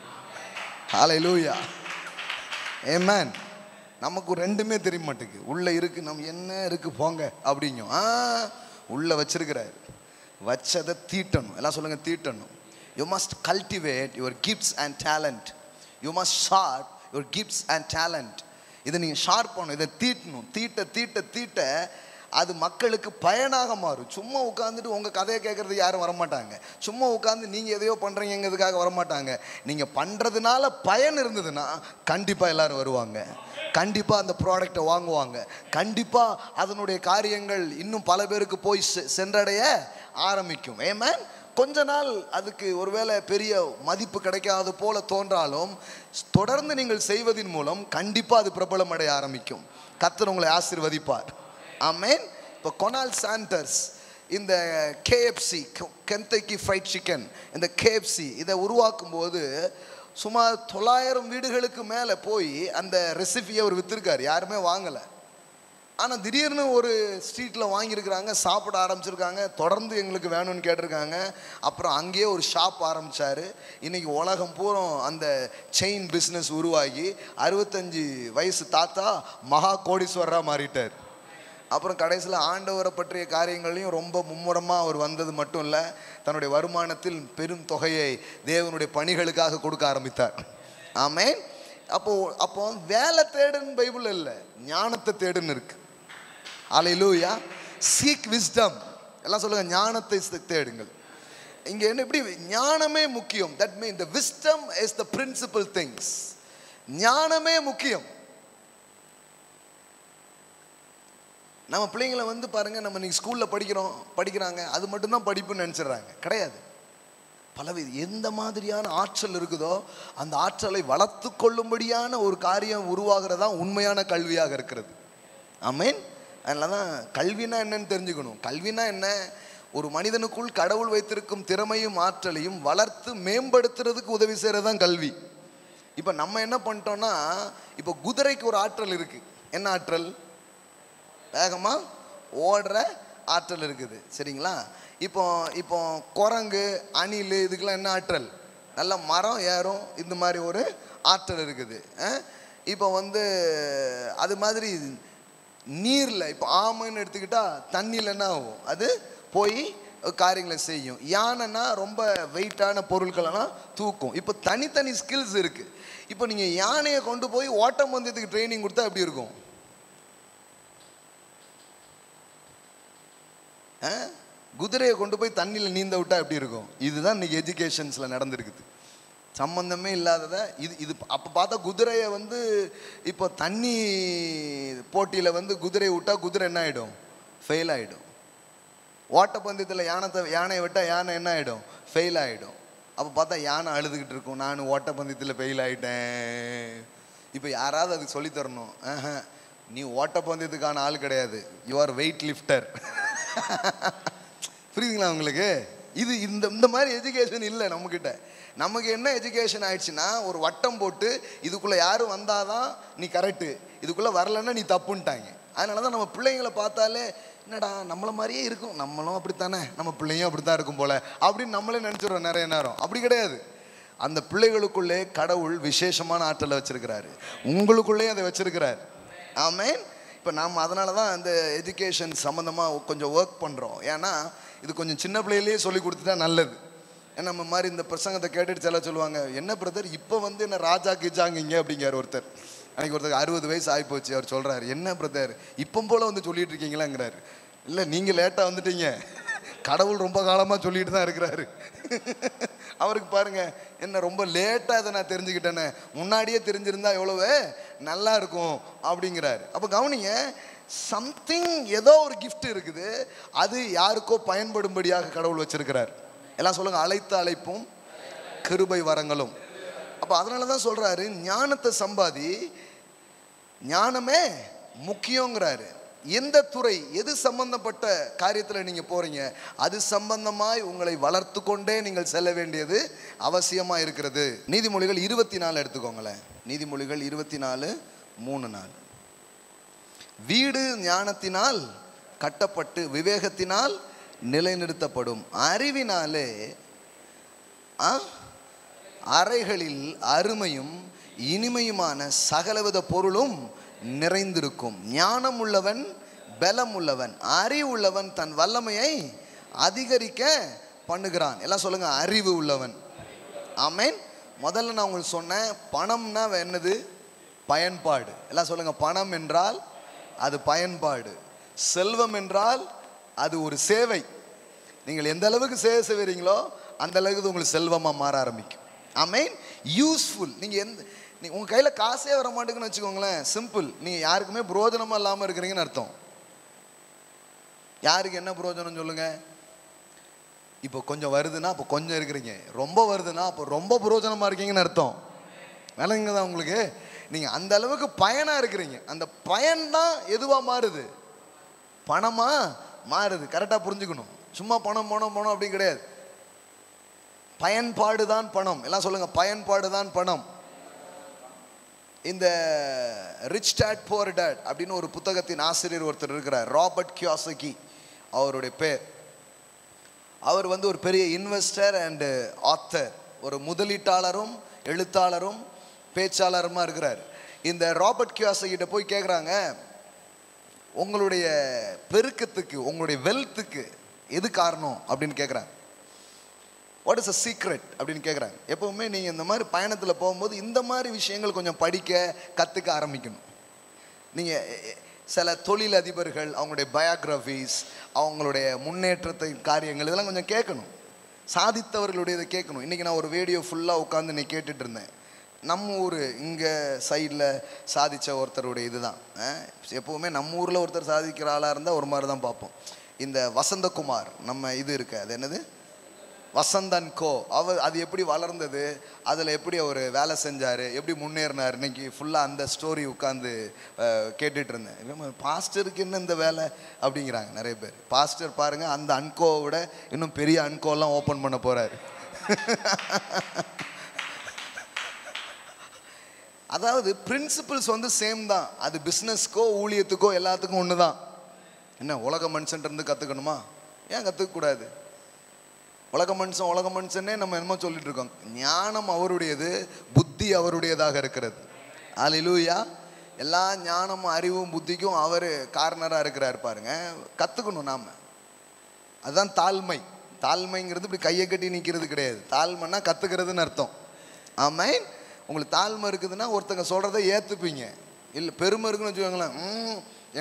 ஹல்லேலூயா, ஆமென். நமக்கு ரெண்டுமே தெரிய மாட்டேங்குது. உள்ளே இருக்கு, நம்ம என்ன இருக்கு போங்க அப்படிங்க. உள்ள வச்சிருக்கிறார், வச்சதை தீட்டணும். எல்லாம் சொல்லுங்க, தீட்டணும். You must cultivate your gifts and talent. You must sharp your gifts and talent. இதை நீங்கள் ஷார்ப் பண்ணணும், இதை தீட்டணும். தீட்ட அது மக்களுக்கு பயனாக மாறும். சும்மா உட்காந்துட்டு உங்கள் கதையை கேட்குறதுக்கு யாரும் வரமாட்டாங்க. சும்மா உட்காந்து நீங்கள் எதையோ பண்ணுறீங்கிறதுக்காக வரமாட்டாங்க. நீங்கள் பண்ணுறதுனால பயன் இருந்ததுன்னா கண்டிப்பாக எல்லோரும் வருவாங்க. கண்டிப்பாக அந்த ப்ராடக்டை வாங்குவாங்க. கண்டிப்பாக அதனுடைய காரியங்கள் இன்னும் பல பேருக்கு போய் சென்றடைய ஆரம்பிக்கும். ஆமென். கொஞ்ச நாள் அதுக்கு ஒருவேளை பெரிய மதிப்பு கிடைக்காது போல தோன்றாலும் தொடர்ந்து நீங்கள் செய்வதின் மூலம் கண்டிப்பாக அது பிரபலம் அடைய ஆரம்பிக்கும். கர்த்தர் உங்களை ஆசீர்வதிப்பார். ஆமென். இப்போ கொனால்ட் சாண்டர்ஸ் இந்த KFC, கென்டக்கி ஃப்ரைட் சிக்கன், இந்த KFC இதை உருவாக்கும் போது சுமார் 900 வீடுகளுக்கு மேலே போய் அந்த ரெசிபியை அவர் விற்றுருக்கார். யாருமே வாங்கலை. ஆனால் திடீர்னு ஒரு ஸ்ட்ரீட்டில் வாங்கியிருக்கிறாங்க, சாப்பிட ஆரம்பிச்சிருக்காங்க. தொடர்ந்து எங்களுக்கு வேணும்னு கேட்டிருக்காங்க. அப்புறம் அங்கேயே ஒரு ஷாப் ஆரம்பித்தார். இன்றைக்கி உலகம் பூரா அந்த செயின் பிஸ்னஸ் உருவாகி 65 வயசு தாத்தா மகா கோடீஸ்வரராக மாறிட்டார். அப்புறம் கடைசியில் ஆண்டவரை பற்றிய காரியங்களையும் ரொம்ப மும்முரமாக அவர் வந்தது மட்டும் இல்லை, தன்னுடைய வருமானத்தில் பெரும் தொகையை தேவனுடைய பணிகளுக்காக கொடுக்க ஆரம்பித்தார். ஆமென். அப்போ வேலை தேடுன்னு பைபிள் இல்லை, ஞானத்தை தேடுன்னு இருக்கு. அல்லேலூயா. Seek wisdom. எல்லாம் சொல்லுங்க, ஞானத்தை தேடுங்கள். இங்கே என்ன, இப்படி ஞானமே முக்கியம். That mean the wisdom is the principal things. ஞானமே முக்கியம். நம்ம பிள்ளைங்களை பாருங்கள், நம்ம இன்னைக்கு ஸ்கூலில் படிக்கிறாங்க, அது மட்டும்தான் படிப்புன்னு நினச்சிடுறாங்க. கிடையாது. பலவித எந்த மாதிரியான ஆற்றல் இருக்குதோ அந்த ஆற்றலை வளர்த்து கொள்ளும்படியான ஒரு காரியம் உருவாகிறதா உண்மையான கல்வியாக இருக்கிறது. ஆமென். அதனால தான் கல்வினா என்னன்னு தெரிஞ்சுக்கணும். கல்வினா என்ன? ஒரு மனிதனுக்குள் கடவுள் வைத்திருக்கும் திறமையும் ஆற்றலையும் வளர்த்து மேம்படுத்துறதுக்கு உதவி செய்கிறது தான் கல்வி. இப்போ நம்ம என்ன பண்ணிட்டோம்னா, இப்போ குதிரைக்கு ஒரு ஆற்றல் இருக்குது. என்ன ஆற்றல்? வேகமாக ஓடுற ஆற்றல் இருக்குது. சரிங்களா? இப்போ குரங்கு, அணில், இதுக்கெல்லாம் என்ன ஆற்றல்? நல்ல மரம் ஏறும், இந்த மாதிரி ஒரு ஆற்றல் இருக்குது. இப்போ அது மாதிரி நீரில், இப்போ ஆமைன்னு எடுத்துக்கிட்டால் தண்ணியில் என்ன ஆகும்? அது போய் காரியங்களை செய்யும். யானைன்னா ரொம்ப வெயிட்டான பொருட்களெல்லாம் தூக்கும். இப்போ தனித்தனி ஸ்கில்ஸ் இருக்குது. இப்போ நீங்கள் யானையை கொண்டு போய் ஓட்டம் பந்தயத்துக்கு ட்ரைனிங் கொடுத்தா எப்படி இருக்கும்? குதிரையை கொண்டு போய் தண்ணியில் நீந்த விட்டா எப்படி இருக்கும்? இதுதான் இன்னைக்கு எஜுகேஷன்ஸில் நடந்திருக்குது. சம்பந்தமே இல்லாததை இது அப்போ பார்த்தா குதிரையை இப்போ தண்ணி போட்டியில் குதிரையை விட்டால் குதிரை என்ன ஆகிடும்? ஃபெயில் ஆகிடும். ஓட்டப்பந்தயத்தில் யானையை விட்டால் யானை என்ன ஆகிடும்? ஃபெயில் ஆகிடும். அப்போ பார்த்தா யானை அழுதுகிட்டு இருக்கும், நான் ஓட்டப்பந்தயத்தில் ஃபெயில் ஆகிட்டேன். இப்போ யாராவது அதுக்கு சொல்லித்தரணும். நீ ஓட்டப்பந்தயத்துக்கான ஆள் கிடையாது, யூ ஆர் வெயிட் லிஃப்டர். புரியுதுங்களா உங்களுக்கு? இது இந்த மாதிரி எஜுகேஷன் இல்லை நம்மக்கிட்ட. நமக்கு என்ன எஜுகேஷன் ஆயிடுச்சுன்னா, ஒரு வட்டம் போட்டு இதுக்குள்ளே யாரும் வந்தாதான் நீ கரெக்டு, இதுக்குள்ளே வரலன்னா நீ தப்புன்ட்டாங்க. அதனால தான் நம்ம பிள்ளைங்களை பார்த்தாலே என்னடா நம்மளை மாதிரியே இருக்கும், நம்மளும் அப்படித்தானே, நம்ம பிள்ளையும் அப்படி தான் இருக்கும் போல் அப்படின்னு நம்மளே நினச்சிடுறோம் நிறைய நேரம். அப்படி கிடையாது. அந்த பிள்ளைகளுக்குள்ளே கடவுள் விசேஷமான ஆற்றலை வச்சிருக்கிறாரு, உங்களுக்குள்ளேயே அதை வச்சிருக்கிறார். ஆமென். இப்போ நாம் அதனால தான் அந்த எஜுகேஷன் சம்மந்தமாக கொஞ்சம் ஒர்க் பண்ணுறோம். ஏன்னா இது கொஞ்சம் சின்ன பிள்ளையிலேயே சொல்லி கொடுத்துட்டா நல்லது. ஏன்னா நம்ம மாதிரி இந்த பிரசங்கத்தை கேட்டுட்டு சில சொல்லுவாங்க, என்ன பிரதர் இப்போ என்ன ராஜா கிஜாங்கிங்க அப்படிங்கிற ஒருத்தர். அன்றைக்கி ஒருத்தர் 60 வயசு ஆகிப்போச்சு. அவர் சொல்கிறார், என்ன பிரதர் இப்போ போல் சொல்லிட்டு இருக்கீங்களாங்கிறாரு. இல்லை, நீங்கள் லேட்டாக வந்துட்டீங்க, கடவுள் ரொம்ப காலமாக சொல்லிட்டு தான் இருக்கிறாரு. அவருக்கு பாருங்க, என்ன ரொம்ப லேட்டாக இதை நான் தெரிஞ்சுக்கிட்டேன்னு, முன்னாடியே தெரிஞ்சிருந்தா எவ்வளவு நல்லா இருக்கும் அப்படிங்கிறாரு. அப்போ கவனிங்க, சம்திங் ஏதோ ஒரு கிஃப்ட் இருக்குது, அது யாருக்கோ பயன்படும்படியாக கடவுள் வச்சிருக்கிறார். எல்லாம் சொல்லுங்க, அழைத்த அழைப்பும் கிருபை வரங்களும். அப்போ அதனால தான் சொல்றாரு, ஞானத்தை சம்பாதி, ஞானமே முக்கியங்கிறாரு. எந்த துறை, எது சம்பந்தப்பட்ட காரியத்தில் நீங்கள் போகிறீங்க, அது சம்பந்தமாய் உங்களை வளர்த்து கொண்டே நீங்கள் செல்ல வேண்டியது அவசியமாக இருக்கிறது. நீதிமொழிகள் 24 எடுத்துக்கோங்களேன். நீதிமொழிகள் 24:3-4. வீடு ஞானத்தினால் கட்டப்பட்டு விவேகத்தினால் நிலைநிறுத்தப்படும், அறிவினாலே அறைகளில் அருமையும் இனிமையுமான சகலவித பொருளும் நிறைந்திருக்கும். ஞானம் உள்ளவன் பலம் உள்ளவன், அறிவுள்ளவன் தன் வல்லமையை அதிகரிக்க பண்ணுகிறான். எல்லாம் சொல்லுங்க, அறிவு உள்ளவன். ஆமென். முதல்ல நான் உங்களுக்கு சொன்னேன், பணம்னா என்னது? பயன்பாடு. எல்லாம் சொல்லுங்க, பணம் என்றால் அது பயன்பாடு. செல்வம் என்றால் அது ஒரு சேவை. நீங்கள் எந்த அளவுக்கு சேவை செய்வீங்களோ அந்த அளவுக்கு உங்களுக்கு செல்வமா மாற ஆரம்பிக்கும். ஆமென். யூஸ்ஃபுல். நீங்க உங்க கையில காசே வர மாட்டேங்குன்னு வச்சுக்கோங்களேன், சிம்பிள், நீங்க யாருக்குமே பிரயோஜனமா இல்லாம இருக்கிறீங்கன்னு அர்த்தம். யாருக்கு என்ன பிரயோஜனம் சொல்லுங்க? இப்போ கொஞ்சம் வருதுன்னா அப்போ கொஞ்சம் இருக்கிறீங்க, ரொம்ப வருதுன்னா அப்போ ரொம்ப பிரயோஜனமா இருக்கீங்கன்னு அர்த்தம். விளங்குங்க தான் உங்களுக்கு? நீங்க அந்த அளவுக்கு பயனா இருக்கிறீங்க. அந்த பயன் தான் எதுவா மாறுது? பணமா மாறுது. கரெக்டா புரிஞ்சுக்கணும். சும்மா பணம் பணம் பணம் அப்படி கிடையாது. பயன்பாடு தான் பணம். எல்லாம் சொல்லுங்க, பயன்பாடு தான் பணம். இந்த ரிச் டாட் புவர் டாட் அப்படின்னு ஒரு புத்தகத்தின் ஆசிரியர் ஒருத்தர் இருக்கிறார், ராபர்ட் கியோசகி அவருடைய பேர். அவர் ஒரு பெரிய இன்வெஸ்டர் அண்ட் ஆத்தர், ஒரு முதலீட்டாளரும் எழுத்தாளரும் பேச்சாளருமா இருக்கிறார். இந்த ராபர்ட் கியோசகிட்ட போய் கேட்குறாங்க, உங்களுடைய பெருக்கத்துக்கு, உங்களுடைய வெல்த்துக்கு எது காரணம் அப்படின்னு கேட்குறாங்க. வாட் இஸ் அ சீக்ரெட் அப்படின்னு கேட்குறாங்க. எப்போவுமே நீங்கள் இந்த மாதிரி பயணத்தில் போகும்போது இந்த மாதிரி விஷயங்கள் கொஞ்சம் படிக்க கற்றுக்க ஆரம்பிக்கணும். நீங்கள் சில தொழில் அதிபர்கள் அவங்களுடைய பயோகிராஃபிஸ், அவங்களுடைய முன்னேற்றத்தை காரியங்கள் இதெல்லாம் கொஞ்சம் கேட்கணும். சாதித்தவர்களுடைய இதை கேட்கணும். இன்றைக்கி நான் ஒரு வீடியோ ஃபுல்லாக உட்காந்து நீ கேட்டுட்டு இருந்தேன். நம்ம ஊர் இங்கே சைடில் சாதித்த ஒருத்தருடைய இதுதான். எப்போவுமே நம்ம ஊரில் ஒருத்தர் சாதிக்கிற ஆளாக இருந்தால் ஒரு மாதிரி தான் பார்ப்போம். இந்த வசந்தகுமார் நம்ம இது இருக்கு, அது என்னது, வசந்தன் கோ, அது எப்படி வளர்ந்தது, அதில் எப்படி அவர் வேலை செஞ்சார், எப்படி முன்னேறினார், இன்னைக்கு ஃபுல்லாக அந்த ஸ்டோரி உட்காந்து கேட்டுட்டு இருந்தேன். பாஸ்டருக்கு என்ன இந்த வேலை அப்படிங்கிறாங்க நிறைய பேர். பாஸ்டர் பாருங்கள், அந்த அன்கோவை விட இன்னும் பெரிய அன்கோலாம் ஓப்பன் பண்ண போகிறாரு. அதாவது பிரின்சிபிள்ஸ் சேம் தான். அது பிஸ்னஸ்க்கோ ஊழியத்துக்கோ எல்லாத்துக்கும் ஒன்று தான். என்ன உலக மனுஷன்ட்டு கற்றுக்கணுமா? ஏன் கற்றுக்கக்கூடாது? உலக மனுஷனே நம்ம என்னமோ சொல்லிட்டு இருக்கோம். ஞானம் அவருடையது, புத்தி அவருடையதாக இருக்கிறது. அல்லேலூயா. எல்லா ஞானமும் அறிவும் புத்திக்கும் அவர் காரணராக இருக்கிறார் பாருங்க. கற்றுக்கணும் நாம். அதுதான் தாழ்மை. தாழ்மைங்கிறது இப்படி கையை கட்டி நிற்கிறது கிடையாது. தாழ்மைன்னா கற்றுக்கிறதுன்னு அர்த்தம். ஆமென். உங்களுக்கு தாழ்மை இருக்குதுன்னா ஒருத்தங்க சொல்கிறத ஏற்றுப்பீங்க. இல்லை பெருமை இருக்குன்னு வச்சுக்கோங்களேன்,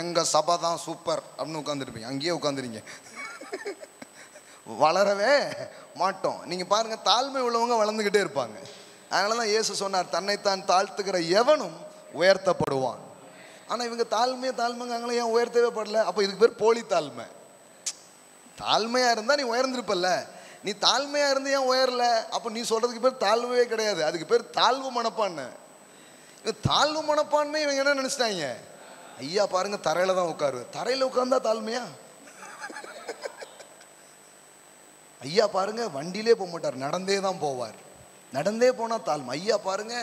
எங்கள் சபை தான் சூப்பர் அப்படின்னு உட்காந்துருப்பீங்க. அங்கேயே உட்காந்துருங்க, வளரவே மாட்டோம். நீங்கள் பாருங்கள், தாழ்மை உள்ளவங்க வளர்ந்துக்கிட்டே இருப்பாங்க. அதனால தான் இயேசு சொன்னார், தன்னைத்தான் தாழ்த்துக்கிற எவனும் உயர்த்தப்படுவான். ஆனால் இவங்க தாழ்மைங்க அங்கே ஏன் உயர்த்தவே படல? அப்போ இதுக்கு பேர் போலி தாழ்மை. தாழ்மையாக இருந்தால் நீ உயர்ந்திருப்பல்ல, நீ தாழ்மையாக இருந்து ஏன் உயரல? அப்போ நீ சொல்கிறதுக்கு பேர் தாழ்வே கிடையாது, அதுக்கு பேர் தாழ்வு மனப்பான்மை. தாழ்வு மனப்பான்மை இவங்க என்ன நினச்சிட்டாங்க? ஐயா பாருங்க தரையில் தான் உட்காரு. தரையில் உட்கார்ந்தா தாழ்மையா? ஐயா பாருங்க வண்டியிலே போக மாட்டார், நடந்தே தான் போவார். நடந்தே போனால் தாழ்மை. ஐயா பாருங்க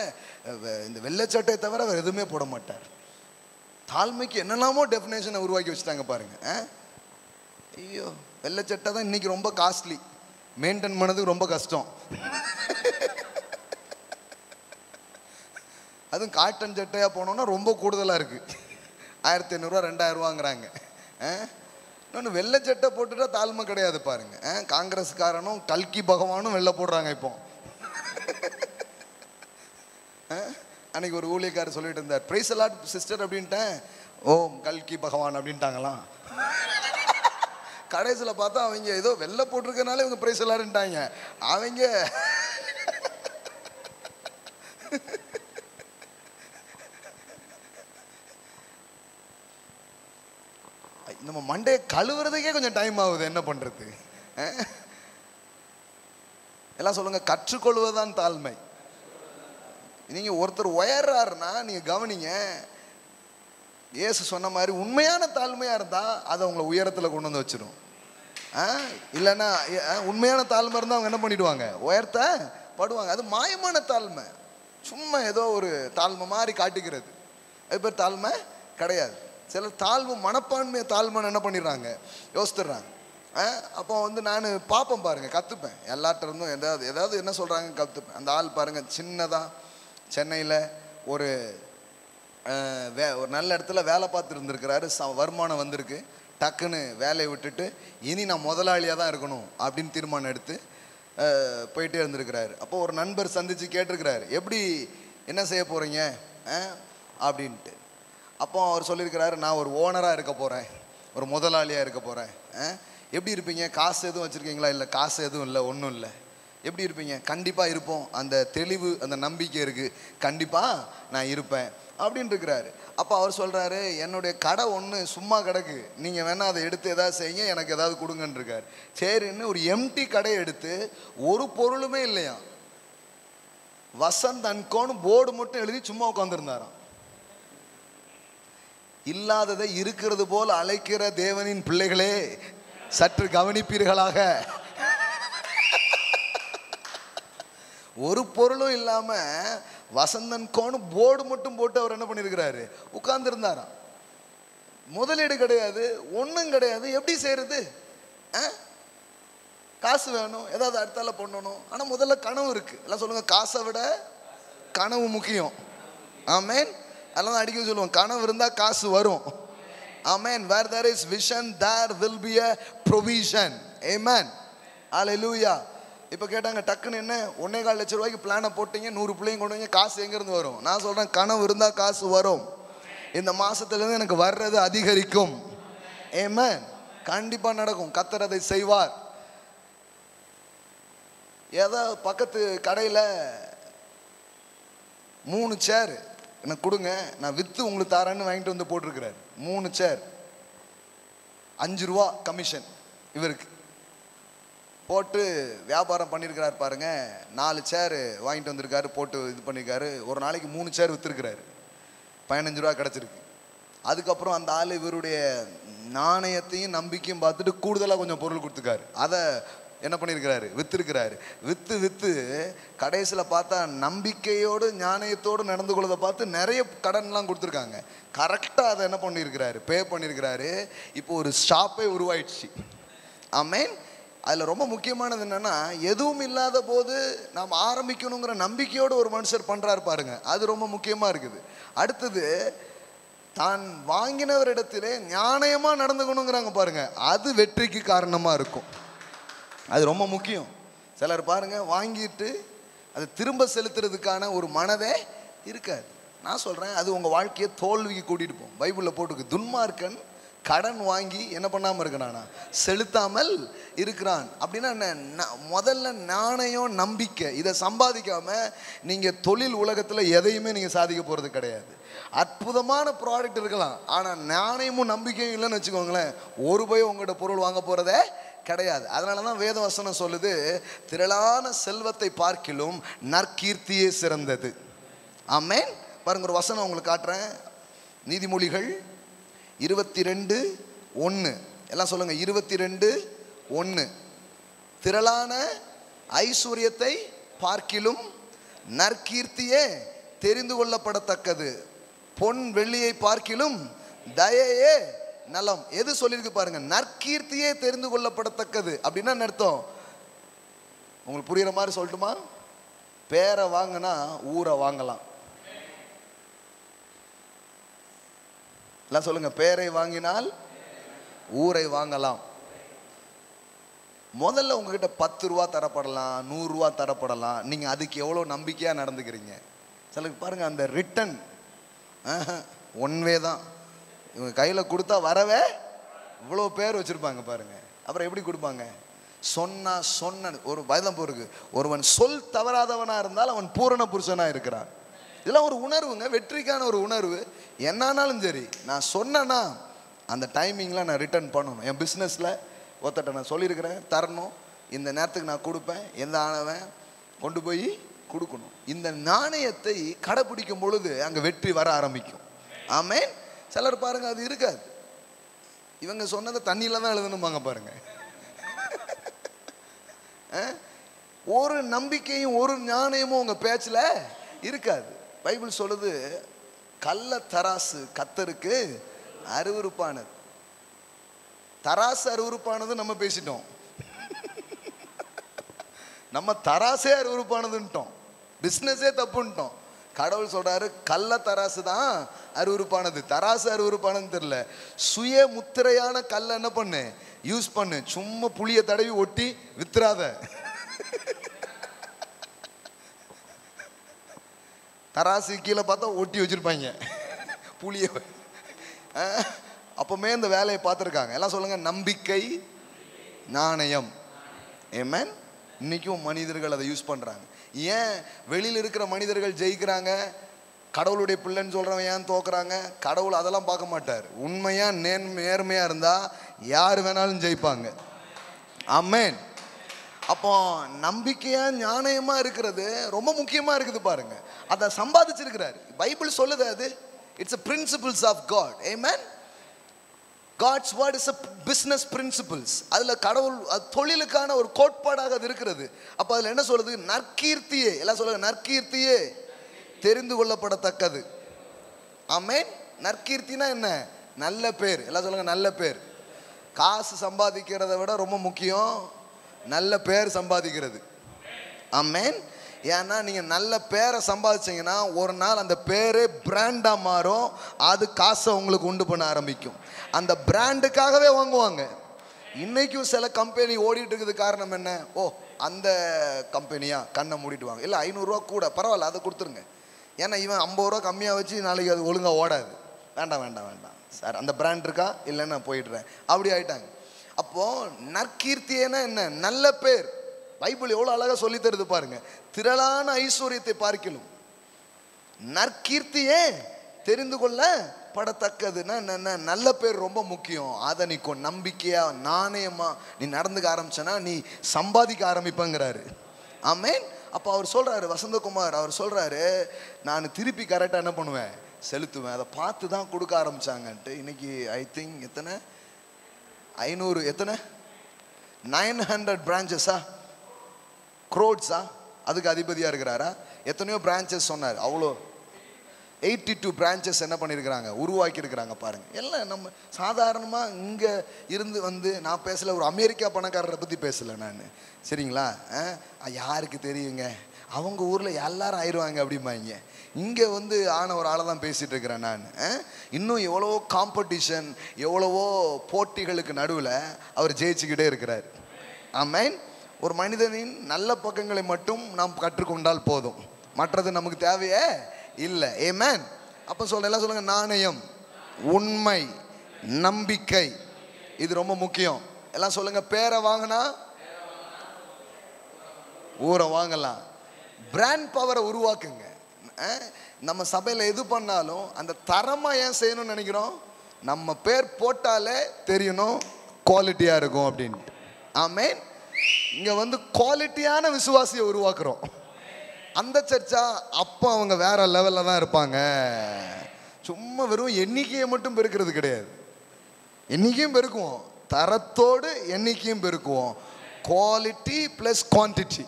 இந்த வெள்ளைச்சட்டையை தவிர வேறு எதுவுமே போட மாட்டார். தாழ்மைக்கு என்னெல்லாமோ டெஃபினேஷனை உருவாக்கி வச்சுட்டாங்க பாருங்க. ஐயோ, வெள்ளைச்சட்டை தான் இன்னைக்கு ரொம்ப காஸ்ட்லி, மெயின்டைன் பண்ணதுக்கு ரொம்ப கஷ்டம். அதுவும் காட்டன் சட்டையாக போனோன்னா ரொம்ப கூடுதலாக இருக்குது. 1500 2000 இன்னொன்று வெள்ளை சட்டை போட்டுட்டா தாழ்மை கிடையாது பாருங்க. காங்கிரஸ்காரனும் கல்கி பகவானும் வெள்ளை போடுறாங்க இப்போ. அன்னைக்கு ஒரு ஊழியக்காரர் சொல்லிட்டு இருந்தார், பிரைஸ் அலாட் சிஸ்டர் அப்படின்ட்டேன், ஓம் கல்கி பகவான் அப்படின்ட்டாங்களாம். கடைசியில் பார்த்தா அவங்க ஏதோ வெள்ளை போட்டிருக்கனால இவங்க பிரைஸ் அலாட்ன்ட்டாங்க. அவங்க நம்ம மண்டையை கழுவுறதுக்கே கொஞ்சம் டைம் ஆகுது, என்ன பண்றது? எல்லாம் சொல்லுங்க, கற்றுக்கொள்வதுதான் தாழ்மை. நீங்க ஒருத்தர் உயர்றாருன்னா நீங்க கவனிங்க, இயேசு சொன்ன மாதிரி உண்மையான தாழ்மையா இருந்தா அதை உங்களை உயரத்துல கொண்டு வந்து வச்சிடும். இல்லைன்னா உண்மையான தாழ்மை இருந்தால் அவங்க என்ன பண்ணிடுவாங்க? உயர்த்த படுவாங்க. அது மாயமான தாழ்மை, சும்மா ஏதோ ஒரு தாழ்மை மாதிரி காட்டிக்கிறது, அது பேர் தாழ்மை கிடையாது. சில தாழ்வு மனப்பான்மையை தாழ்மைன்னு என்ன பண்ணிடுறாங்க, யோசித்துடுறாங்க. அப்போ நான் பார்ப்பேன் பாருங்கள், கற்றுப்பேன். எல்லார்ட்ட இருந்தும் ஏதாவது என்ன சொல்கிறாங்க கற்றுப்பேன். அந்த ஆள் பாருங்கள், சின்னதாக சென்னையில் ஒரு நல்ல இடத்துல வேலை பார்த்து இருந்திருக்கிறாரு. வருமானம் வந்திருக்கு. டக்குன்னு வேலையை விட்டுட்டு இனி நான் முதலாளியாக தான் இருக்கணும் அப்படின்னு தீர்மானம் எடுத்து போயிட்டே இருந்திருக்கிறாரு. அப்போது ஒரு நண்பர் சந்தித்து கேட்டிருக்கிறாரு, எப்படி என்ன செய்ய போகிறீங்க அப்படின்ட்டு. அப்போ அவர் சொல்லியிருக்கிறாரு, நான் ஒரு ஓனராக இருக்க போகிறேன், ஒரு முதலாளியாக இருக்க போகிறேன். எப்படி இருப்பீங்க? காசு எதுவும் வச்சுருக்கீங்களா? இல்லை காசு எதுவும் இல்லை, ஒன்றும் இல்லை. எப்படி இருப்பீங்க? கண்டிப்பாக இருப்போம். அந்த தெளிவு, அந்த நம்பிக்கை இருக்குது, கண்டிப்பாக நான் இருப்பேன் அப்படின்னு இருக்கிறாரு. அப்போ அவர் சொல்கிறாரு, என்னுடைய கடை ஒன்று சும்மா கிடக்கு, நீங்கள் வேணால் அதை எடுத்து எதாவது செய்யுங்க, எனக்கு எதாவது கொடுங்கன்னு இருக்கார். சரின்னு ஒரு எம்டி கடையை எடுத்து ஒரு பொருளுமே இல்லையா, வசந்த் அண்ட் கோன்னு போர்டு மட்டும் எழுதி சும்மா உட்காந்துருந்தாராம். இல்லாததை இருக்கிறது போல் அழைக்கிற தேவனின் பிள்ளைகளே சற்று கவனிப்பீர்களாக. ஒரு பொருளும் இல்லாம வசந்தன் கோன்னு போர்டு மட்டும் போட்டு அவர் என்ன பண்ணிருக்கிறாரு, உட்கார்ந்துருந்தாராம். முதலீடு கிடையாது, ஒன்றும் கிடையாது. எப்படி செய்யறது? காசு வேணும், ஏதாவது அடுத்தால பண்ணணும். ஆனால் முதல்ல கனவு இருக்கு. எல்லாம் சொல்லுங்க, காசை விட கனவு முக்கியம். ஆமேன். அதெல்லாம் அடிக்க சொல்லுவோம், கனவு இருந்தால் காசு வரும். ஆமேன். Where there is vision, there will be a provision. Amen. Hallelujah. இப்போ கேட்டாங்க, டக்குன்னு என்ன 1.25 லட்சம் ரூபாய்க்கு பிளானை போட்டீங்க, 100 பிள்ளைங்க கொண்டு வந்து, காசு எங்கேருந்து வரும்? நான் சொல்கிறேன், கனவு இருந்தால் காசு வரும். இந்த மாதத்துலேருந்து எனக்கு வர்றது அதிகரிக்கும். ஆமென். கண்டிப்பாக நடக்கும். கர்த்தர் அதை செய்வார். ஏதோ பக்கத்து கடையில் 3 சேர் எனக்கு கொடுங்க, நான் விற்று உங்களுக்கு தரேன்னு வாங்கிட்டு வந்து போட்டிருக்கிறார். 3 சேர் 5 ரூபா கமிஷன் இவருக்கு போட்டு வியாபாரம் பண்ணியிருக்கிறார் பாருங்க. 4 சேர் வாங்கிட்டு வந்திருக்காரு, போட்டு இது பண்ணியிருக்காரு. ஒரு நாளைக்கு 3 சேர் விற்றுருக்கிறாரு. 15 ரூபா கிடச்சிருக்கு. அதுக்கப்புறம் அந்த ஆள் இவருடைய நாணயத்தையும் நம்பிக்கையும் பார்த்துட்டு கூடுதலாக கொஞ்சம் பொருள் கொடுத்துருக்காரு. அதை என்ன பண்ணியிருக்கிறாரு, விற்றுருக்கிறாரு. விற்று கடைசியில் பார்த்தா நம்பிக்கையோடு ஞானயத்தோடு நடந்து கொள்வதை பார்த்து நிறைய கடன்லாம் கொடுத்துருக்காங்க. கரெக்டாக அதை என்ன பண்ணியிருக்கிறாரு, பே பண்ணியிருக்கிறாரு. இப்போ ஒரு ஷாப்பே உருவாயிடுச்சு. ஆமேன். அதில் ரொம்ப முக்கியமானது என்னென்னா, எதுவும் இல்லாத போது நாம் ஆரம்பிக்கணுங்கிற நம்பிக்கையோடு ஒரு மனுஷர் பண்ணுறாரு பாருங்க, அது ரொம்ப முக்கியமாக இருக்குது. அடுத்தது, தான் வாங்கினவரிடத்திலே ஞானயமாக நடந்துக்கணுங்கிறாங்க பாருங்க, அது வெற்றிக்கு காரணமாக இருக்கும். அது ரொம்ப முக்கியம். சிலர் பாருங்க, வாங்கிட்டு அதை திரும்ப செலுத்துறதுக்கான ஒரு மனதே இருக்காது. நான் சொல்கிறேன், அது உங்கள் வாழ்க்கையை தோல்விக்கு கூட்டிகிட்டு போகும். பைபிளில் போட்டுருக்கு, துன்மார்க்கன் கடன் வாங்கி என்ன பண்ணாமல் இருக்கிறானா, செலுத்தாமல் இருக்கிறான். அப்படின்னா என்ன? முதல்ல நாணயம், நம்பிக்கை, இதை சம்பாதிக்காமல் நீங்கள் தொழில் உலகத்தில் எதையுமே நீங்கள் சாதிக்க போகிறது கிடையாது. அற்புதமான ப்ராடக்ட் இருக்கலாம், ஆனால் நாணயமும் நம்பிக்கையும் இல்லைன்னு வச்சுக்கோங்களேன், ஒரு போய் உங்கள்கிட்ட பொருள் வாங்க போகிறதே கிடையாது. அதனால தான் வேத வசனம் சொல்லுது, திரளான செல்வத்தை பார்க்கிலும் நற்கீர்த்தியே சிறந்தது. ஆமென். பாருங்க, ஒரு வசனம் உங்களுக்கு காட்டுறேன். நீதிமொழிகள் 22:1. எல்லாம் சொல்லுங்க, 22:1. திரளான ஐஸ்வர்யத்தை பார்க்கிலும் நற்கீர்த்தியே தெரிந்து கொள்ளப்படத்தக்கது, பொன் வெள்ளியை பார்க்கிலும் தயையே நலம். எது சொல்லியிருக்கு பாருங்க, நற்கீர்த்தியே தெரிந்து கொள்ளப்படத்தக்கது. அப்படின்னா அர்த்தம் உங்களுக்கு புரியுற மாதிரி சொல்லட்டுமா? பேரை வாங்கினா ஊரை வாங்கலாம். எல்லாம் சொல்லுங்க, பேரை வாங்கினால் ஊரை வாங்கலாம். முதல்ல உங்ககிட்ட 10 ரூபா தரப்படலாம், 100 ரூபா தரப்படலாம். நீங்கள் அதுக்கு எவ்வளோ நம்பிக்கையாக நடந்துக்கிறீங்க. சிலருக்கு பாருங்க, அந்த ரிட்டன் ஒன்வே தான். இவங்க கையில் கொடுத்தா வரவே இவ்வளோ பேர் வச்சுருப்பாங்க பாருங்க. அப்புறம் எப்படி கொடுப்பாங்க? சொன்ன ஒரு பயதம் போருக்கு, ஒருவன் சொல் தவறாதவனாக இருந்தால் அவன் பூரண புருஷனாக இருக்கிறான். இதெல்லாம் ஒரு உணர்வுங்க, வெற்றிக்கான ஒரு உணர்வு. என்னானாலும் சரி, நான் சொன்னேன்னா அந்த டைமிங்கில் நான் ரிட்டர்ன் பண்ணணும். என் பிஸ்னஸில் ஒருத்தட்ட நான் சொல்லியிருக்கிறேன், தரணும், இந்த நேரத்துக்கு நான் கொடுப்பேன், எந்த ஆனவன் கொண்டு போய் கொடுக்கணும். இந்த நாணயத்தை கடைப்பிடிக்கும் பொழுது அங்கே வெற்றி வர ஆரம்பிக்கும். ஆமேன். சிலர் பாருங்க, அது இருக்காது. இவங்க சொன்னதை தண்ணியில் தான் எழுதணுமாங்க பாருங்க. ஒரு நம்பிக்கையும் ஒரு ஞானயமும் உங்கள் பேச்சில் இருக்காது. பைபிள் சொல்லுது, கள்ள தராசு கர்த்தருக்கு அருவருப்பானது. தராசு அருவருப்பானது நம்ம பேசிட்டோம். நம்ம தராசே அருவருப்பானதுன்ட்டோம், பிஸ்னஸே தப்புன்ட்டோம். கடவுள் சொல்றாரு, கள்ள தராசு தான் அருவருப்பானது. தராசு அருவருப்பானது தெரியல, சுய முத்திரையான கல்லை என்ன பண்ணு, யூஸ் பண்ணு. சும்மா புளிய தடவி ஒட்டி வித்துறாத. தராசு கீழே பார்த்தா ஒட்டி வச்சிருப்பாங்க புளிய. அப்பவுமே இந்த வேலையை பார்த்துருக்காங்க. எல்லாம் சொல்லுங்க, நம்பிக்கை நாணயம். ஆமென். இன்னைக்கும் மனிதர்கள் அதை யூஸ் பண்றாங்க. ஏன் வெளியில் இருக்கிற மனிதர்கள் ஜெயிக்கிறாங்க, கடவுளுடைய பிள்ளைன்னு சொல்றவன் ஏன் தோக்குறாங்க? கடவுள் அதெல்லாம் பார்க்க மாட்டார். உண்மையா நேர்மையா இருந்தா யார் வேணாலும் ஜெயிப்பாங்க. ஆமென். அப்போ நம்பிக்கையா ஞானயமா இருக்கிறது ரொம்ப முக்கியமா இருக்குது பாருங்க. அதை சம்பாதிச்சிருக்கிறாரு. பைபிள் சொல்லுது அது. It's a principles of God. Amen. God's word is a business principles. அதுல கடவுள் தொழிலுக்கான ஒரு கோட்பாடாக அது இருக்கிறது. அப்ப அதுல என்ன சொல்லுது? நற்கீர்த்தியே, எல்லாம் சொல்லுங்க, நற்கீர்த்தியே தெரிந்து கொள்ளப்படத்தக்கது. ஆமென். நற்கீர்த்தினா என்ன? நல்ல பேர். எல்லாம் சொல்லுங்க, நல்ல பேர். காசு சம்பாதிக்கிறத விட ரொம்ப முக்கியம் நல்ல பேர் சம்பாதிக்கிறது. ஆமென். ஏன்னா நீங்க நல்ல பேரை சம்பாதிச்சீங்கன்னா ஒரு நாள் அந்த பேரே பிராண்டா மாறும். அது காசை உங்களுக்கு உண்டு பண்ண ஆரம்பிக்கும். அந்த பிராண்டுக்காகவே வாங்குவாங்க. இன்னைக்கும் சில கம்பெனி ஓடிட்டு இருக்குது. காரணம் என்ன? ஓ, அந்த கம்பெனியா, கண்ணை மூடிட்டு வாங்க. இல்லை 500 ரூபா கூட பரவாயில்ல, அதை கொடுத்துருங்க. ஏன்னா இவன் 50 ரூபா கம்மியாக வச்சு நாளைக்கு அது ஒழுங்காக ஓடாது. வேண்டாம் வேண்டாம் வேண்டாம் சார், அந்த பிராண்ட் இருக்கா, இல்லைன்னு நான் போயிடுறேன். அப்படி ஆயிட்டாங்க. அப்போ நற்கீர்த்தியேனா என்ன? நல்ல பேர். பைபிள் எவ்வளோ அழகாக சொல்லி தருது பாருங்க. திரளான ஐஸ்வர்யத்தை பார்க்கலும் நற்கீர்த்தியே தெரிந்து கொள்ளப்படத்தக்கதுன்னா நல்ல பேர் ரொம்ப முக்கியம். அதை நீ நம்பிக்கையா நாணயமா நீ நடந்துக்க ஆரம்பிச்சனா நீ சம்பாதிக்க ஆரம்பிப்பங்கிறாரு. ஆமென். அப்போ அவர் சொல்றாரு, வசந்தகுமார் அவர் சொல்றாரு, நான் திருப்பி கரெக்டாக என்ன பண்ணுவேன்? செலுத்துவேன். அதை பார்த்து தான் கொடுக்க ஆரம்பிச்சாங்கன்ட்டு. இன்னைக்கு ஐ திங்க் எத்தனை 500 எத்தனை 900 பிரான்ச்சஸா, க்ரோட்ஸா, அதுக்கு அதிபதியாக இருக்கிறாரா? எத்தனையோ பிரான்ச்சஸ் சொன்னார். அவ்வளோ 82 பிரான்ச்சஸ் என்ன பண்ணியிருக்கிறாங்க, உருவாக்கி இருக்கிறாங்க பாருங்க. எல்லாம் நம்ம சாதாரணமாக இங்கே இருந்து வந்து நான் பேசல, ஒரு அமெரிக்கா பணக்காரரை பற்றி பேசலை நான். சரிங்களா? யாருக்கு தெரியுங்க, அவங்க ஊரில் எல்லாரும் ஆயிடுவாங்க அப்படிம்பாங்க. இங்கே வந்து ஆன ஒரு ஆளை தான் பேசிகிட்டு இருக்கிறேன் நான். இன்னும் எவ்வளவோ காம்படிஷன், எவ்வளவோ போட்டிகளுக்கு நடுவில் அவர் ஜெயிச்சுக்கிட்டே இருக்கிறார். ஆமென். ஒரு மனிதனின் நல்ல பக்கங்களை மட்டும் நாம் கற்றுக்கொண்டால் போதும், மற்றது நமக்கு தேவையே இல்லை. ஆமென். அப்போ எல்லாம் சொல்லுங்க, நாணயம், உண்மை, நம்பிக்கை, இது ரொம்ப முக்கியம். எல்லாம் சொல்லுங்க, பேரை வாங்கினா ஊரை வாங்கலாம். பிராண்ட் பவரை உருவாக்குங்க. நம்ம சபையில் எது பண்ணாலும் அந்த தரமாக ஏன் செய்யணும்னு நினைக்கிறோம்? நம்ம பேர் போட்டாலே தெரியணும் குவாலிட்டியாக இருக்கும் அப்படின்ட்டு. ஆமென். இங்கே வந்து குவாலிட்டியான விசுவாசியை உருவாக்குறோம். அந்த சர்ச்சா அப்போ அவங்க வேற லெவலில் தான் இருப்பாங்க. சும்மா வெறும் எண்ணிக்கையை மட்டும் பெருக்கிறது கிடையாது. எண்ணிக்கையும் பெருக்குவோம், தரத்தோடு எண்ணிக்கையும் பெருக்குவோம். Quality plus quantity.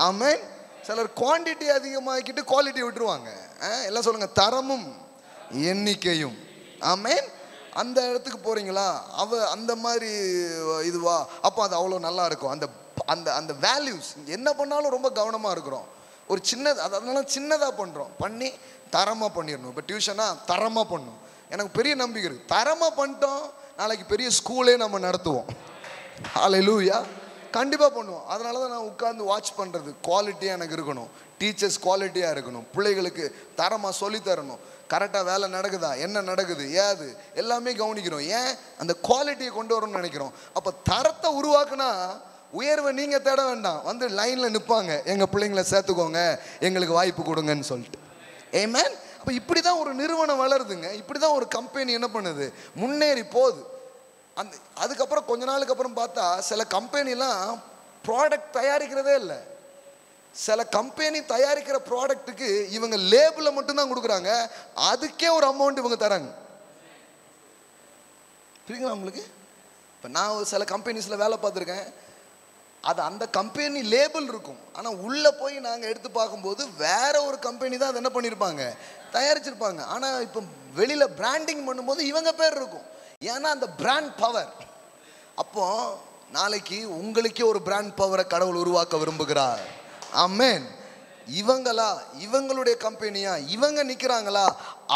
ஆமென். சிலர் குவான்டிட்டி அதிகமாக்கிட்டு குவாலிட்டி விட்டுருவாங்க. எல்லாம் சொல்லுங்க, தரமும் எண்ணிக்கையும். ஆமென். அந்த இடத்துக்கு போறீங்களா? அந்த மாதிரி இதுவா? அப்போ அது அவ்வளோ நல்லா இருக்கும். அந்த அந்த அந்த வேல்யூஸ் என்ன பண்ணாலும் ரொம்ப கவனமாக இருக்கிறோம். ஒரு சின்னது, அதனால சின்னதாக பண்ணுறோம், பண்ணி தரமாக பண்ணிடணும். இப்போ டியூஷனாக தரமாக பண்ணணும். எனக்கு பெரிய நம்பிக்கை இருக்குது. தரமாக பண்ணிட்டோம், நாளைக்கு பெரிய ஸ்கூலே நம்ம நடத்துவோம். ஹல்லேலூயா. கண்டிப்பாக பண்ணுவோம். அதனால தான் நான் உட்காந்து வாட்ச் பண்ணுறது. குவாலிட்டியாக எனக்கு இருக்கணும், டீச்சர்ஸ் குவாலிட்டியாக இருக்கணும், பிள்ளைகளுக்கு தரமாக சொல்லித்தரணும், கரெக்டாக வேலை நடக்குதா, என்ன நடக்குது, ஏது எல்லாமே கவனிக்கிறோம். ஏன்? அந்த குவாலிட்டியை கொண்டு வரணும்னு நினைக்கிறோம். அப்போ தரத்தை உருவாக்குனா உயர்வை நீங்கள் தேட வேண்டாம், வந்து லைனில் நிற்பாங்க, எங்கள் பிள்ளைங்களை சேர்த்துக்கோங்க, எங்களுக்கு வாய்ப்பு கொடுங்கன்னு சொல்லிட்டு. ஆமென். அப்போ இப்படி தான் ஒரு நிறுவனம் வளருதுங்க. இப்படி தான் ஒரு கம்பெனி என்ன பண்ணுது, முன்னேறி போகுது. அதுக்கப்புறம் கொஞ்ச நாளுக்கு அப்புறம் பார்த்தா சில கம்பெனிலாம் ப்ராடக்ட் தயாரிக்கிறதே இல்லை. சில கம்பெனி தயாரிக்கிற ப்ராடக்ட்டுக்கு இவங்க லேபிளை மட்டும்தான் கொடுக்குறாங்க, அதுக்கே ஒரு அமௌண்ட் இவங்க தராங்க. புரியுங்களா உங்களுக்கு? இப்போ நான் சில கம்பெனிஸில் வேலை பார்த்துருக்கேன். அது அந்த கம்பெனி லேபிள் இருக்கும், ஆனால் உள்ளே போய் நாங்கள் எடுத்து பார்க்கும்போது வேற ஒரு கம்பெனி தான் அதை என்ன பண்ணியிருப்பாங்க, தயாரிச்சிருப்பாங்க. ஆனால் இப்போ வெளியில் பிராண்டிங் பண்ணும்போது இவங்க பேர் இருக்கும். ஏன்னா அந்த பிராண்ட் பவர். அப்போ நாளைக்கு உங்களுக்கே ஒரு பிராண்ட் பவரை கடவுள் உருவாக்க விரும்புகிறார். ஆமென். இவங்களா, இவங்களுடைய கம்பெனியா, இவங்க நிற்கிறாங்களா,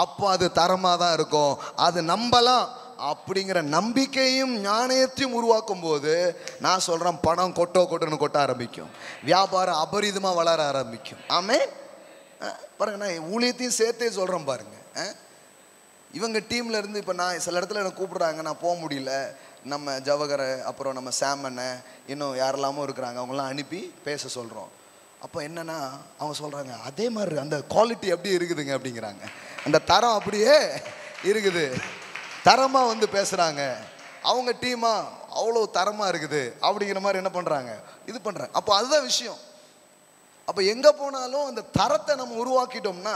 அப்போ அது தரமாக தான் இருக்கும், அது நம்பலாம் அப்படிங்கிற நம்பிக்கையும் ஞானத்தையும் உருவாக்கும் போது நான் சொல்கிறேன், பணம் கொட்டுன்னு கொட்ட ஆரம்பிக்கும், வியாபாரம் அபரிதமாக வளர ஆரம்பிக்கும். ஆமென். பாருங்க, நான் ஊழியத்தையும் சேர்த்தே சொல்கிறேன் பாருங்க. இவங்க டீமில் இருந்து இப்போ நான் சில இடத்துல எனக்கு கூப்பிட்றாங்க, நான் போக முடியல. நம்ம ஜவஹரை, அப்புறம் நம்ம சாமனை, இன்னும் யாரெல்லாமோ இருக்கிறாங்க, அவங்களாம் அனுப்பி பேச சொல்கிறோம். அப்போ என்னென்னா அவங்க சொல்கிறாங்க, அதே மாதிரி அந்த குவாலிட்டி அப்படியே இருக்குதுங்க அப்படிங்கிறாங்க. அந்த தரம் அப்படியே இருக்குது, தரமாக வந்து பேசுகிறாங்க. அவங்க டீமாக அவ்வளோ தரமாக இருக்குது அப்படிங்கிற மாதிரி என்ன பண்ணுறாங்க, இது பண்ணுறாங்க. அப்போ அதுதான் விஷயம். அப்போ எங்கே போனாலும் அந்த தரத்தை நம்ம உருவாக்கிட்டோம்னா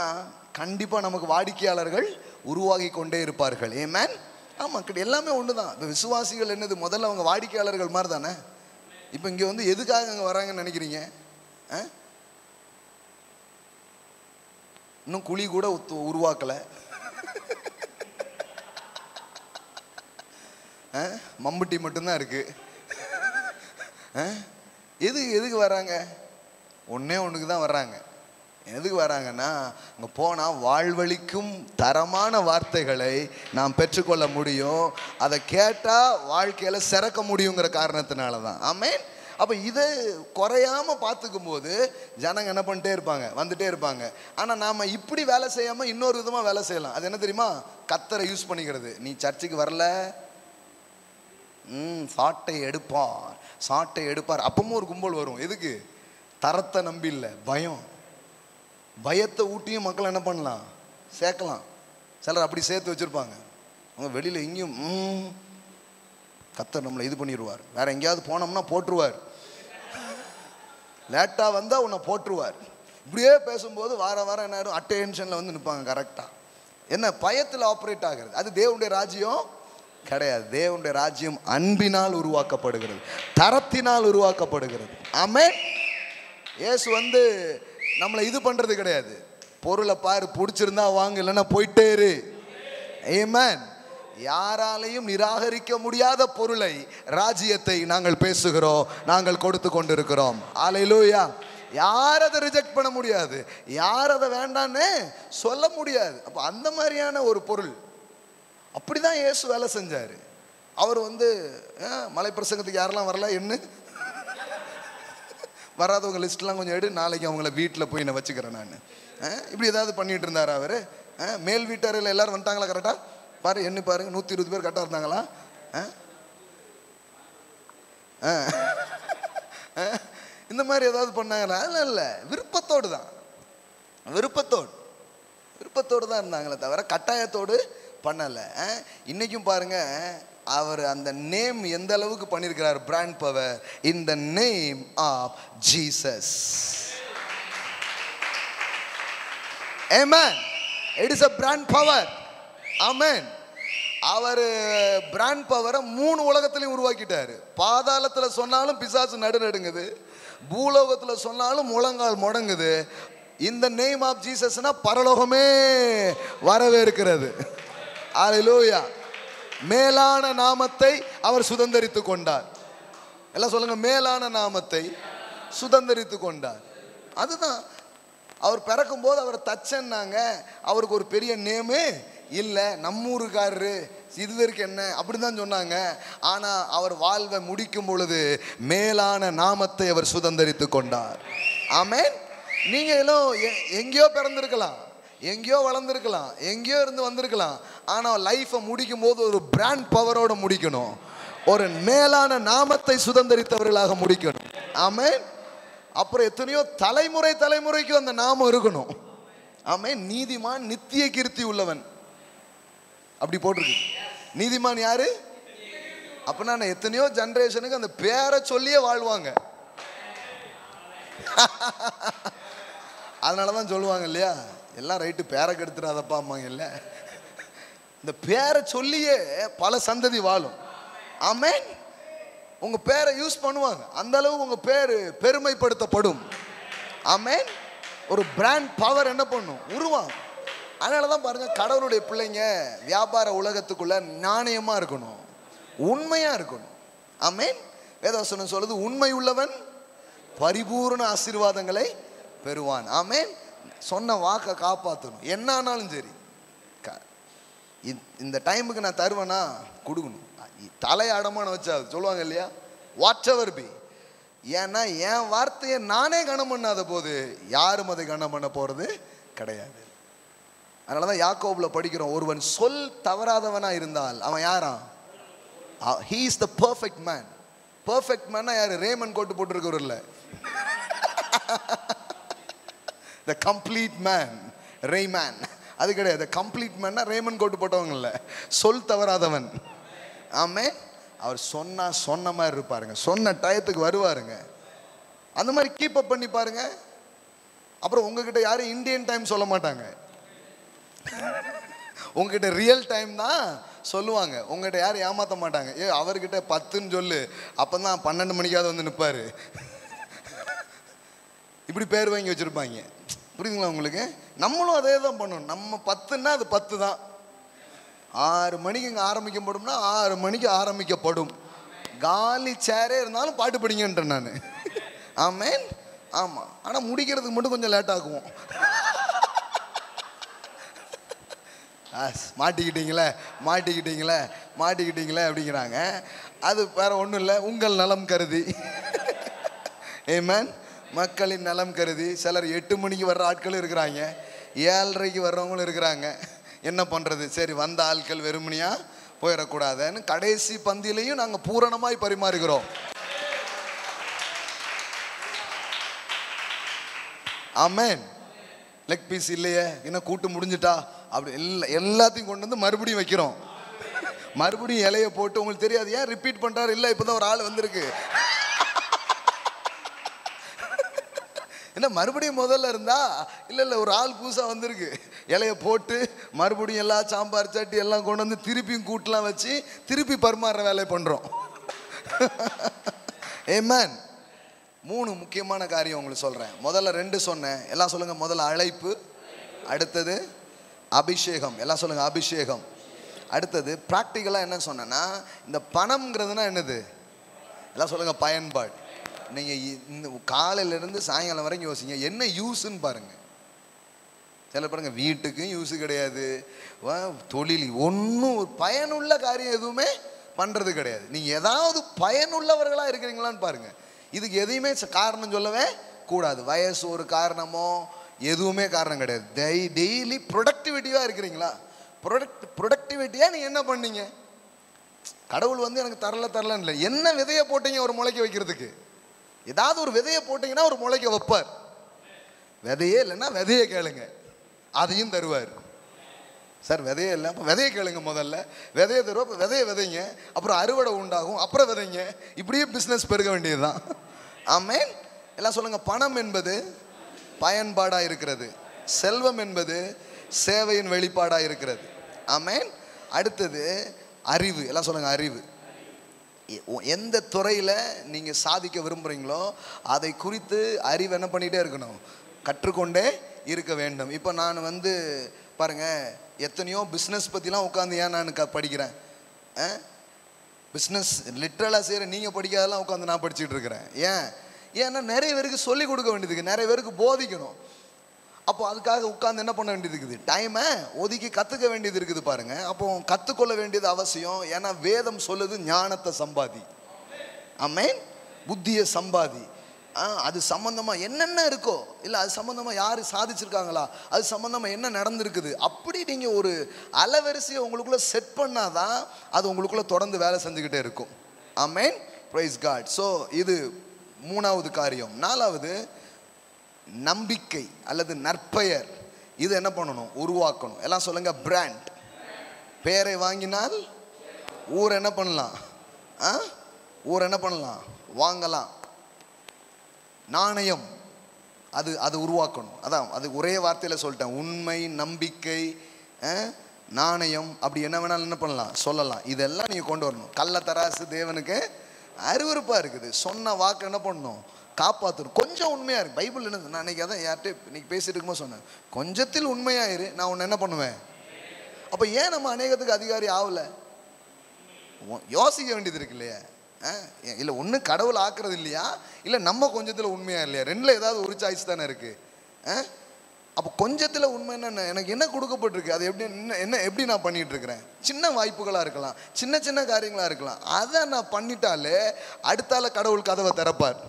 கண்டிப்பாக நமக்கு வாடிக்கையாளர்கள் உருவாகி கொண்டே இருப்பார்கள். ஏமேன். ஆமாம், எல்லாமே ஒன்று தான். இப்போ விசுவாசிகள் என்னது, முதல்ல அவங்க வாடிக்கையாளர்கள் மாதிரி தானே. இப்போ இங்கே வந்து எதுக்காக அங்கே வராங்கன்னு நினைக்கிறீங்க? இன்னும் குழி கூட உருவாக்கலை, மம்புட்டி மட்டும்தான் இருக்கு. எதுக்கு வராங்க? ஒன்றே ஒன்றுக்கு தான் வர்றாங்க. எதுக்கு வராங்கன்னா, அங்கே போனால் வாழ்வழிக்கும் தரமான வார்த்தைகளை நாம் பெற்றுக்கொள்ள முடியும். அதை கேட்டால் வாழ்க்கையில் சிறக்க முடியுங்கிற காரணத்தினால தான். ஆமென். அப்போ இதை குறையாமல் பார்த்துக்கும் போது ஜனங்க என்ன பண்ணிட்டே இருப்பாங்க, வந்துட்டே இருப்பாங்க. ஆனால் நாம் இப்படி வேலை செய்யாமல் இன்னொரு விதமாக வேலை செய்யலாம். அது என்ன தெரியுமா? கர்த்தரை யூஸ் பண்ணிக்கிறது. நீ சர்ச்சுக்கு வரல, சாட்டை எடுப்பார். அப்பவும் ஒரு கும்பல் வரும். எதுக்கு? தரத்தை நம்பி இல்லை, பயத்தை ஊட்டியும் மக்கள் என்ன பண்ணலாம், சேர்க்கலாம். சிலர் அப்படி சேர்த்து வச்சுருப்பாங்க. அவங்க வெளியில் எங்கேயும் கர்த்தர் நம்மளை இது பண்ணிடுவார், வேற எங்கேயாவது போனோம்னா போட்டுருவார், லேட்டாக வந்தால் உன்னை போட்டுருவார். இப்படியே பேசும்போது வாரம் என்ன ஆகிடும், அட்டென்ஷனில் வந்து நிற்பாங்க. கரெக்டாக என்ன பயத்தில் ஆப்ரேட் ஆகிறது. அது தேவனுடைய ராஜ்யம் கிடையாது. தேவனுடைய ராஜ்யம் அன்பினால் உருவாக்கப்படுகிறது, தரத்தினால் உருவாக்கப்படுகிறது. ஆமென். இயேசு வந்து நம்மளை இது பண்ணுறது கிடையாது. பொருளை பாரு, பிடிச்சிருந்தா வாங்க, இல்லைன்னா போயிட்டே இரு. ஆமென். யாராலையும் நிராகரிக்க முடியாத பொருளை, ராஜ்யத்தை நாங்கள் பேசுகிறோம், நாங்கள் கொடுத்து கொண்டிருக்கிறோம். அல்லேலூயா. யார் அதை ரிஜெக்ட் பண்ண முடியாது, யார் அதை வேண்டான்னு சொல்ல முடியாது. அப்போ அந்த மாதிரியான ஒரு பொருள். அப்படிதான் இயேசு வேலை செஞ்சார். அவர் வந்து மலை பிரசங்கத்துக்கு யாரெல்லாம் வரல, என்ன வராதவங்க லிஸ்ட்லாம் கொஞ்சம் எடு, நாளைக்கு அவங்கள வீட்டில் போய் நான் வச்சுக்கிறேன் நான். இப்படி ஏதாவது பண்ணிட்டு இருந்தார் அவர். மேல் வீட்டாரில் எல்லாரும் வந்துட்டாங்களா கரெக்டாக? பாரு, என்ன பாருங்க, 120 பேர் கரெக்டாக இருந்தாங்களா? இந்த மாதிரி ஏதாவது பண்ணாங்களா? இல்லை, விருப்பத்தோடு தான், விருப்பத்தோடு தான் இருந்தாங்களே தவிர கட்டாயத்தோடு பண்ணலை. இன்னைக்கும் பாருங்க, அவர் அந்த நேம் எந்த அளவுக்கு பண்ணியிருக்கிறார், brand power in the name of Jesus. Amen. It is a brand power. Amen. அவர் பிராண்ட் பவரை 3 உலகத்திலையும் உருவாக்கிட்டாரு. பாதாளத்தில் சொன்னாலும் பிசாசு நடுநடுங்குது, பூலோகத்தில் சொன்னாலும் முழங்கால் முடங்குது. இந்த நேம் ஆஃப் ஜீசஸ்னா பரலோகமே வரவேற்கிறது. அல்லேலூயா. மேலான நாமத்தை அவர் சுதந்தரித்து கொண்டார். எல்லாம் சொல்லுங்க, மேலான நாமத்தை சுதந்தரித்து கொண்டார். அதுதான் அவர் பிறக்கும் போது அவர் தச்சன்னாங்க. அவருக்கு ஒரு பெரிய நேமே இல்லை, நம்மூருக்காரரு, இது வரைக்கும் என்ன அப்படிதான் சொன்னாங்க. ஆனால் அவர் வாழ்வை முடிக்கும் பொழுது மேலான நாமத்தை அவர் சுதந்தரித்து கொண்டார். ஆமென். நீங்களும் எங்கேயோ பிறந்திருக்கலாம், எங்கேயோ வளர்ந்துருக்கலாம், எங்கேயோ இருந்து வந்திருக்கலாம். ஆனால் லைஃப்பை முடிக்கும் போது ஒரு பிராண்ட் பவரோடு முடிக்கணும், ஒரு மேலான நாமத்தை சுதந்தரித்தவர்களாக முடிக்கணும். ஆமென். அப்புறம் எத்தனையோ தலைமுறைக்கு அந்த நாமம் இருக்கணும். ஆமென். நீதிமான் நித்திய கீர்த்தி உள்ளவன், அப்படி போட்டிருக்கு. நீதிமான் யாரு? அப்படின்னா எத்தனையோ ஜெனரேஷனுக்கு அந்த பேரை சொல்லியே வாழ்வாங்க. அதனாலதான் சொல்லுவாங்க இல்லையா, எல்லாம் ரைட்டு, பேரை கெடுத்துடாதப்பா அம்மாங்க. இல்லை, இந்த பேரை சொல்லியே பல சந்ததி வாழும். ஆமென். உங்க பேரை யூஸ் பண்ணுவாங்க, அந்த அளவு உங்க பேரு பெருமைப்படுத்தப்படும். ஆமென். ஒரு பிராண்ட் பவர் என்ன பண்ணும், உருவாகும். அதனாலதான் பாருங்க, கடவுளுடைய பிள்ளைங்க வியாபார உலகத்துக்குள்ள நாணயமா இருக்கணும், உண்மையா இருக்கணும். ஆமென். வேதவசனம் சொல்லுது, உண்மை உள்ளவன் பரிபூர்ண ஆசீர்வாதங்களை பெறுவான். ஆமென். சொன்ன வாக்கை காப்பாற்றணும். என்ன ஆனாலும் சரி, இந்த டைமுக்கு நான் தருவேனா கொடுக்கணும். தலை அடமான வச்சா சொல்லுவாங்க இல்லையா, வாட் எவர் பி. ஏன்னா என் வார்த்தையை நானே கனம் பண்ணாத போது யாரும் அதை கனம் பண்ண போறது கிடையாது. அதனாலதான் யாக்கோபுல படிக்கிறோம், ஒருவன் சொல் தவறாதவனா இருந்தால் அவன் யாரா? he is the perfect man. perfect man யாரு? ரேமன் கோட் போட்டுருக்கவர் இல்ல, the complete man, ரேமன் அது கிடையாது. கம்ப்ளீட் மேன்னா ரேமன் கோட் போட்டவங்க இல்ல, சொல் தவறாதவன். ஆமென். அவர் சொன்ன மாதிரி இருப்பாருங்க, சொன்ன டயத்துக்கு வருவாருங்க. அந்த மாதிரி கீப் அப் பண்ணி பாருங்க. அப்புறம் உங்ககிட்ட யாரும் இந்தியன் டைம் சொல்ல மாட்டாங்க, உங்ககிட்ட ரியல் டைம் தான் சொல்லுவாங்க. உங்ககிட்ட யாரும் ஏமாற்ற மாட்டாங்க. அவர்கிட்ட 10ன்னு சொல்லு, அப்பதான் 12 மணிக்காவது வந்து நிற்பாரு. இப்படி பேர் வாங்கி வச்சிருப்பாங்க. புரியுதுங்களா உங்களுக்கு? நம்மளும் அதே தான் பண்ணணும். நம்ம 10ன்னா அது 10 தான். 6 மணிக்கு இங்கே ஆரம்பிக்கப்படும்னா 6 மணிக்கு ஆரம்பிக்கப்படும். காலி சேரே இருந்தாலும் பாட்டு படிங்கன்றேன் நான். ஆமென். ஆமாம். ஆனால் முடிக்கிறதுக்கு மட்டும் கொஞ்சம் லேட் ஆகுவோம். மாட்டிக்கிட்டீங்களே மாட்டிக்கிட்டீங்களே மாட்டிக்கிட்டீங்களே அப்படிங்கிறாங்க. அது வேற ஒன்றும் இல்லை, உங்கள் நலம் கருதி. ஆமென். மக்களின் நலம் கருதி. சிலர் 8 மணிக்கு வர்ற ஆட்களும் இருக்கிறாங்க, 7:30க்கு வர்றவங்களும் இருக்கிறாங்க. என்ன பண்ணுறது? சரி, வந்த ஆட்கள் வெறுமனையா போயிடக்கூடாதுன்னு கடைசி பந்தியிலையும் நாங்கள் பூரணமாய் பரிமாறுகிறோம். ஆமென். லெக் பீஸ் இல்லையே, இன்னும் கூட்டு முடிஞ்சிட்டா அப்படி எல்லாத்தையும் கொண்டு வந்து மறுபடியும் வைக்கிறோம். மறுபடியும் இலைய போட்டு, உங்களுக்கு தெரியாது ஏன் ரிப்பீட் பண்ணுறாரு? இல்லை, இப்போதான் ஒரு ஆள் வந்திருக்கு. என்ன மறுபடியும் முதல்ல இருந்தா? இல்லை ஒரு ஆள் புதுசாக வந்திருக்கு. இலைய போட்டு மறுபடியும் எல்லா சாம்பார் சட்டி எல்லாம் கொண்டு வந்து திருப்பியும் கூட்டெலாம் வச்சு திருப்பி பரிமாறுற வேலையை பண்ணுறோம். ஆமென். 3 முக்கியமான காரியம் உங்களுக்கு சொல்கிறேன். முதல்ல 2 சொன்னேன், எல்லாம் சொல்லுங்கள். முதல்ல அழைப்பு, அடுத்தது அபிஷேகம். எல்லாம் சொல்லுங்கள், அபிஷேகம். அடுத்தது ப்ராக்டிக்கலாக என்ன சொன்னேன்னா, இந்த பணம்ங்கிறதுனா என்னது? எல்லாம் சொல்லுங்கள், பயன்பாடு. நீங்கள் இந்த காலையிலேருந்து சாயங்காலம் வரைக்கும் யோசிங்க, என்ன யூஸ்ன்னு பாருங்கள். சில பாருங்கள், வீட்டுக்கும் யூஸு கிடையாது, தொழில் ஒன்றும் பயனுள்ள காரியம் எதுவுமே பண்ணுறது கிடையாது. நீங்கள் ஏதாவது பயனுள்ளவர்களாக இருக்கிறீங்களான்னு பாருங்கள். இதுக்கு எதையுமே காரணம் சொல்லவே கூடாது. வயசு ஒரு காரணமோ எதுவுமே காரணம் கிடையாது. டெய்லி ப்ரொடக்டிவிட்டியாக இருக்கிறீங்களா? ப்ரொடக்டிவிட்டியாக நீங்கள் என்ன பண்ணீங்க? கடவுள் வந்து எனக்கு தரலன்னு இல்லை, என்ன விதையை போட்டீங்க ஒரு முளைக்க வைக்கிறதுக்கு? ஏதாவது ஒரு விதையை போட்டீங்கன்னா ஒரு முளைக்க வைப்பார். விதையே இல்லைன்னா விதையை கேளுங்க, அதையும் தருவார். சார் விதையே இல்லை, அப்போ விதையை கேளுங்க. முதல்ல விதையை தருவோம், அப்போ விதையை விதைங்க, அப்புறம் அறுவடை உண்டாகும், அப்புறம் விதைங்க. இப்படியே பிஸ்னஸ் பெருக வேண்டியது தான். ஆமென். எல்லாம் சொல்லுங்கள். பணம் என்பது பயன்பாடாக இருக்கிறது, செல்வம் என்பது சேவையின் வெளிப்பாடாக இருக்கிறது. ஆமென். அடுத்தது அறிவு. எல்லாம் சொல்லுங்கள், அறிவு. எந்த துறையில் நீங்கள் சாதிக்க விரும்புகிறீங்களோ அதை குறித்து அறிவு என்ன பண்ணிகிட்டே இருக்கணும்? கற்றுக்கொண்டே இருக்க வேண்டும். இப்போ நான் வந்து பாருங்கள், எத்தனையோ பிஸ்னஸ் பற்றிலாம் உட்காந்து ஏன் நான் படிக்கிறேன்? பிஸ்னஸ் லிட்ரலாக செய்கிற நீங்கள் படிக்காதெல்லாம் உட்காந்து நான் படிச்சுட்டு இருக்கிறேன். ஏன்னா நிறைய பேருக்கு சொல்லிக் கொடுக்க வேண்டியதுக்கு, நிறைய பேருக்கு போதிக்கணும். அப்போ அதுக்காக உட்காந்து என்ன பண்ண வேண்டியது இருக்குது? டைமை ஒதுக்கி கற்றுக்க வேண்டியது இருக்குது பாருங்கள். அப்போ கற்றுக்கொள்ள வேண்டியது அவசியம். ஏன்னா வேதம் சொல்லுது, ஞானத்தை சம்பாதி. ஆமென். புத்தியை சம்பாதி. அது சம்மந்தமாக என்னென்ன இருக்கோ, இல்லை அது சம்மந்தமாக யார் சாதிச்சிருக்காங்களா, அது சம்மந்தமாக என்ன நடந்திருக்குது, அப்படி நீங்கள் ஒரு அலைவரிசையை உங்களுக்குள்ளே செட் பண்ணாதான் அது உங்களுக்குள்ளே தொடர்ந்து வேலை செஞ்சுக்கிட்டே இருக்கும். ஆமென். Praise God. ஸோ இது 3வது காரியம். 4வது நம்பிக்கை அல்லது நற்பெயர். இது என்ன பண்ணணும்? உருவாக்கணும். எல்லாம் சொல்லுங்க, பிராண்ட். பெயரை வாங்கினால் ஊர் என்ன பண்ணலாம்? ஊர் என்ன பண்ணலாம்? வாங்கலாம். நாணயம், அது உருவாக்கணும். அதான் அது ஒரே வார்த்தையில் சொல்லிட்டேன். உண்மை, நம்பிக்கை, நாணயம், அப்படி என்ன வேணாலும் என்ன பண்ணலாம், சொல்லலாம். இதெல்லாம் நீங்கள் கொண்டு வரணும். கள்ளத்தராசு தேவனுக்கு அருவருப்பாக இருக்குது. சொன்ன வாக்கு என்ன பண்ணணும்? காப்பாற்றணும். கொஞ்சம் உண்மையாக இருக்கு. பைபிள் என்ன, நான் அன்றைக்கி அதான் யார்கிட்ட இன்னைக்கு பேசிட்டு இருக்கும்போது சொன்னேன், கொஞ்சத்தில் உண்மையாயிரு, நான் உன்னை என்ன பண்ணுவேன். அப்போ ஏன் நம்ம அநேகத்துக்கு அதிகாரி ஆகலை? யோசிக்க வேண்டியது இருக்கு இல்லையா? இல்லை ஒன்று கடவுள் ஆக்குறது இல்லையா, இல்லை நம்ம கொஞ்சத்தில் உண்மையாக இல்லையா? 2ல் ஏதாவது ஒரு சாய்ஸ் தானே இருக்குது. அப்போ கொஞ்சத்தில் உண்மை என்ன, எனக்கு என்ன கொடுக்கப்பட்டிருக்கு, அது எப்படி நான் பண்ணிகிட்டு இருக்கிறேன்? சின்ன வாய்ப்புகளாக இருக்கலாம், சின்ன சின்ன காரியங்களாக இருக்கலாம். அதை நான் பண்ணிட்டாலே அடுத்தால கடவுள் கதவை திறப்பார்.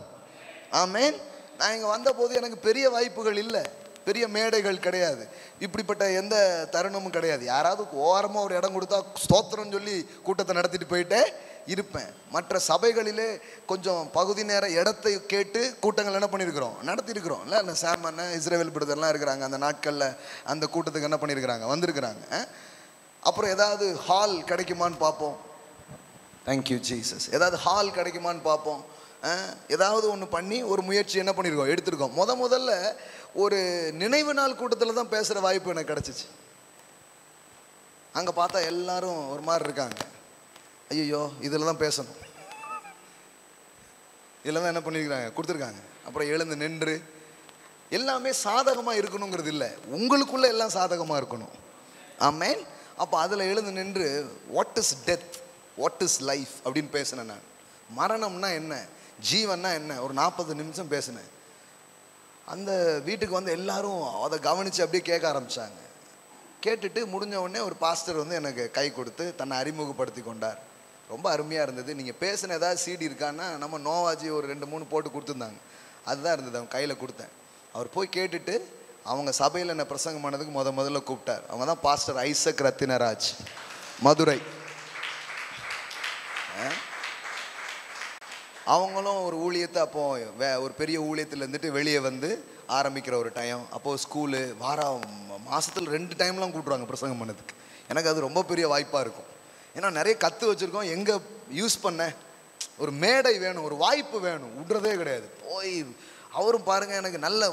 ஆமென். நான் இங்கே வந்த போது எனக்கு பெரிய வாய்ப்புகள் இல்லை. பெரிய மேடைகள் கிடையாது, இப்படிப்பட்ட எந்த தருணமும் கிடையாது. யாராவது ஓரமாக ஒரு இடம் கொடுத்தா ஸ்தோத்திரம் சொல்லி கூட்டத்தை நடத்திட்டு போயிட்டே இருப்பேன். மற்ற சபைகளிலே கொஞ்சம் பகுதி நேர இடத்தை கேட்டு கூட்டங்கள் என்ன பண்ணியிருக்கிறோம், நடத்தியிருக்கிறோம். இல்லை சாம் அண்ணன் இஸ்ரேல் பிரதர்லாம் இருக்கிறாங்க, அந்த நாட்களில் அந்த கூட்டத்துக்கு என்ன பண்ணியிருக்கிறாங்க, வந்திருக்கிறாங்க. அப்புறம் ஏதாவது ஹால் கிடைக்குமான்னு பார்ப்போம். Thank you Jesus. ஏதாவது ஹால் கிடைக்குமான்னு பார்ப்போம். ஏதாவது ஒன்று பண்ணி ஒரு முயற்சி என்ன பண்ணியிருக்கோம், எடுத்திருக்கோம். முதல்ல ஒரு நினைவு நாள் கூட்டத்தில் தான் பேசுகிற வாய்ப்பு எனக்கு கிடச்சிச்சு. அங்கே பார்த்தா எல்லாரும் ஒரு மாதிரி இருக்காங்க. ஐயோ இதில் தான் பேசணும், இதில் தான் என்ன பண்ணியிருக்கிறாங்க, கொடுத்துருக்காங்க. அப்புறம் எழுந்து நின்று எல்லாமே சாதகமாக இருக்கணுங்கிறது இல்லை, உங்களுக்குள்ளே எல்லாம் சாதகமாக இருக்கணும். ஆமேன். அப்போ அதில் எழுந்து நின்று what is death, what is life அப்படின்னு பேசினேன் நான். மரணம்னா என்ன, ஜீவன்னா என்ன, ஒரு 40 நிமிஷம் பேசினேன். அந்த வீட்டுக்கு வந்து எல்லாரும் அதை கவனித்து அப்படியே கேட்க ஆரம்பித்தாங்க. கேட்டுட்டு முடிஞ்ச உடனே ஒரு பாஸ்டர் வந்து எனக்கு கை கொடுத்து தன்னை அறிமுகப்படுத்தி கொண்டார். ரொம்ப அருமையாக இருந்தது. நீங்கள் பேசின ஏதாவது சீடி இருக்கான்னா நம்ம நோவாஜி ஒரு 2-3 போட்டு கொடுத்துருந்தாங்க, அதுதான் இருந்தது. அவன் கையில் கொடுத்தேன். அவர் போய் கேட்டுட்டு அவங்க சபையில் என்ன பிரசங்கம் பண்ணதுக்கு முதல்ல கூப்பிட்டார். அவங்க தான் பாஸ்டர் ஐசக் ரத்தினராஜ், மதுரை. அவங்களும் ஒரு ஊழியத்தை அப்போது ஒரு பெரிய ஊழியத்தில் இருந்துட்டு வெளியே வந்து ஆரம்பிக்கிற ஒரு டைம். அப்போது ஸ்கூலு மாதத்தில் 2 டைம்லாம் கூப்பிட்ருவாங்க பிரசங்கம் பண்ணதுக்கு. எனக்கு அது ரொம்ப பெரிய வாய்ப்பாக இருக்கும். ஏன்னா நிறைய கற்று வச்சுருக்கோம், எங்கே யூஸ் பண்ண ஒரு மேடை வேணும், ஒரு வாய்ப்பு வேணும், விடுறதே கிடையாது. போய் அவரும் பாருங்கள் எனக்கு நல்ல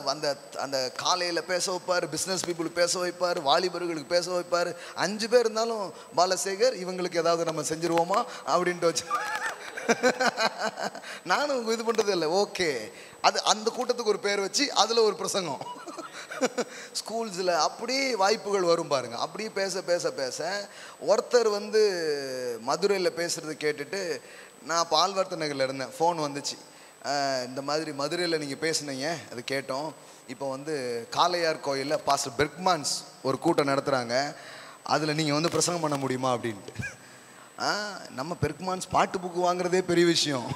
அந்த காலையில் பேச வைப்பார், பிஸ்னஸ் பீப்புள் பேச வைப்பார், வாலிபர்களுக்கு பேச வைப்பார். 5 பேர் இருந்தாலும் பாலசேகர் இவங்களுக்கு ஏதாவது நம்ம செஞ்சுருவோமா அப்படின்ட்டு வச்சு நானும் இது பண்ணுறது இல்லை. ஓகே, அது அந்த கூட்டத்துக்கு ஒரு பேர் வச்சு அதில் ஒரு பிரசங்கம். ஸ்கூல்ஸில் அப்படி வாய்ப்புகள் வரும் பாருங்க. அப்படியே பேச பேச பேச ஒருத்தர் வந்து மதுரையில் பேசுகிறது கேட்டுட்டு, நான் பால்வர்த்த நகரில் இருந்தேன், ஃபோன் வந்துச்சு. இந்த மாதிரி மதுரையில் நீங்கள் பேசுனீங்க, அது கேட்டோம். இப்போ வந்து காளையார் கோயிலில் பாஸ்டர் பெர்க்மான்ஸ் ஒரு கூட்டம் நடத்துகிறாங்க, அதில் நீங்கள் வந்து பிரசங்கம் பண்ண முடியுமா அப்படின்ட்டு. நம்ம பெர்க்மான்ஸ் பாட்டு புக்கு வாங்குறதே பெரிய விஷயம்,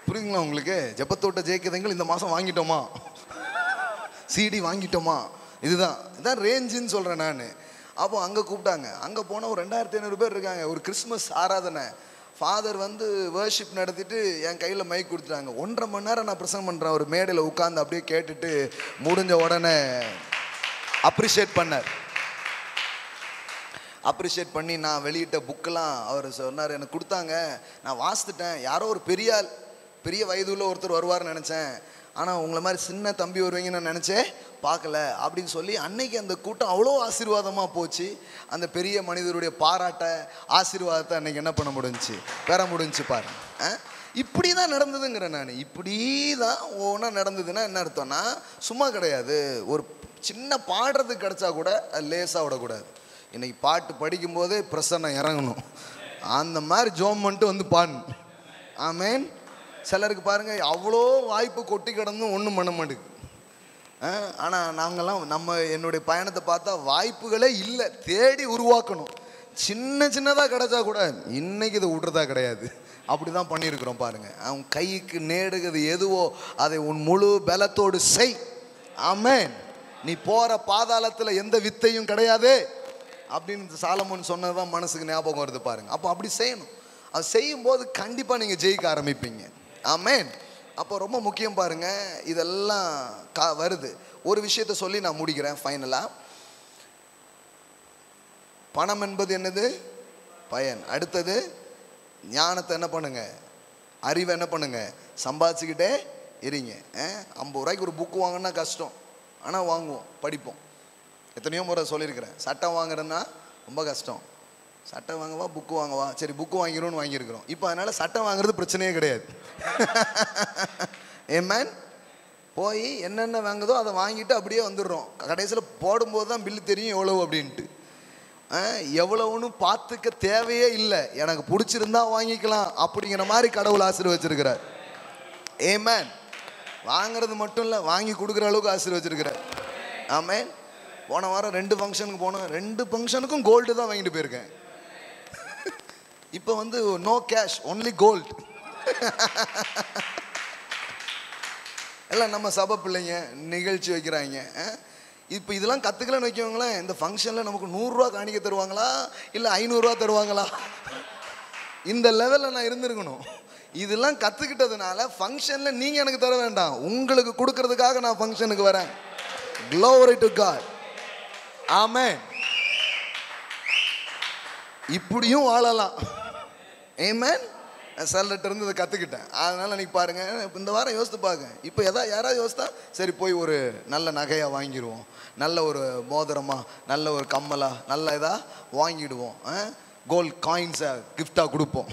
புரியுதுங்களா உங்களுக்கு? ஜெபத்தோட்ட ஜெயிக்கதைங்கள் இந்த மாதம் வாங்கிட்டோமா, சிடி வாங்கிட்டோமா, இதுதான் ரேஞ்சுன்னு சொல்கிறேன் நான். அப்போ அங்கே கூப்பிட்டாங்க. அங்கே போனால் ஒரு 2500 பேர் இருக்காங்க. ஒரு கிறிஸ்மஸ் ஆராதனை. ஃபாதர் வந்து வர்ஷிப் நடத்திட்டு என் கையில் மைக் கொடுத்துட்டாங்க. 1.5 மணி நேரம் நான் பிரசங்கம் பண்ணுறேன். ஒரு மேடையில் உட்காந்து அப்படியே கேட்டுட்டு முடிஞ்ச உடனே அப்ரிஷியேட் பண்ணார். அப்ரிஷியேட் பண்ணி நான் வெளியிட்ட புக்கெல்லாம் அவர் சொன்னார், எனக்கு கொடுத்தாங்க, நான் வாசித்துட்டேன். யாரோ ஒரு பெரிய வயதுள்ள ஒருத்தர் வருவார்னு நினச்சேன், ஆனால் உங்களை மாதிரி சின்ன தம்பி வருவீங்கன்னு நான் நினச்சேன், பார்க்கல அப்படின்னு சொல்லி அன்னைக்கு அந்த கூட்டம் அவ்வளோ ஆசீர்வாதமாக போச்சு. அந்த பெரிய மனிதருடைய பாராட்ட ஆசீர்வாதத்தை அன்னைக்கு என்ன பண்ண முடிஞ்சிச்சு, பெற முடிஞ்சிச்சு பாருங்க. இப்படி தான் நடந்ததுங்கிறேன் நான். இப்படி தான் ஒவ்வொன்றா நடந்ததுன்னா என்ன அர்த்தம்னா, சும்மா கிடையாது. ஒரு சின்ன பாடுறதுக்கு கிடச்சா கூட அது லேசாக விடக்கூடாது. இன்னைக்கு பாட்டு படிக்கும்போதே பிரசன்னம் இறங்கணும். அந்த மாதிரி ஜோம் பண்ணிட்டு வந்து பாடணும். ஆமேன். சிலருக்கு பாருங்கள் அவ்வளோ வாய்ப்பு கொட்டி கிடந்தும் ஒன்றும் பண்ண மாட்டேங்குது. ஆனால் நாங்கள்லாம் என்னுடைய பயணத்தை பார்த்தா வாய்ப்புகளே இல்லை, தேடி உருவாக்கணும். சின்னதாக கிடச்சா கூட இன்னைக்கு இதை விட்றதா கிடையாது. அப்படி தான் பண்ணியிருக்கிறோம் பாருங்கள். அவன் கைக்கு நேடுகிறது எதுவோ அதை உன் முழு பலத்தோடு செய். ஆமேன். நீ போகிற பாதாளத்தில் எந்த வித்தையும் கிடையாது அப்படின்னு சாலமோன் சொன்னதான் மனசுக்கு ஞாபகம் வருது பாருங்க. அப்போ அப்படி செய்யணும். அது செய்யும்போது கண்டிப்பாக நீங்கள் ஜெயிக்க ஆரம்பிப்பீங்க. ஆமேன். அப்போ ரொம்ப முக்கியம் பாருங்க, இதெல்லாம் வருது. ஒரு விஷயத்தை சொல்லி நான் முடிக்கிறேன் ஃபைனலாக. பணம் என்பது என்னது, பயன். அடுத்தது ஞானத்தை என்ன பண்ணுங்க, அறிவை என்ன பண்ணுங்க, சம்பாதிச்சுக்கிட்டே இருங்க. 50 ரூபாய்க்கு ஒரு புக்கு வாங்கினா கஷ்டம், ஆனால் வாங்குவோம், படிப்போம். எத்தனையோ முறை சொல்லியிருக்கிறேன், சட்டம் வாங்குறதுன்னா ரொம்ப கஷ்டம். சட்டம் வாங்கவா புக்கு வாங்கவா, சரி புக்கு வாங்கிடும்னு வாங்கியிருக்கிறோம். இப்போ அதனால் சட்டம் வாங்குறது பிரச்சனையே கிடையாது. ஏமேன். போய் என்னென்ன வாங்குதோ அதை வாங்கிட்டு அப்படியே வந்துடுறோம். கடைசியில் போடும்போது தான் பில்லு தெரியும் எவ்வளவு அப்படின்ட்டு. எவ்வளவுன்னு பார்த்துக்க தேவையே இல்லை, எனக்கு பிடிச்சிருந்தா வாங்கிக்கலாம் அப்படிங்கிற மாதிரி கடவுள் ஆசீர்வச்சிருக்கிறார். ஏமேன். வாங்கிறது மட்டும் இல்லை, வாங்கி கொடுக்குற அளவுக்கு ஆசீர்வச்சிருக்கிறார். ஆமேன். போன வாரம் 2 ஃபங்க்ஷனுக்கு போனோம், 2 ஃபங்க்ஷனுக்கும் கோல்டு தான் வாங்கிட்டு போயிருக்கேன். இப்போ வந்து நோ கேஷ், ஒன்லி கோல்டு. எல்லாம் நம்ம சபை பிள்ளைங்க நிகழ்ச்சி வைக்கிறாங்க. இப்போ இதெல்லாம் கற்றுக்கலன்னு வைக்கவங்களேன், இந்த ஃபங்க்ஷனில் நமக்கு 100 ரூபா காணிக்க தருவாங்களா இல்லை 500 ரூபா தருவாங்களா? இந்த லெவலில் நான் இருந்திருக்கணும். இதெல்லாம் கற்றுக்கிட்டதுனால ஃபங்க்ஷனில் நீங்கள் எனக்கு தர வேண்டாம், உங்களுக்கு கொடுக்கறதுக்காக நான் ஃபங்க்ஷனுக்கு வரேன். Glory to God. ஆமென். இப்படியும் வாழலாம். ஆமென். சிலர்கிட்ட இருந்து இதை கற்றுக்கிட்டேன். அதனால் அன்றைக்கி பாருங்கள், இந்த வாரம் யோசித்து பார்க்க, இப்போ யாராவது யோசித்தா சரி போய் ஒரு நல்ல நகையாக வாங்கிடுவோம், நல்ல ஒரு மோதிரமாக, நல்ல ஒரு கம்மலாக, நல்ல இதாக வாங்கிடுவோம், கோல்ட் காயின்ஸை கிஃப்டாக கொடுப்போம்.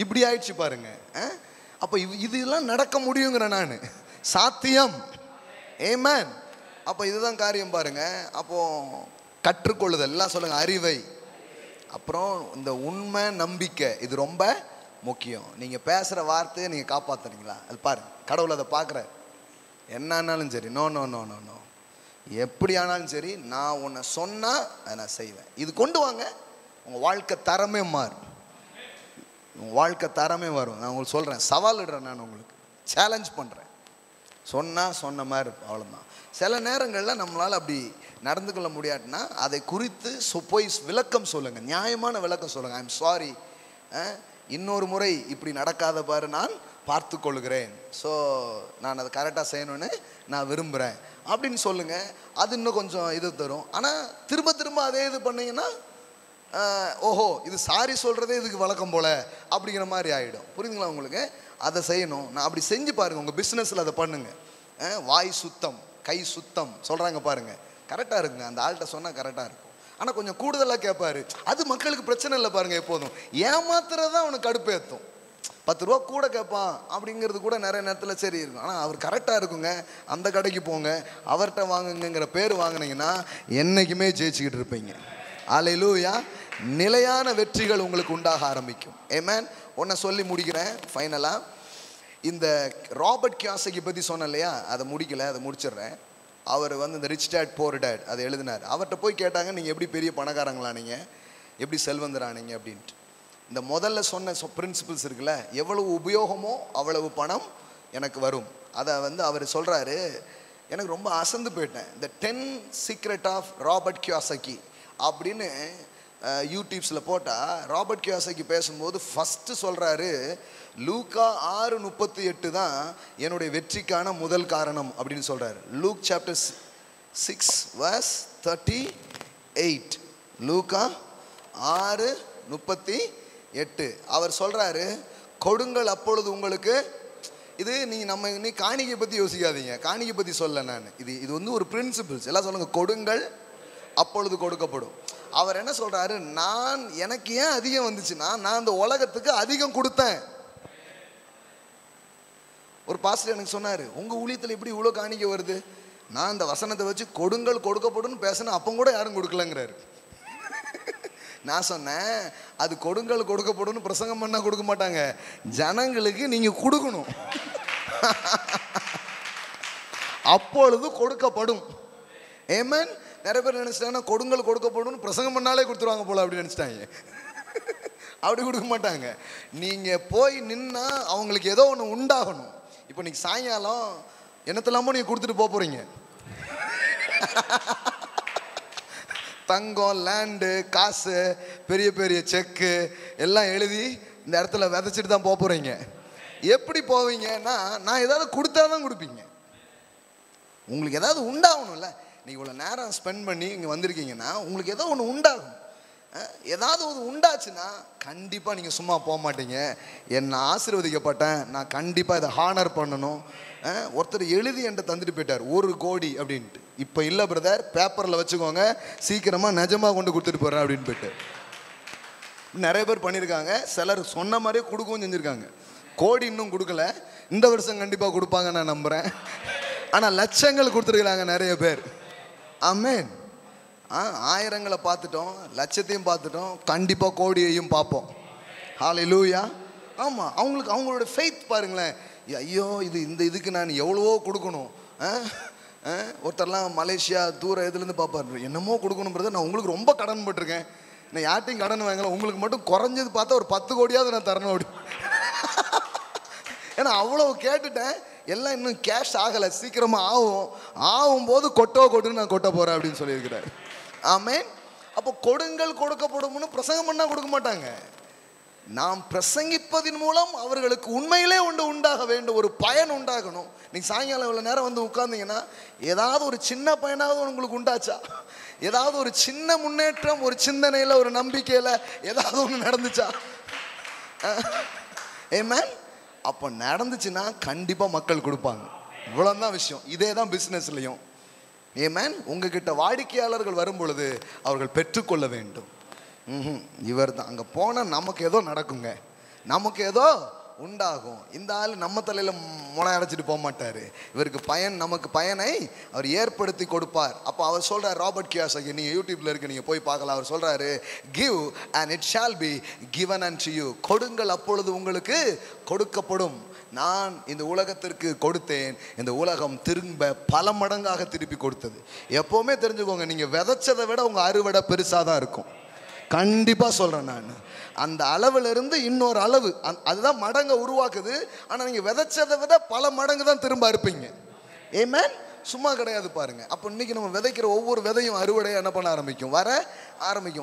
இப்படி ஆயிடுச்சு பாருங்க. அப்போ இதெல்லாம் நடக்க முடியுங்கிறேன் நான், சாத்தியம். ஆமென். அப்போ இதுதான் காரியம் பாருங்க. அப்போது கற்றுக்கொள்ளுதல் எல்லாம் சொல்லுங்கள், அறிவை, அப்புறம் இந்த உண்மை, நம்பிக்கை, இது ரொம்ப முக்கியம். நீங்கள் பேசுகிற வார்த்தையை நீங்கள் காப்பாற்றுறீங்களா? அது பாருங்கள், கடவுள் அதை பார்க்குற. என்னானாலும் சரி, no no no no no, எப்படி ஆனாலும் சரி, நான் உன்னை சொன்னால் அதை நான் செய்வேன். இது கொண்டு வாங்க, உங்கள் வாழ்க்கை தரமே மாறும். உங்கள் வாழ்க்கை தரமே வரும். நான் உங்களுக்கு சொல்கிறேன், சவால் இடுறேன், நான் உங்களுக்கு சேலஞ்ச் பண்ணுறேன். சொன்னால் சொன்ன மாதிரி இருக்கும், அவ்வளோதான். சில நேரங்களில் நம்மளால் அப்படி நடந்து கொள்ள முடியாதுன்னா அதை குறித்து போய் விளக்கம் சொல்லுங்கள், நியாயமான விளக்கம் சொல்லுங்கள். ஐம் சாரி, இன்னொரு முறை இப்படி நடக்காத பாரு, நான் பார்த்து கொள்கிறேன், ஸோ நான் அதை கரெக்டாக செய்யணும்னு நான் விரும்புகிறேன் அப்படின்னு சொல்லுங்கள். அது இன்னும் கொஞ்சம் இது தரும். ஆனால் திரும்ப திரும்ப அதே இது பண்ணிங்கன்னா, ஓஹோ இது சாரி சொல்கிறதே இதுக்கு வழக்கம் போல் அப்படிங்கிற மாதிரி ஆகிடும். புரியுதுங்களா உங்களுக்கு? அதை செய்யணும். நான் அப்படி செஞ்சு பாருங்கள், உங்கள் பிஸ்னஸில் அதை பண்ணுங்கள். வாய் சுத்தம், கை சுத்தம் சொல்கிறாங்க பாருங்கள், கரெக்டாக இருக்குங்க. அந்த ஆள்கிட்ட சொன்னால் கரெக்டாக இருக்கும். ஆனால் கொஞ்சம் கூடுதலாக கேட்பாரு, அது மக்களுக்கு பிரச்சனை இல்லை பாருங்கள். எப்போதும் ஏமாத்துறது தான் அவனுக்கு கடுப்பேற்றும். 10 ரூபா கூட கேட்பான் அப்படிங்கிறது கூட நிறைய நேரத்தில் சரி இருக்கும். ஆனால் அவர் கரெக்டாக இருக்குங்க, அந்த கடைக்கு போங்க, அவர்கிட்ட வாங்குங்கிற பேர் வாங்கினீங்கன்னா என்றைக்குமே ஜெயிச்சுக்கிட்டு இருப்பீங்க. அல்லேலூயா. நிலையான வெற்றிகள் உங்களுக்கு உண்டாக ஆரம்பிக்கும். ஆமென். ஒன்றை சொல்லி முடிக்கிறேன் ஃபைனலாக. இந்த ராபர்ட் கியோசாகி பற்றி சொன்னேன் இல்லையா, அதை முடிக்கலை, அதை முடிச்சிடுறேன். அவர் இந்த ரிச் டேட் புவர் டேட் அதை எழுதினார். அவர்கிட்ட போய் கேட்டாங்க, நீங்கள் எப்படி பெரிய பணக்காரங்களா, நீங்கள் எப்படி செல்வந்தரானீங்க அப்படின்ட்டு. இந்த முதல்ல சொன்ன பிரின்சிபிள்ஸ் இருக்குல்ல, எவ்வளவு உபயோகமோ அவ்வளவு பணம் எனக்கு வரும். அதை அவர் சொல்கிறாரு. எனக்கு ரொம்ப அசந்து போயிட்டேன். இந்த 10 சீக்ரெட் ஆஃப் ராபர்ட் கியோசாகி அப்படின்னு யூடியூப்ஸில் போட்டால் ராபர்ட் கியோசாகி பேசும்போது ஃபஸ்ட்டு சொல்கிறாரு, லூக்கா 6:38 தான் என்னுடைய வெற்றிக்கான முதல் காரணம் அப்படின்னு சொல்கிறார். Look chapter 6:38. லூக்கா 6:38 அவர் சொல்கிறாரு, கொடுங்கள் அப்பொழுது உங்களுக்கு. இது நீ காணிக்கை பற்றி யோசிக்காதீங்க, காணிக்கை பற்றி சொல்ல நான், இது ஒரு பிரின்சிபிள்ஸ் எல்லாம் சொல்லுங்கள். கொடுங்கள் அப்பொழுது கொடுக்கப்படும். அவர் என்ன சொல்கிறாரு, எனக்கு ஏன் அதிகம் வந்துச்சுன்னா, நான் அந்த உலகத்துக்கு அதிகம் கொடுத்தேன். ஒரு பாஸ்டர் எனக்கு சொன்னார், உங்கள் ஊழியத்தில் எப்படி இவ்வளோ காணிக்க வருது? நான் இந்த வசனத்தை வச்சு கொடுங்கள் கொடுக்கப்படும் பேசினேன், அப்போ கூட யாரும் கொடுக்கலங்கிறாரு. நான் சொன்னேன், அது கொடுங்கள் கொடுக்கப்படும் பிரசங்கம் பண்ணால் கொடுக்க மாட்டாங்க, ஜனங்களுக்கு நீங்கள் கொடுக்கணும், அப்பொழுது கொடுக்கப்படும். ஆமென். நிறைய பேர் நினச்சிட்டாங்கன்னா கொடுங்கள் கொடுக்கப்படும் பிரசங்கம் பண்ணாலே கொடுத்துருவாங்க போல அப்படி நினச்சிட்டாங்க. அப்படி கொடுக்க மாட்டாங்க. நீங்கள் போய் நின்னா அவங்களுக்கு ஏதோ ஒன்று உண்டாகணும். இப்போ நீங்கள் சாயங்காலம் என்னத்தெல்லாமோ நீங்கள் கொடுத்துட்டு போகிறீங்க, தங்கம், லேண்டு, காசு, பெரிய பெரிய செக்கு எல்லாம் எழுதி இந்த இடத்துல விதைச்சிட்டு தான் போகிறீங்க. எப்படி போவீங்கன்னா, நான் ஏதாவது கொடுத்தா தான் கொடுப்பீங்க. உங்களுக்கு ஏதாவது உண்டாகணும்ல. நீங்கள் இவ்வளோ நேரம் ஸ்பெண்ட் பண்ணி இங்கே வந்திருக்கீங்கன்னா உங்களுக்கு ஏதோ ஒன்று உண்டாகும். ஏதாவது ஒரு உண்டாச்சுன்னா கண்டிப்பாக நீங்கள் சும்மா போக மாட்டீங்க. என்னை ஆசீர்வதிக்கப்பட்டேன், நான் கண்டிப்பாக இதை ஹானர் பண்ணணும். ஒருத்தர் எழுதி என்கிட்ட தந்துட்டு போயிட்டார் 1 கோடி அப்படின்ட்டு. இப்போ இல்லை பிரதர், பேப்பரில் வச்சுக்கோங்க, சீக்கிரமாக நிஜமாக கொண்டு கொடுத்துட்டு போகிறேன் அப்படின்னு போயிட்டு நிறைய பேர் பண்ணியிருக்காங்க. சிலர் சொன்ன மாதிரியே கொடுக்கவும் செஞ்சுருக்காங்க. கோடி இன்னும் கொடுக்கல, இந்த வருஷம் கண்டிப்பாக கொடுப்பாங்க நான் நம்புகிறேன். ஆனால் லட்சங்கள் கொடுத்துருக்குறாங்க நிறைய பேர். ஆமென். ஆயிரங்களை பார்த்துட்டோம், லட்சத்தையும் பார்த்துட்டோம், கண்டிப்பாக கோடியையும் பார்ப்போம். ஹல்லேலூயா. ஆமாம், அவங்களோட ஃபெய்த் பாருங்களேன். ஐயோ இதுக்கு நான் எவ்வளவோ கொடுக்கணும். ஒருத்தர்லாம் மலேசியா தூரம் இதுலேருந்து பார்ப்பாரு, என்னமோ கொடுக்கணும் பிரதர், நான் உங்களுக்கு ரொம்ப கடன் போட்டிருக்கேன், நான் யார்ட்டையும் கடன் வாங்கல, உங்களுக்கு மட்டும் குறைஞ்சது பார்த்தா ஒரு 10 கோடியாவது நான் தரணும் அப்படி. ஏன்னா அவ்வளோ கேட்டுட்டேன். எல்லாம் இன்னும் கேஷ் ஆகலை, சீக்கிரமாக ஆகும்போது கொட்டுன்னு நான் கொட்ட போகிறேன் அப்படின்னு சொல்லியிருக்கிறார். ஆமென். அப்போ கொடுங்கள் கொடுக்கப்படும்னு பிரசங்கம் பண்ணால் கொடுக்க மாட்டாங்க. நாம் பிரசங்கிப்பதின் மூலம் அவர்களுக்கு உண்மையிலே உண்டாக வேண்டும், ஒரு பயன் உண்டாகணும். நீங்கள் சாயங்காலம் இவ்வளோ நேரம் வந்து உட்கார்ந்தீங்கன்னா ஏதாவது ஒரு சின்ன பயனாவது உங்களுக்கு உண்டாச்சா? ஏதாவது ஒரு சின்ன முன்னேற்றம், ஒரு சிந்தனையில், ஒரு நம்பிக்கையில் ஏதாவது ஒன்று நடந்துச்சா? ஆமென். அப்போ நடந்துச்சுன்னா கண்டிப்பாக மக்கள் கொடுப்பாங்க. இவ்வளோதான் விஷயம். இதே தான் பிஸ்னஸ்லையும். ஆமென். உங்ககிட்ட வாடிக்கையாளர்கள் வரும் பொழுது அவர்கள் பெற்றுக்கொள்ள வேண்டும். இவர் தான் அங்கே போனால் நமக்கு ஏதோ நடக்குங்க, நமக்கு ஏதோ உண்டாகும். இந்த ஆள் நம்ம தலையில் முளை அடைச்சிட்டு போக மாட்டார். இவருக்கு நமக்கு பயனை அவர் ஏற்படுத்தி கொடுப்பார். அப்போ அவர் சொல்கிறார், ராபர்ட் கியோசாகி, நீங்கள் யூடியூப்பில் இருக்கு, நீங்கள் போய் பார்க்கலாம். அவர் சொல்கிறாரு, give and it shall be given and you. கொடுங்கள், அப்பொழுது உங்களுக்கு கொடுக்கப்படும். நான் இந்த உலகத்திற்கு கொடுத்தேன், இந்த உலகம் திரும்ப பல மடங்காக திருப்பி கொடுத்தது. எப்போவுமே தெரிஞ்சுக்கோங்க, நீங்கள் விதைச்சதை விட உங்கள் அறுவடை பெருசாக தான் இருக்கும். கண்டிப்பாக சொல்கிறேன் நான். அந்த அளவுலேருந்து இன்னொரு அளவு, அதுதான் மடங்கை உருவாக்குது. ஆனால் நீங்கள் விதைச்சதை விட பல மடங்கு தான் திரும்ப அறுப்பீங்க. ஆமென். சும்மா கிடையாது பாருங்கள். அப்போ இன்றைக்கி நம்ம விதைக்கிற ஒவ்வொரு விதையும் அறுவடையை என்ன பண்ண ஆரம்பிக்கும்?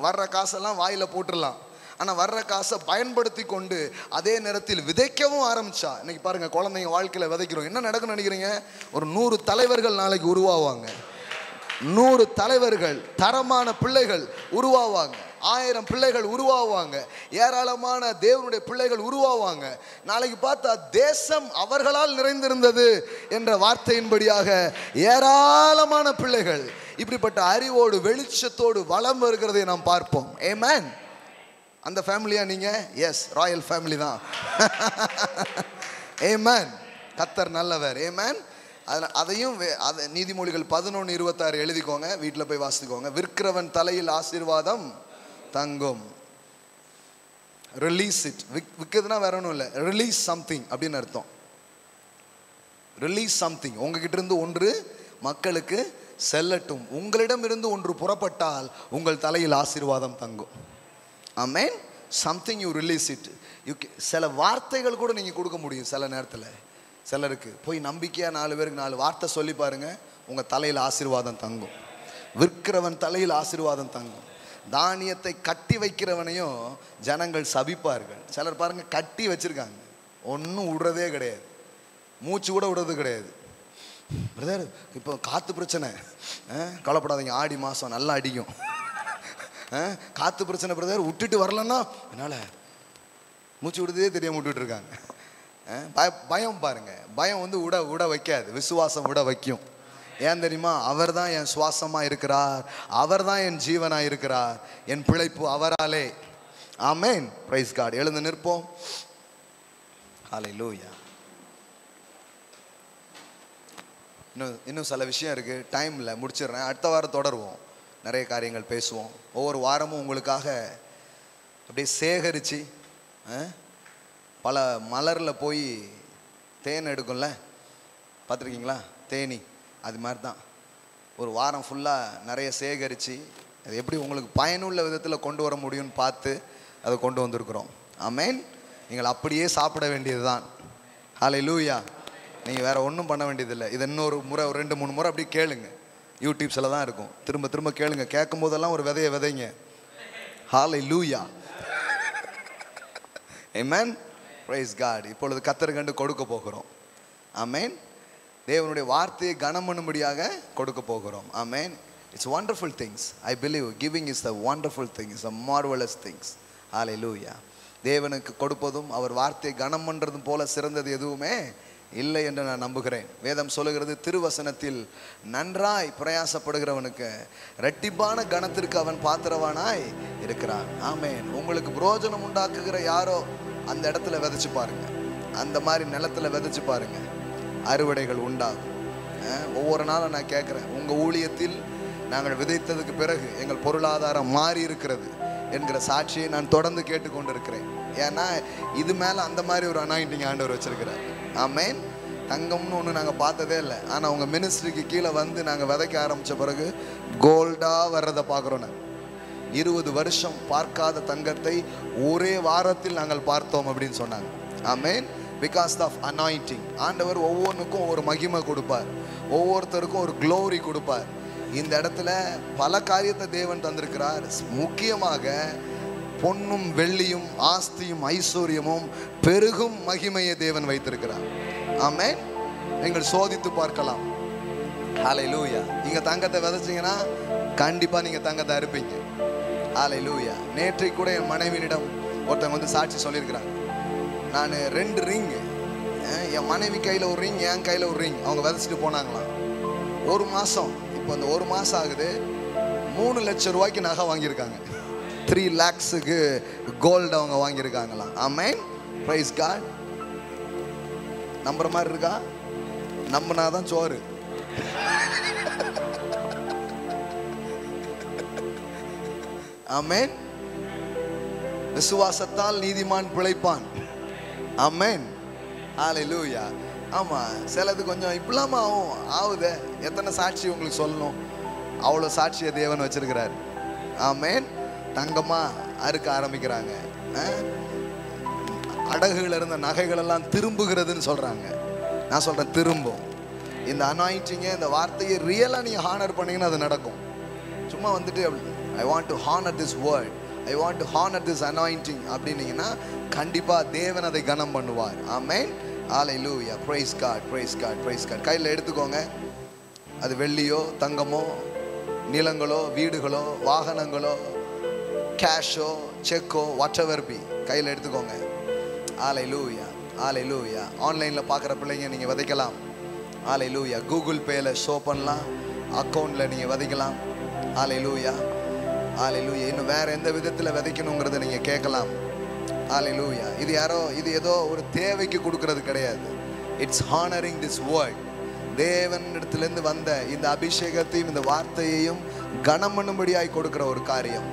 வர்ற காசெல்லாம் வாயில் போட்டுடலாம். ஆனால் வர்ற காசை பயன்படுத்தி கொண்டு அதே நேரத்தில் விதைக்கவும் ஆரம்பித்தா, இன்றைக்கி பாருங்கள், குழந்தைங்க வாழ்க்கையில் விதைக்கிறோம். என்ன நடக்குன்னு நினைக்கிறீங்க? ஒரு 100 தலைவர்கள் நாளைக்கு உருவாவாங்க. 100 தலைவர்கள், தரமான பிள்ளைகள் உருவாவாங்க. 1000 பிள்ளைகள் உருவாவாங்க. ஏராளமான தேவனுடைய பிள்ளைகள் உருவாவாங்க. நாளைக்கு பார்த்தா தேசம் அவர்களால் நிறைந்திருந்தது என்ற வார்த்தையின்படியாக ஏராளமான பிள்ளைகள் இப்படிப்பட்ட அறிவோடு வெளிச்சத்தோடு வளம் வருகிறதை நாம் பார்ப்போம். ஆமென். அந்த ஃபேமிலியா நீங்க? எஸ், ராயல் ஃபேமிலி தான். ஆமென். கர்த்தர் நல்லவர். ஆமென். அதையும் நீதிமொழிகள் 11:26 எழுதிக்கோங்க, வீட்டில் போய் வாசித்துக்கோங்க. விற்கிறவன் தலையில் ஆசீர்வாதம் தங்கும். Release it. விற்கிறதுனா வேற ஒன்றும் இல்லை, ரிலீஸ் சம்திங் அப்படின்னு அர்த்தம். Release something. உங்ககிட்ட இருந்து ஒன்று மக்களுக்கு செல்லட்டும். உங்களிடம் இருந்து ஒன்று புறப்பட்டால் உங்கள் தலையில் ஆசீர்வாதம் தங்கும். Amen. Something you release it. சில வார்த்தைகள் கூட நீங்கள் கொடுக்க முடியும். சில நேரத்தில் சிலருக்கு போய் நம்பிக்கையாக 4 பேருக்கு 4 வார்த்தை சொல்லி பாருங்க, உங்கள் தலையில் ஆசீர்வாதம் தங்கும். விற்கிறவன் தலையில் ஆசீர்வாதம் தங்கும். தானியத்தை கட்டி வைக்கிறவனையும் ஜனங்கள் சபிப்பார்கள். சிலர் பாருங்க, கட்டி வச்சிருக்காங்க, ஒன்றும் விடுறதே கிடையாது, மூச்சு கூட விடுறது கிடையாது. பிரதர், இப்போ காற்று பிரச்சனை, கவலைப்படாதீங்க, ஆடி மாதம் நல்லா அடிக்கும். காற்று பிரச்சனை பிரதர், விட்டுட்டு வரலன்னா என்னால் மூச்சு விடுறதே தெரியாம விட்டுட்டு இருக்காங்க. பயம் பாருங்க, பயம் வந்து விட வைக்காது, விசுவாசம் விட வைக்கும். ஏன் தெரியுமா? அவர் தான் என் சுவாசமாக இருக்கிறார், அவர் தான் என் ஜீவனாக இருக்கிறார், என் பிழைப்பு அவராலே. ஆமென். Praise God. எழுந்து நிற்போம். ஹல்லேலூயா. இன்னும் சில விஷயம் இருக்குது, டைமில் முடிச்சிடுறேன். அடுத்த வாரம் தொடருவோம், நிறைய காரியங்கள் பேசுவோம். ஒவ்வொரு வாரமும் உங்களுக்காக அப்படியே சேகரித்து, பல மலரில் போய் தேன் எடுக்கும்ல, பார்த்துருக்கீங்களா? தேனி அது மாதிரி தான். ஒரு வாரம் ஃபுல்லாக நிறைய சேகரித்து அது எப்படி உங்களுக்கு பயனுள்ள விதத்தில் கொண்டு வர முடியும்னு பார்த்து அதை கொண்டு வந்திருக்கிறோம். ஆமென். நீங்கள் அப்படியே சாப்பிட வேண்டியது தான். ஹல்லேலூயா. நீங்கள் வேறு ஒன்றும் பண்ண வேண்டியதில்லை. இது இன்னொரு முறை, ஒரு 2-3 முறை அப்படி கேளுங்க. யூடியூப்ஸில் தான் இருக்கும், திரும்ப திரும்ப கேளுங்க. கேட்கும் போதெல்லாம் ஒரு விதைங்க. ஹல்லேலூயா. ஆமென். Praise God. இப்பொழுது கர்த்தர் கண்டு கொடுக்க போகிறோம். ஆமென். தேவனுடைய வார்த்தையை கனம் பண்ணும்படியாக கொடுக்க போகிறோம். Amen. It's wonderful things. I believe giving is the wonderful thing, is a marvelous things. Hallelujah. தேவனுக்கு கொடுப்பதும் அவர் வார்த்தையை கனம் பண்ணுறதும் போல சிறந்தது எதுவுமே இல்லை என்று நான் நம்புகிறேன். வேதம் சொல்லுகிறது, திருவசனத்தில் நன்றாய் பிரயாசப்படுகிறவனுக்கு இரட்டிப்பான கனத்திற்கு அவன் பாத்திரவானாய் இருக்கிறான். ஆமென். உங்களுக்கு பிரயோஜனம் உண்டாக்குகிற யாரோ அந்த இடத்துல விதைச்சு பாருங்க, அந்த மாதிரி நிலத்தில் விதைச்சு பாருங்க, அறுவடைகள் உண்டாகும். ஒவ்வொரு நாளும் நான் கேட்குறேன், உங்கள் ஊழியத்தில் நாங்கள் விதைத்ததுக்கு பிறகு எங்கள் பொருளாதாரம் மாறி இருக்கிறது என்கிற சாட்சியை நான் தொடர்ந்து கேட்டுக்கொண்டிருக்கிறேன். ஏன்னா இது மேலே அந்த மாதிரி ஒரு அனாயிண்டிங் ஆண்டவர் வச்சிருக்கிறார். ஆமென். தங்கம்னு ஒன்று நாங்கள் பார்த்ததே இல்லை, ஆனால் உங்கள் மினிஸ்ட்ரிக்கு கீழே வந்து நாங்கள் விதைக்க ஆரம்பித்த பிறகு கோல்டாக வர்றதை பார்க்குறோம். நான் 20 வருஷம் பார்க்காத தங்கத்தை ஒரே வாரத்தில் நாங்கள் பார்த்தோம் அப்படின்னு சொன்னாங்க. ஆமென். Because of anointing. ஆண்டவர் ஒவ்வொன்றுக்கும் ஒரு மகிமை கொடுப்பார், ஒவ்வொருத்தருக்கும் ஒரு க்ளோரி கொடுப்பார். இந்த இடத்துல பல காரியத்தை தேவன் தந்திருக்கிறார். முக்கியமாக பொன்னும் வெள்ளியும் ஆஸ்தியும் ஐஸ்வர்யமும் பெருகும் மகிமையை தேவன் வைத்திருக்கிறார். ஆமென். நீங்கள் சோதித்து பார்க்கலாம். ஹல்லேலூயா. நீங்க தங்கத்தை விதைச்சீங்கன்னா கண்டிப்பா நீங்க தங்கத்தை அறுப்பீங்க. ஹல்லேலூயா. நேற்றை கூட என் மனைவியிடம் ஒருத்தவங்க வந்து சாட்சி சொல்லியிருக்கிறாங்க. நான் 2 ரிங், என் மனைவி கையில் ஒரு ரிங், என் கையில் ஒரு ரிங், அவங்க விதைச்சிட்டு போனாங்களாம். 1 மாதம், இப்போ அந்த 1 மாதம் ஆகுது, 3 லட்சம் ரூபாய்க்கு நகை வாங்கியிருக்காங்க. 3 lakhsக்கு கோல்டு அவங்க வாங்கியிருக்காங்களாம். ஆமென். Praise God. நம்புற மாதிரி இருக்கா? நம்பினாதான் சோறு. ஆமென். விசுவாசத்தால் நீதிமான் பிழைப்பான். ஆமென். ஹல்லேலூயா. ஆமா, சிலது கொஞ்சம் இப்பலாமா ஆகுதே. எத்தனை சாட்சி உங்களுக்கு சொல்லணும்? அவ்வளோ சாட்சியை தேவன் வச்சிருக்கிறார். ஆமென். தங்கமா அறுக்க ஆரம்பிக்கிறாங்க. அடகுகள் இருந்த நகைகள் எல்லாம் திரும்புகிறதுன்னு சொல்றாங்க. நான் சொல்றேன் திரும்பும். இந்த அனாயிண்டிங்க, இந்த வார்த்தையை ரியலா நீங்க ஹானர் பண்ணீங்கன்னா அது நடக்கும். சும்மா வந்துட்டு I want to honour this word, I want to honour this anointing அப்படின்னீங்கன்னா கண்டிப்பா தேவன் அதை கனம் பண்ணுவார். Amen. Hallelujah. Praise God, praise God, praise God. கையில் எடுத்துக்கோங்க. அது வெள்ளியோ தங்கமோ நிலங்களோ வீடுகளோ வாகனங்களோ கேஷோ செக்கோ வாட் எவர் பி, கையில் எடுத்துக்கோங்க. ஹல்லேலூயா. ஹல்லேலூயா. ஆன்லைனில் பார்க்குற பிள்ளைங்க நீங்கள் விதைக்கலாம். ஹல்லேலூயா. கூகுள் பேயில் ஷோ பண்ணலாம், அக்கௌண்ட்டில் நீங்கள் விதைக்கலாம். ஹல்லேலூயா. ஹல்லேலூயா. இன்னும் வேறு எந்த விதத்தில் விதைக்கணுங்கிறத நீங்கள் கேட்கலாம். ஹல்லேலூயா. இது ஏதோ ஒரு தேவைக்கு கொடுக்கறது கிடையாது. It's honouring this word. தேவன் இடத்துலேருந்து வந்த இந்த அபிஷேகத்தையும் இந்த வார்த்தையையும் கனமண்ணும்படியாய் கொடுக்கிற ஒரு காரியம்.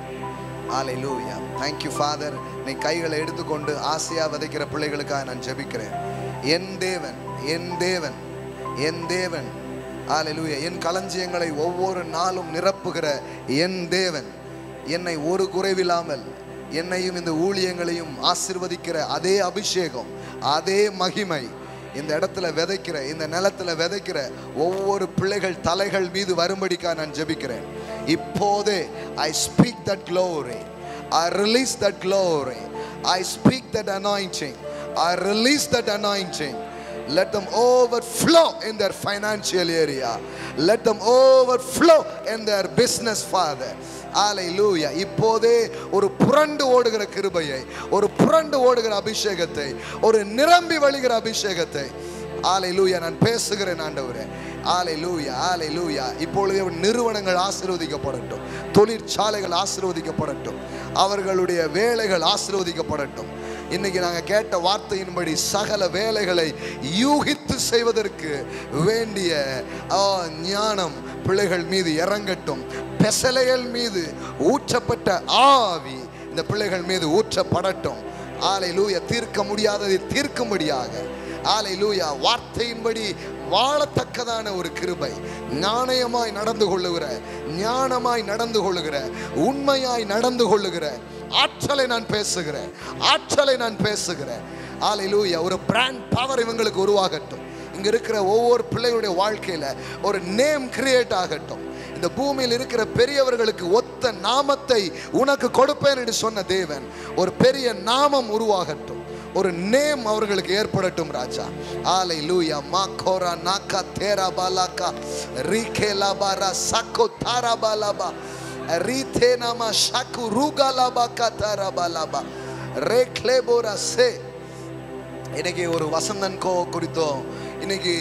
ஹல்லேலூயா. Thank you father. நீ கைகளை எடுத்துக்கொண்டு ஆசையாக விதைக்கிற பிள்ளைகளுக்காக நான் ஜெபிக்கிறேன். என் தேவன், என் தேவன், என் தேவன். ஹல்லேலூயா. என் களஞ்சியங்களை ஒவ்வொரு நாளும் நிரப்புகிற என் தேவன், என்னை ஒரு குறைவில்லாமல் என்னையும் இந்த ஊழியங்களையும் ஆசீர்வதிக்கிற அதே அபிஷேகம், அதே மகிமை இந்த இடத்துல விதைக்கிற, இந்த நிலத்துல விதைக்கிற ஒவ்வொரு பிள்ளைகள் தலைகள் மீது வரும்படிக்காக நான் ஜெபிக்கிறேன். இப்போதே I speak that glory, I release that glory, I speak that anointing, I release that anointing. Let them overflow in their financial area, let them overflow in their business, Father. ஹல்லேலூயா. இப்போதே ஒரு புரண்டு ஓடுகிற கிருபையை, ஒரு புரண்டு ஓடுகிற அபிஷேகத்தை, ஒரு நிரம்பி வழிகிற அபிஷேகத்தை ஹல்லேலூயா நான் பேசுகிறேன் ஆண்டவரே. ஹல்லேலூயா. ஹல்லேலூயா. இப்பொழுதே நிறுவனங்கள் ஆசீர்வதிக்கப்படட்டும், தொழிற்சாலைகள் ஆசீர்வதிக்கப்படட்டும், அவர்களுடைய வேலைகள் ஆசீர்வதிக்கப்படட்டும். இன்னைக்கு நாங்கள் கேட்ட வார்த்தையின்படி சகல வேலைகளை யூகித்து செய்வதற்கு வேண்டிய ஞானம் பிள்ளைகள் மீது இறங்கட்டும். பெசலைகள் மீது ஊற்றப்பட்ட ஆவி இந்த பிள்ளைகள் மீது ஊற்றப்படட்டும். ஹல்லேலூயா. தீர்க்க முடியாததை தீர்க்கும்படியாக ஹல்லேலூயா வார்த்தையின்படி வாழத்தக்கதான ஒரு கிருபை, ஞானமாய் நடந்து கொள்ளுகிற, ஞானமாய் நடந்து கொள்ளுகிற, உண்மையாய் நடந்து கொள்ளுகிற ஆற்றலை நான் பேசுகிறேன், ஆற்றலை நான் பேசுகிறேன். ஹல்லேலூயா. ஒரு பிராண்ட் பவர் இவங்களுக்கு உருவாகட்டும். இங்க இருக்கிற ஒவ்வொரு பிள்ளைகளுடைய வாழ்க்கையில ஒரு நேம் கிரியேட் ஆகட்டும். இந்த பூமியில் இருக்கிற பெரியவர்களுக்கு ஒத்த நாமத்தை உனக்கு கொடுப்பேன் என்று சொன்ன தேவன், ஒரு பெரிய நாமம் உருவாகட்டும், ஒரு நேம் அவர்களுக்கு ஏற்படட்டும் ராஜா. ஹல்லேலூயா. மாகோரா நாகா தேரா பாலாகா ரீகேலா பாரா சக்கோ தாரா பாலாபா ரீதேனாமா ஷாக்கு ரூகாலாபா கதாரா பாலாபா ரேக்லேபோரா சே. இன்னைக்கு ஒரு வசந்தன் கோ குறித்தோ, இன்னைக்கு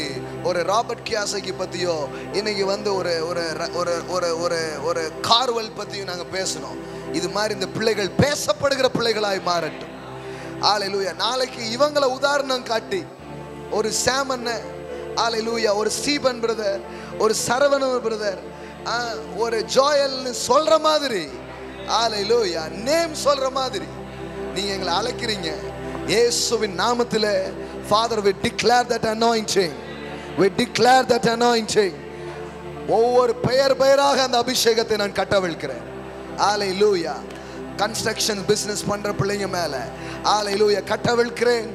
ஒரு ராபர்ட் கியாசகி பற்றியோ, இன்னைக்கு வந்து ஒரு ஒரு ஒரு ஒரு ஒரு ஒரு கார்வெல் பற்றியும் நாங்கள் பேசணும். இது மாதிரி இந்த பிள்ளைகள் பேசப்படுகிற பிள்ளைகளாய் மாறட்டும். ஹல்லேலூயா. நாளைக்கு இவங்களை உதாரணம் காட்டி ஒரு சாமன், ஹல்லேலூயா, ஒரு ஸ்டீபன் பிரதர், ஒரு சரவண பிரதர், ஒரு ஜோயல்னு சொல்ற மாதிரி, ஹல்லேலூயா, நேம் சொல்ற மாதிரி நீங்க எங்களை அழைக்கிறீங்க. இயேசுவின் நாமத்திலே Father, we declare that anointing, we declare that anointing. ஒவ்வொரு பெயர் பெயராக அந்த அபிஷேகத்தை நான் கட்டவிழ்க்கிறேன். ஹல்லேலூயா. கன்ஸ்ட்ரக்ஷன் பிசினஸ் பண்ற பிள்ளைங்க மேல ஹல்லேலூயா கட்டவிழ்க்கிறேன்.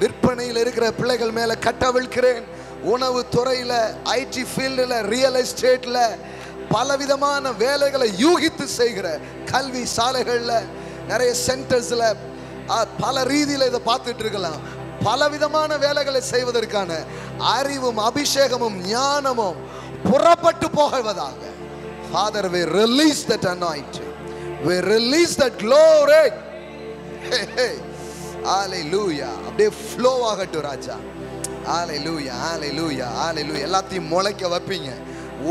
விற்பனையில் இருக்கிற பிள்ளைகள் மேல கட்டவிழ்க்கிறேன். உணவு துறையில, ஐடி ஃபீல்டில், ரியல் எஸ்டேட்ல பலவிதமான வேலைகளை யூகித்து செய்கிற கல்வி சாலைகள்ல, நிறைய சென்டர்ஸ்ல பல ரீதியில இதை பார்த்துட்டு இருக்கலாம். பலவிதமான வேலைகளை செய்வதற்கான அறிவும் அபிஷேகமும் ஞானமும் புறப்பட்டு போவதாக. Father, we release that anointing. We release that glory. Hey, hey. Hallelujah. அப்படியே flow ஆகட்டும் ராஜா. Hallelujah, hallelujah, hallelujah. எல்லாத்தையும் முளைக்க வைப்பீங்க.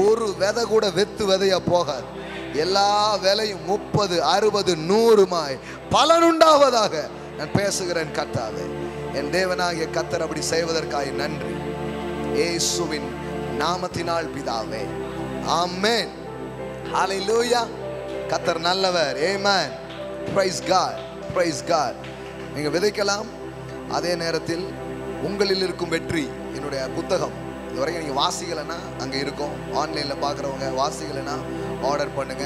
ஒரு விதை கூட வெத்து விதையா போகாது. எல்லா வேலையும் 30, 60, 100 பலனுண்டாவதாக நான் பேசுகிறேன் கர்த்தாவே. என் தேவனாகிய கர்த்தர் அப்படி செய்வதற்காக நன்றி. இயேசுவின் நாமத்தினால் பிதாவே, ஆமென். ஹalleluya. கர்த்தர் நல்லவர். ஆமென். praise god, praise god. நீங்க விதைக்கலாம். அதே நேரத்தில் உங்களில் இருக்கும் வெற்றி என்னுடைய புத்தகம் இதுவரைக்கும் நீங்க வாசிக்கலனா அங்க இருக்கும். ஆன்லைன்ல பார்க்குறவங்க வாசிக்கலனா ஆர்டர் பண்ணுங்க.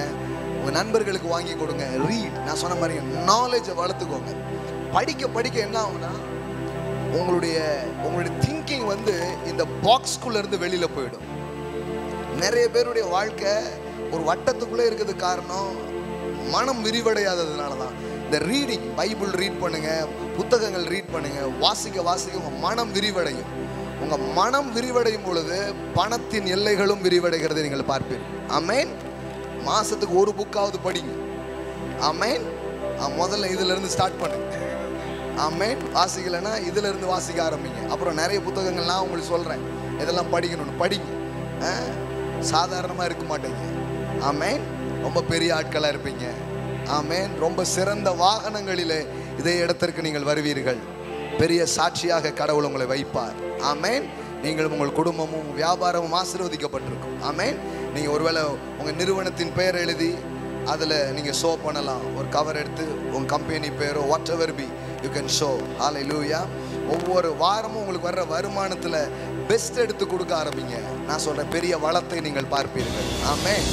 உங்க நண்பர்களுக்கு வாங்கி கொடுங்க. ரீட். நான் சொன்ன மாதிரி நாலேஜை வளர்த்துக்கோங்க. படிக்க படிக்க என்ன ஆகும்னா உங்களுடைய திங்கிங் இந்த பாக்ஸ்குள்ள இருந்து வெளியில போயிடும். நிறைய பேருடைய வாழ்க்கை ஒரு வட்டத்துக்குள்ளே இருக்கிறது காரணம் மனம் விரிவடையாததுனால தான். இந்த ரீடிங், பைபிள் ரீட் பண்ணுங்க, புத்தகங்கள் ரீட் பண்ணுங்க, வாசிக்க வாசிக்க உங்க மனம் விரிவடையும். உங்க மனம் விரிவடையும் பொழுது பணத்தின் எல்லைகளும் விரிவடைகிறதை நீங்கள் பார்ப்பீர்கள். ஆமென். மாசத்துக்கு ஒரு புக்காவது படிங்க. ஆமென். முதல்ல இதுல இருந்து ஸ்டார்ட் பண்ணுங்க. ஆமென். வாசிக்கலைன்னா இதுல இருந்து வாசிக்க ஆரம்பிங்க. அப்புறம் நிறைய புத்தகங்கள்லாம் உங்களுக்கு சொல்றேன், இதெல்லாம் படிக்கணும்னு படிங்க. சாதாரணமா இருக்க மாட்டீங்க. ஆமென். ரொம்ப பெரிய ஆட்களா இருப்பீங்க. ஆமென். ரொம்ப சிறந்த வாகனங்களிலே இதே இடத்திற்கு நீங்கள் வருவீர்கள். பெரிய சாட்சியாக கடவுள் உங்களை வைப்பார். ஆமென். நீங்கள் உங்கள் குடும்பமும் வியாபாரமும் ஆசீர்வதிக்கப்பட்டிருக்கும். ஆமென். நீங்க ஒருவேளை உங்க நிறுவனத்தின் பெயர் எழுதி அதில் நீங்கள் ஷோ பண்ணலாம். ஒரு கவர் எடுத்து உங்க கம்பெனி பேரோ whatever be you can show. ஹalleluya. ஒவ்வொரு வாரமும் உங்களுக்கு வர்ற வருமானத்தில் பெஸ்ட் எடுத்து கொடுக்க ஆரம்பிங்க. நான் சொல்றேன், பெரிய வளத்தை நீங்கள் பார்ப்பீர்கள். ஆமென்.